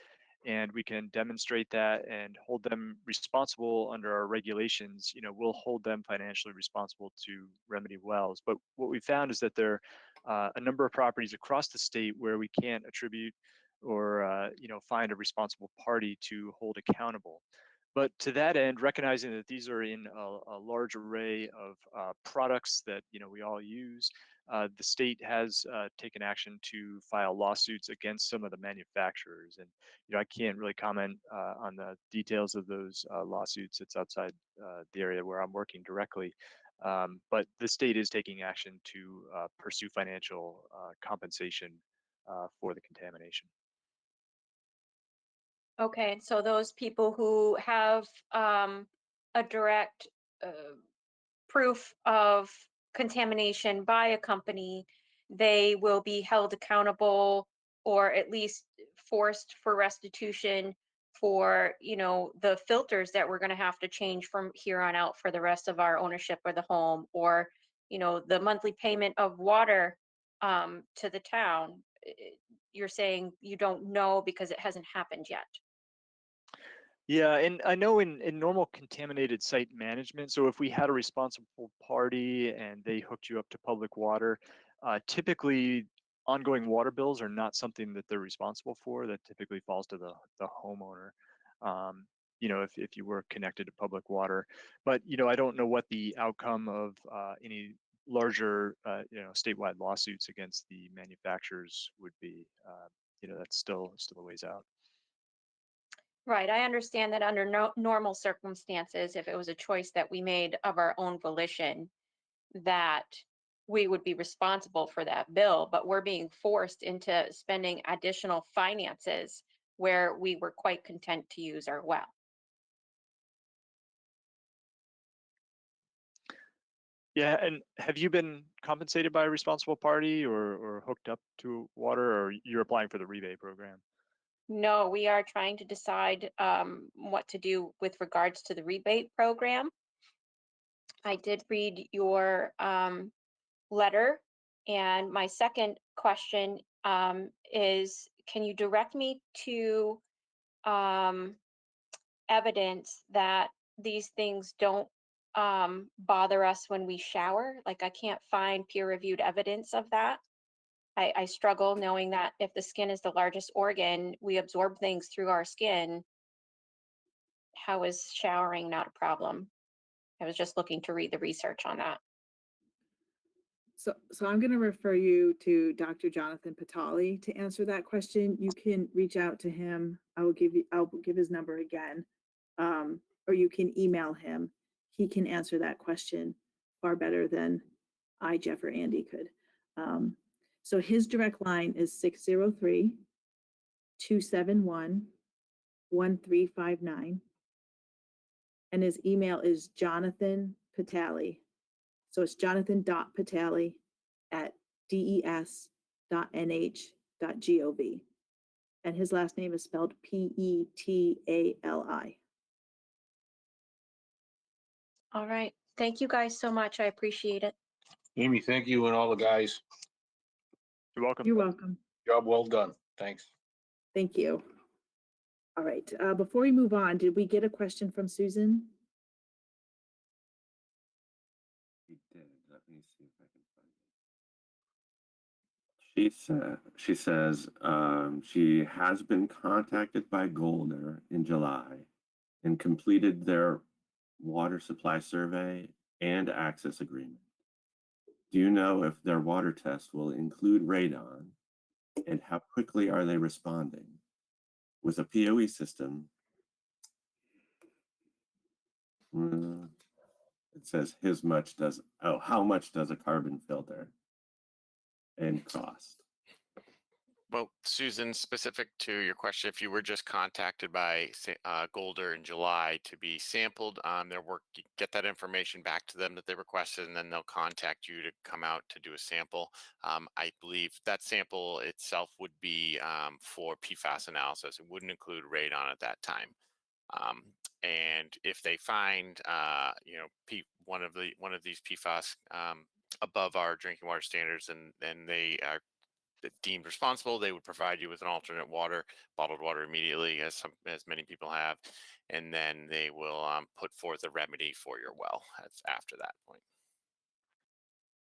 and we can demonstrate that and hold them responsible under our regulations, we'll hold them financially responsible to remedy wells. But what we found is that there are a number of properties across the state where we can't attribute or find a responsible party to hold accountable. But to that end, recognizing that these are in a large array of products that we all use, the state has taken action to file lawsuits against some of the manufacturers. And I can't really comment on the details of those lawsuits. It's outside the area where I'm working directly. But the state is taking action to pursue financial compensation for the contamination. Okay, so those people who have a direct proof of contamination by a company, they will be held accountable or at least forced for restitution for, the filters that we're going to have to change from here on out for the rest of our ownership of the home, or, the monthly payment of water to the town. You're saying you don't know because it hasn't happened yet. Yeah, and I know in normal contaminated site management, so if we had a responsible party and they hooked you up to public water, typically ongoing water bills are not something that they're responsible for. That typically falls to the homeowner. You know, if you were connected to public water, but you know, I don't know what the outcome of any larger statewide lawsuits against the manufacturers would be. You know, that's still a ways out. Right, I understand that under normal circumstances, if it was a choice that we made of our own volition, that we would be responsible for that bill, but we're being forced into spending additional finances where we were quite content to use our well. Yeah, and have you been compensated by a responsible party or hooked up to water, or you're applying for the rebate program? No, we are trying to decide what to do with regards to the rebate program. I did read your letter, and my second question is, can you direct me to evidence that these things don't bother us when we shower? Like, I can't find peer-reviewed evidence of that. I struggle knowing that if the skin is the largest organ, we absorb things through our skin. How is showering not a problem? I was just looking to read the research on that. So I'm going to refer you to Dr. Jonathan Patali to answer that question. You can reach out to him. I'll give his number again, or you can email him. He can answer that question far better than I, Jeff, or Andy could. So his direct line is 603-271-1359. And his email is Jonathan Patali. So it's jonathan.patali@des.nh.gov. And his last name is spelled Petali. All right. Thank you guys so much. I appreciate it. Amy, thank you and all the guys. You're welcome. You're welcome. Job well done. Thanks. Thank you. All right. Before we move on, did we get a question from Susan? We did. Let me see if I can find it. She says she has been contacted by Golder in July and completed their water supply survey and access agreement. Do you know if their water test will include radon, and how quickly are they responding? With a POE system, it says how much does a carbon filter and cost? Well, Susan, specific to your question, if you were just contacted by Golder in July to be sampled on their work, you get that information back to them that they requested, and then they'll contact you to come out to do a sample. I believe that sample itself would be for PFAS analysis. It wouldn't include radon at that time. And if they find, one of these PFAS above our drinking water standards, and they are deemed responsible, they would provide you with an alternate bottled water immediately, as many people have, and then they will put forth a remedy for your well after that point.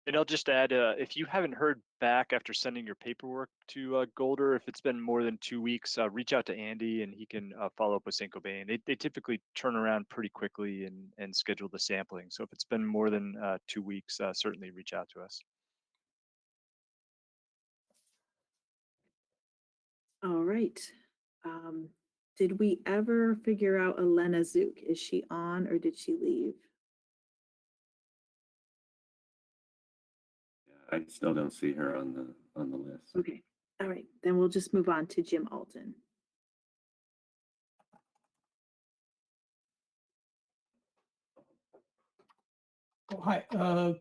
And I'll just add, if you haven't heard back after sending your paperwork to Golder, if it's been more than 2 weeks, reach out to Andy and he can follow up with St. Cobain. They typically turn around pretty quickly and schedule the sampling. So if it's been more than 2 weeks, certainly reach out to us. All right. Did we ever figure out Elena Zook? Is she on or did she leave? I still don't see her on the list. Okay. All right. Then we'll just move on to Jim Alton. Oh, hi. I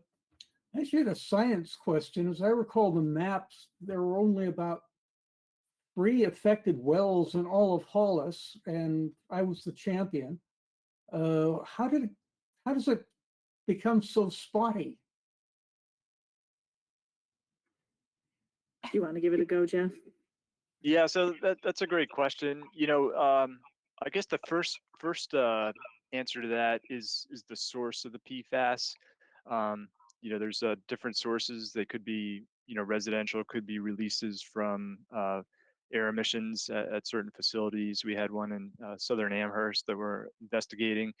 actually had a science question. As I recall the maps, there were only about 3 affected wells in all of Hollis, and I was the champion. How does it become so spotty? Do you want to give it a go, Jeff? Yeah, so that's a great question. You know, I guess the first answer to that is the source of the PFAS. There's different sources. They could be, residential, could be releases from air emissions at certain facilities. We had one in southern Amherst that we're investigating.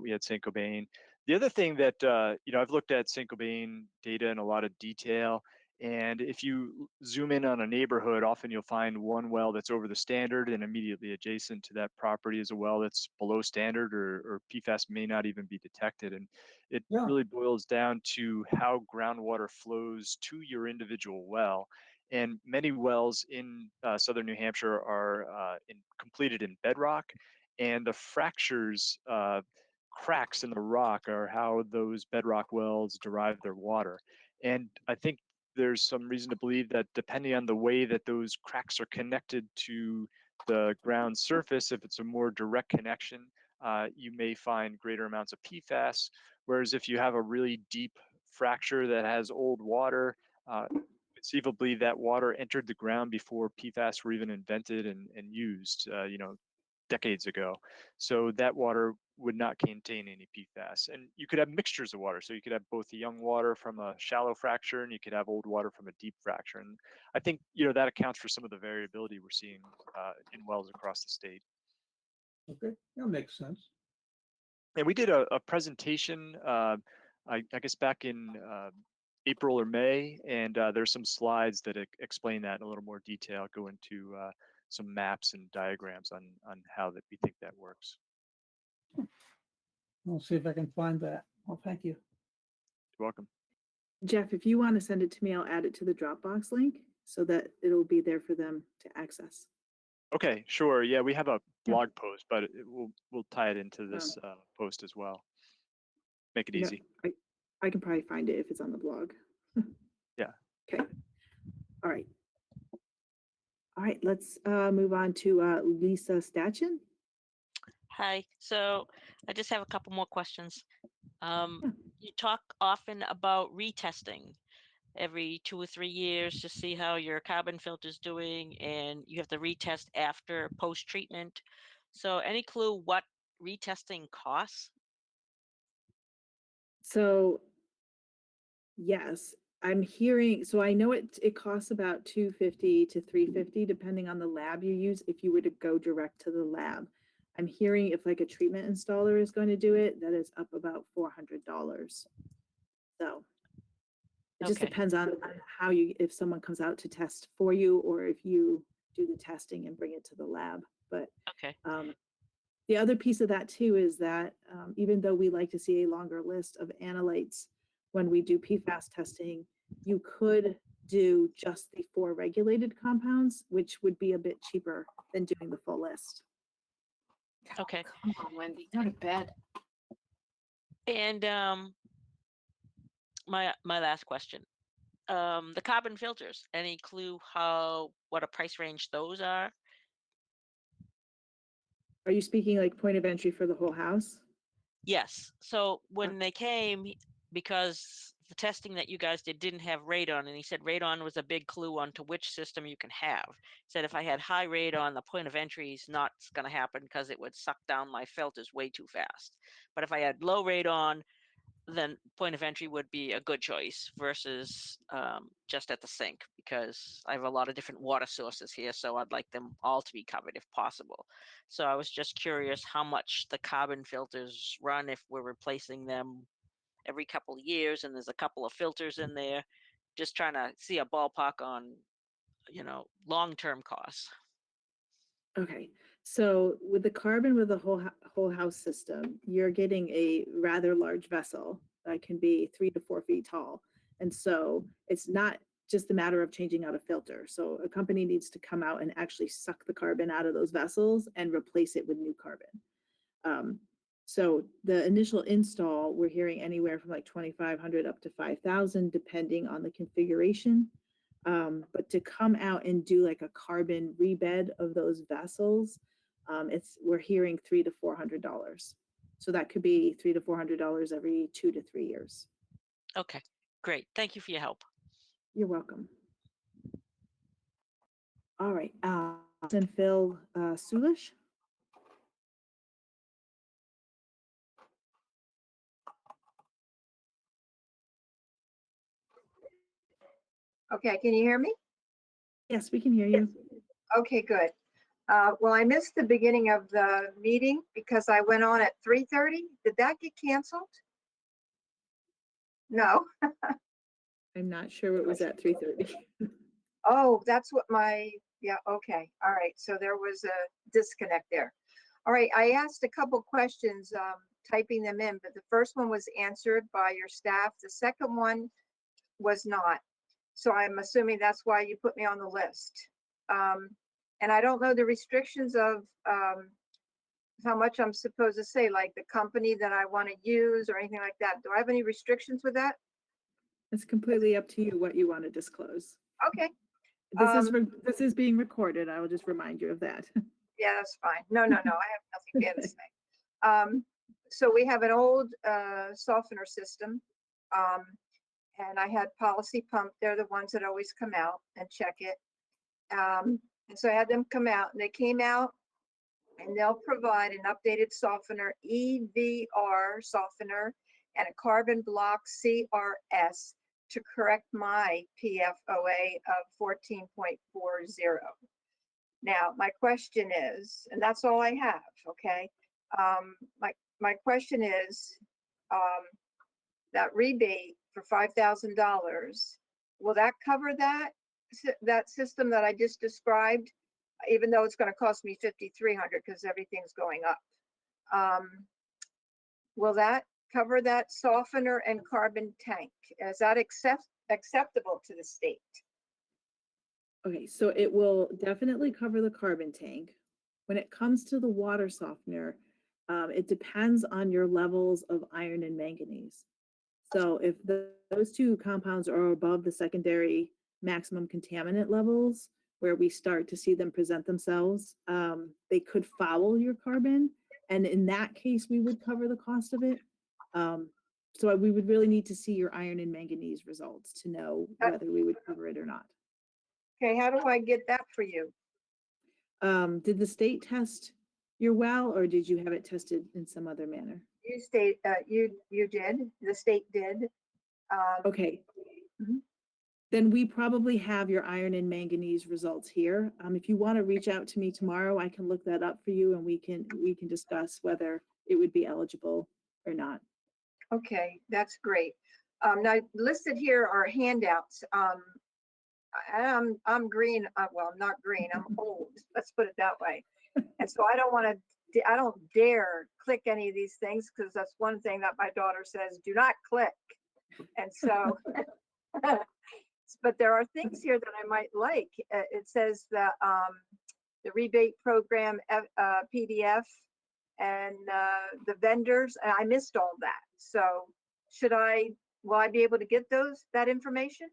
We had St. Cobain. The other thing that, I've looked at St. Cobain data in a lot of detail. And if you zoom in on a neighborhood, often you'll find one well that's over the standard, and immediately adjacent to that property is a well that's below standard, or PFAS may not even be detected. And it really boils down to how groundwater flows to your individual well. And many wells in southern New Hampshire are completed in bedrock, and the fractures, cracks in the rock, are how those bedrock wells derive their water. And I think there's some reason to believe that depending on the way that those cracks are connected to the ground surface, if it's a more direct connection, you may find greater amounts of PFAS. Whereas if you have a really deep fracture that has old water, conceivably that water entered the ground before PFAS were even invented and used, decades ago. So that water would not contain any PFAS. And you could have mixtures of water. So you could have both the young water from a shallow fracture, and you could have old water from a deep fracture. And I think, that accounts for some of the variability we're seeing in wells across the state. Okay, that makes sense. And we did a presentation, I guess back in April or May, and there's some slides that explain that in a little more detail, go into some maps and diagrams on how that we think that works. I'll see if I can find that. Well, thank you. You're welcome. Jeff, if you want to send it to me, I'll add it to the Dropbox link so that it'll be there for them to access. Okay, sure. Yeah, we have a blog post, but we'll tie it into this post as well. Make it easy. I can probably find it if it's on the blog. Yeah. Okay. All right. All right, let's move on to Lisa Stachin. Hi, so I just have a couple more questions. You talk often about retesting every 2 or 3 years to see how your carbon filter is doing, and you have to retest after post-treatment. So any clue what retesting costs? So yes, I'm hearing, so I know it costs about $250 to $350 depending on the lab you use if you were to go direct to the lab. I'm hearing if like a treatment installer is going to do it, that is up about $400. So it just depends on how if someone comes out to test for you, or if you do the testing and bring it to the lab. But the other piece of that too is that even though we like to see a longer list of analytes when we do PFAS testing, you could do just the 4 regulated compounds, which would be a bit cheaper than doing the full list. Okay. Come on, Wendy, go to bed. And my last question. The carbon filters, any clue what a price range those are? Are you speaking like point of entry for the whole house? Yes. So when they came, because the testing that you guys didn't have radon, and he said radon was a big clue onto which system you can have. He said if I had high radon, the point of entry is not going to happen because it would suck down my filters way too fast. But if I had low radon, then point of entry would be a good choice versus just at the sink, because I have a lot of different water sources here, so I'd like them all to be covered if possible. So I was just curious how much the carbon filters run if we're replacing them every couple of years, and there's a couple of filters in there. Just trying to see a ballpark on, long-term costs. Okay, so with the carbon with the whole house system, you're getting a rather large vessel that can be 3 to 4 feet tall. And so it's not just a matter of changing out a filter. So a company needs to come out and actually suck the carbon out of those vessels and replace it with new carbon. So the initial install, we're hearing anywhere from like 2,500 up to 5,000, depending on the configuration. But to come out and do like a carbon rebed of those vessels, we're hearing $300 to $400. So that could be $300 to $400 every 2 to 3 years. Okay, great. Thank you for your help. You're welcome. All right, and Phil Sulish. Okay, can you hear me? Yes, we can hear you. Okay, good. Well, I missed the beginning of the meeting because I went on at 3:30. Did that get canceled? No. I'm not sure it was at 3:30. Oh, that's what yeah, okay. All right. So there was a disconnect there. All right. I asked a couple questions, typing them in, but the first one was answered by your staff. The second one was not. So I'm assuming that's why you put me on the list. And I don't know the restrictions of how much I'm supposed to say, like the company that I want to use or anything like that. Do I have any restrictions with that? It's completely up to you what you want to disclose. Okay. This is being recorded. I will just remind you of that. Yeah, that's fine. No, I have nothing bad to say. So we have an old softener system. And I had Policy Pump. They're the ones that always come out and check it. And so I had them come out, and they came out, and they'll provide an updated softener, EVR softener, and a carbon block CRS to correct my PFOA of 14.40. Now, my question is, and that's all I have, okay? My question is, that rebate for $5,000, will that cover that system that I just described, even though it's going to cost me $5,300 because everything's going up? Will that cover that softener and carbon tank? Is that acceptable to the state? Okay, so it will definitely cover the carbon tank. When it comes to the water softener, it depends on your levels of iron and manganese. So if those two compounds are above the secondary maximum contaminant levels, where we start to see them present themselves, they could foul your carbon. And in that case, we would cover the cost of it. So we would really need to see your iron and manganese results to know whether we would cover it or not. Okay, how do I get that for you? Did the state test your well, or did you have it tested in some other manner? You did, the state did. Okay. Then we probably have your iron and manganese results here. If you want to reach out to me tomorrow, I can look that up for you, and we can discuss whether it would be eligible or not. Okay, that's great. Now listed here are handouts. I'm green. Well, I'm not green. I'm old. Let's put it that way. And so I don't dare click any of these things, because that's one thing that my daughter says, do not click. And so, but there are things here that I might like. It says that the rebate program PDF and the vendors, and I missed all that. So will I be able to get that information?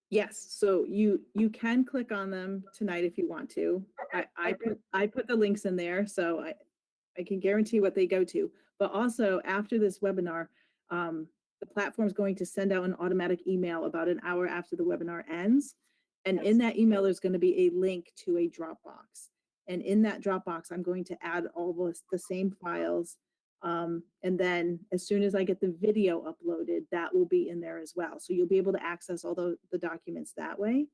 Yes, so you can click on them tonight if you want to. I put the links in there, so I can guarantee what they go to. But also after this webinar, the platform is going to send out an automatic email about an hour after the webinar ends. And in that email, there's going to be a link to a Dropbox. And in that Dropbox, I'm going to add all the same files. And then as soon as I get the video uploaded, that will be in there as well. So you'll be able to access all the documents that way.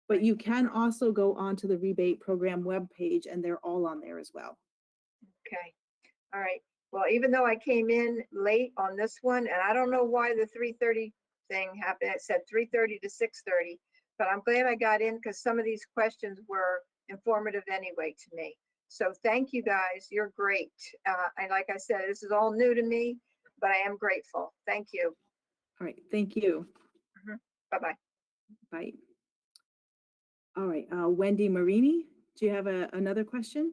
But you can also go onto the rebate program webpage, and they're all on there as well. Okay. All right. Well, even though I came in late on this one, and I don't know why the 3:30 thing happened, it said 3:30 to 6:30, but I'm glad I got in because some of these questions were informative anyway to me. So thank you guys. You're great. And like I said, this is all new to me, but I am grateful. Thank you. All right. Thank you. Bye-bye. Bye. All right. Wendy Marini, do you have another question?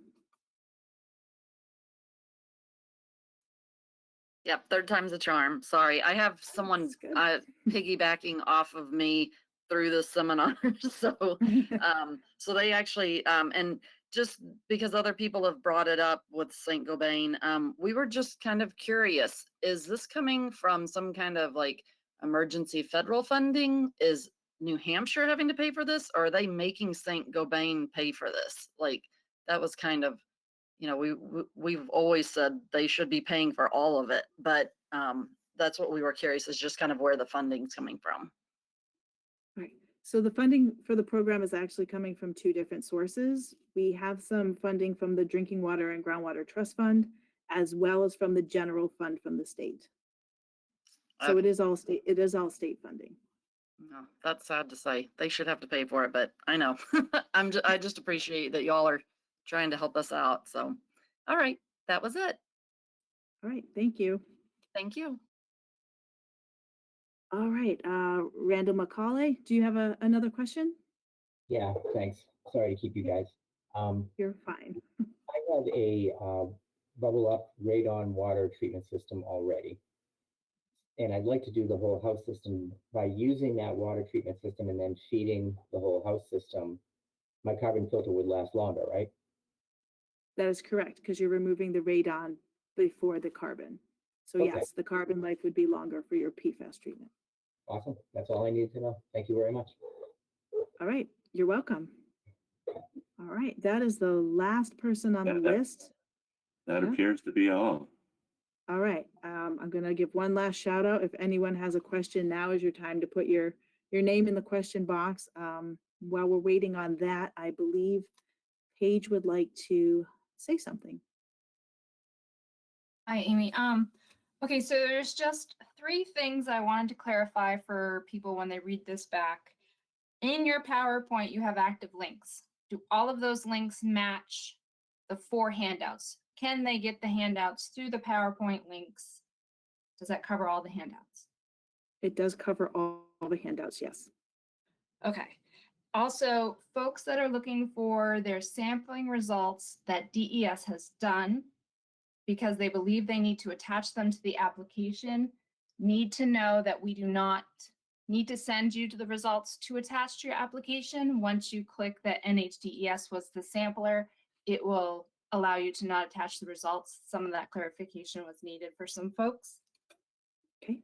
Yep, third time's a charm. Sorry, I have someone piggybacking off of me through this seminar. So, so they actually, and just because other people have brought it up with St. Gobain, we were just kind of curious, is this coming from some kind of like emergency federal funding? Is New Hampshire having to pay for this, or are they making St. Gobain pay for this? Like, that was kind of, you know, we've always said they should be paying for all of it, but that's what we were curious, is just kind of where the funding's coming from. Right. So the funding for the program is actually coming from two different sources. We have some funding from the Drinking Water and Groundwater Trust Fund, as well as from the general fund from the state. So it is all state funding. No, that's sad to say. They should have to pay for it, but I know. I just appreciate that y'all are trying to help us out. So, all right, that was it. All right, thank you. Thank you. All right, Randall McCauley, do you have another question? Yeah, thanks. Sorry to keep you guys. You're fine. I have a bubble up radon water treatment system already. And I'd like to do the whole house system by using that water treatment system and then feeding the whole house system. My carbon filter would last longer, right? That is correct, because you're removing the radon before the carbon. So Okay. yes, the carbon life would be longer for your PFAS treatment. Awesome. That's all I needed to know. Thank you very much. All right, you're welcome. All right, that is the last person on the list. That Yeah. appears to be all. All right, I'm gonna give one last shout out. If anyone has a question, now is your time to put your name in the question box. While we're waiting on that, I believe Paige would like to say something. Hi, Amy. Okay, so there's just 3 things I wanted to clarify for people when they read this back. In your PowerPoint, you have active links. Do all of those links match the 4 handouts? Can they get the handouts through the PowerPoint links? Does that cover all the handouts? It does cover all the handouts, yes. Okay. Also, folks that are looking for their sampling results that DES has done because they believe they need to attach them to the application need to know that we do not need to send you to the results to attach to your application. Once you click that NHDES was the sampler, it will allow you to not attach the results. Some of that clarification was needed for some folks. Okay.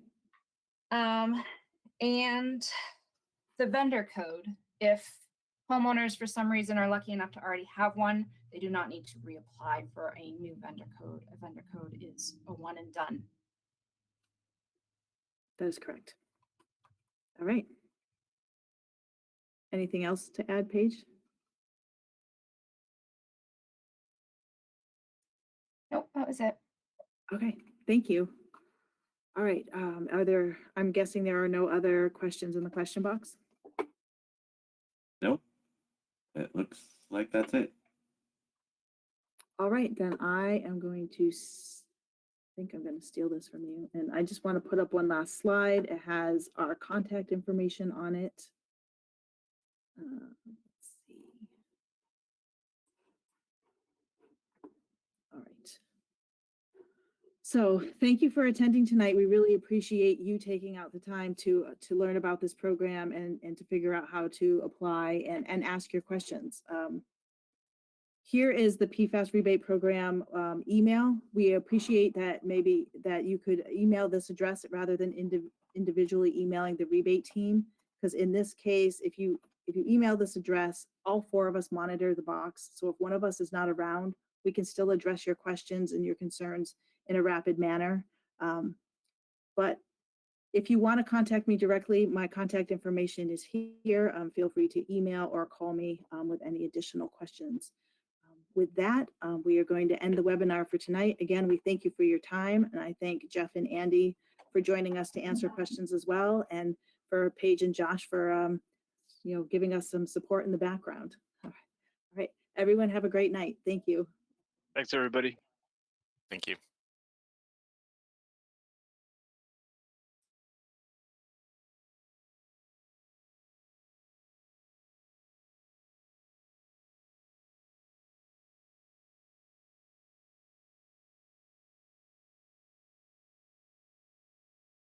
And the vendor code, if homeowners for some reason are lucky enough to already have one, they do not need to reapply for a new vendor code. A vendor code is a one and done. That is correct. All right. Anything else to add, Paige? Nope, that was it. Okay, thank you. All right, I'm guessing there are no other questions in the question box? Nope. It looks like that's it. All right, then I am going to, think I'm going to steal this from you. And I just want to put up one last slide. It has our contact information on it. Let's see. All right. So thank you for attending tonight. We really appreciate you taking out the time to learn about this program and to figure out how to apply and ask your questions. Here is the PFAS rebate program email. We appreciate that maybe that you could email this address rather than individually emailing the rebate team. Because in this case, if you email this address, all 4 of us monitor the box. So if one of us is not around, we can still address your questions and your concerns in a rapid manner. But if you want to contact me directly, my contact information is here. Feel free to email or call me with any additional questions. With that, we are going to end the webinar for tonight. Again, we thank you for your time, and I thank Jeff and Andy for joining us to answer questions as well, and for Paige and Josh for giving us some support in the background. All right, everyone have a great night. Thank you. Thanks, everybody. Thank you.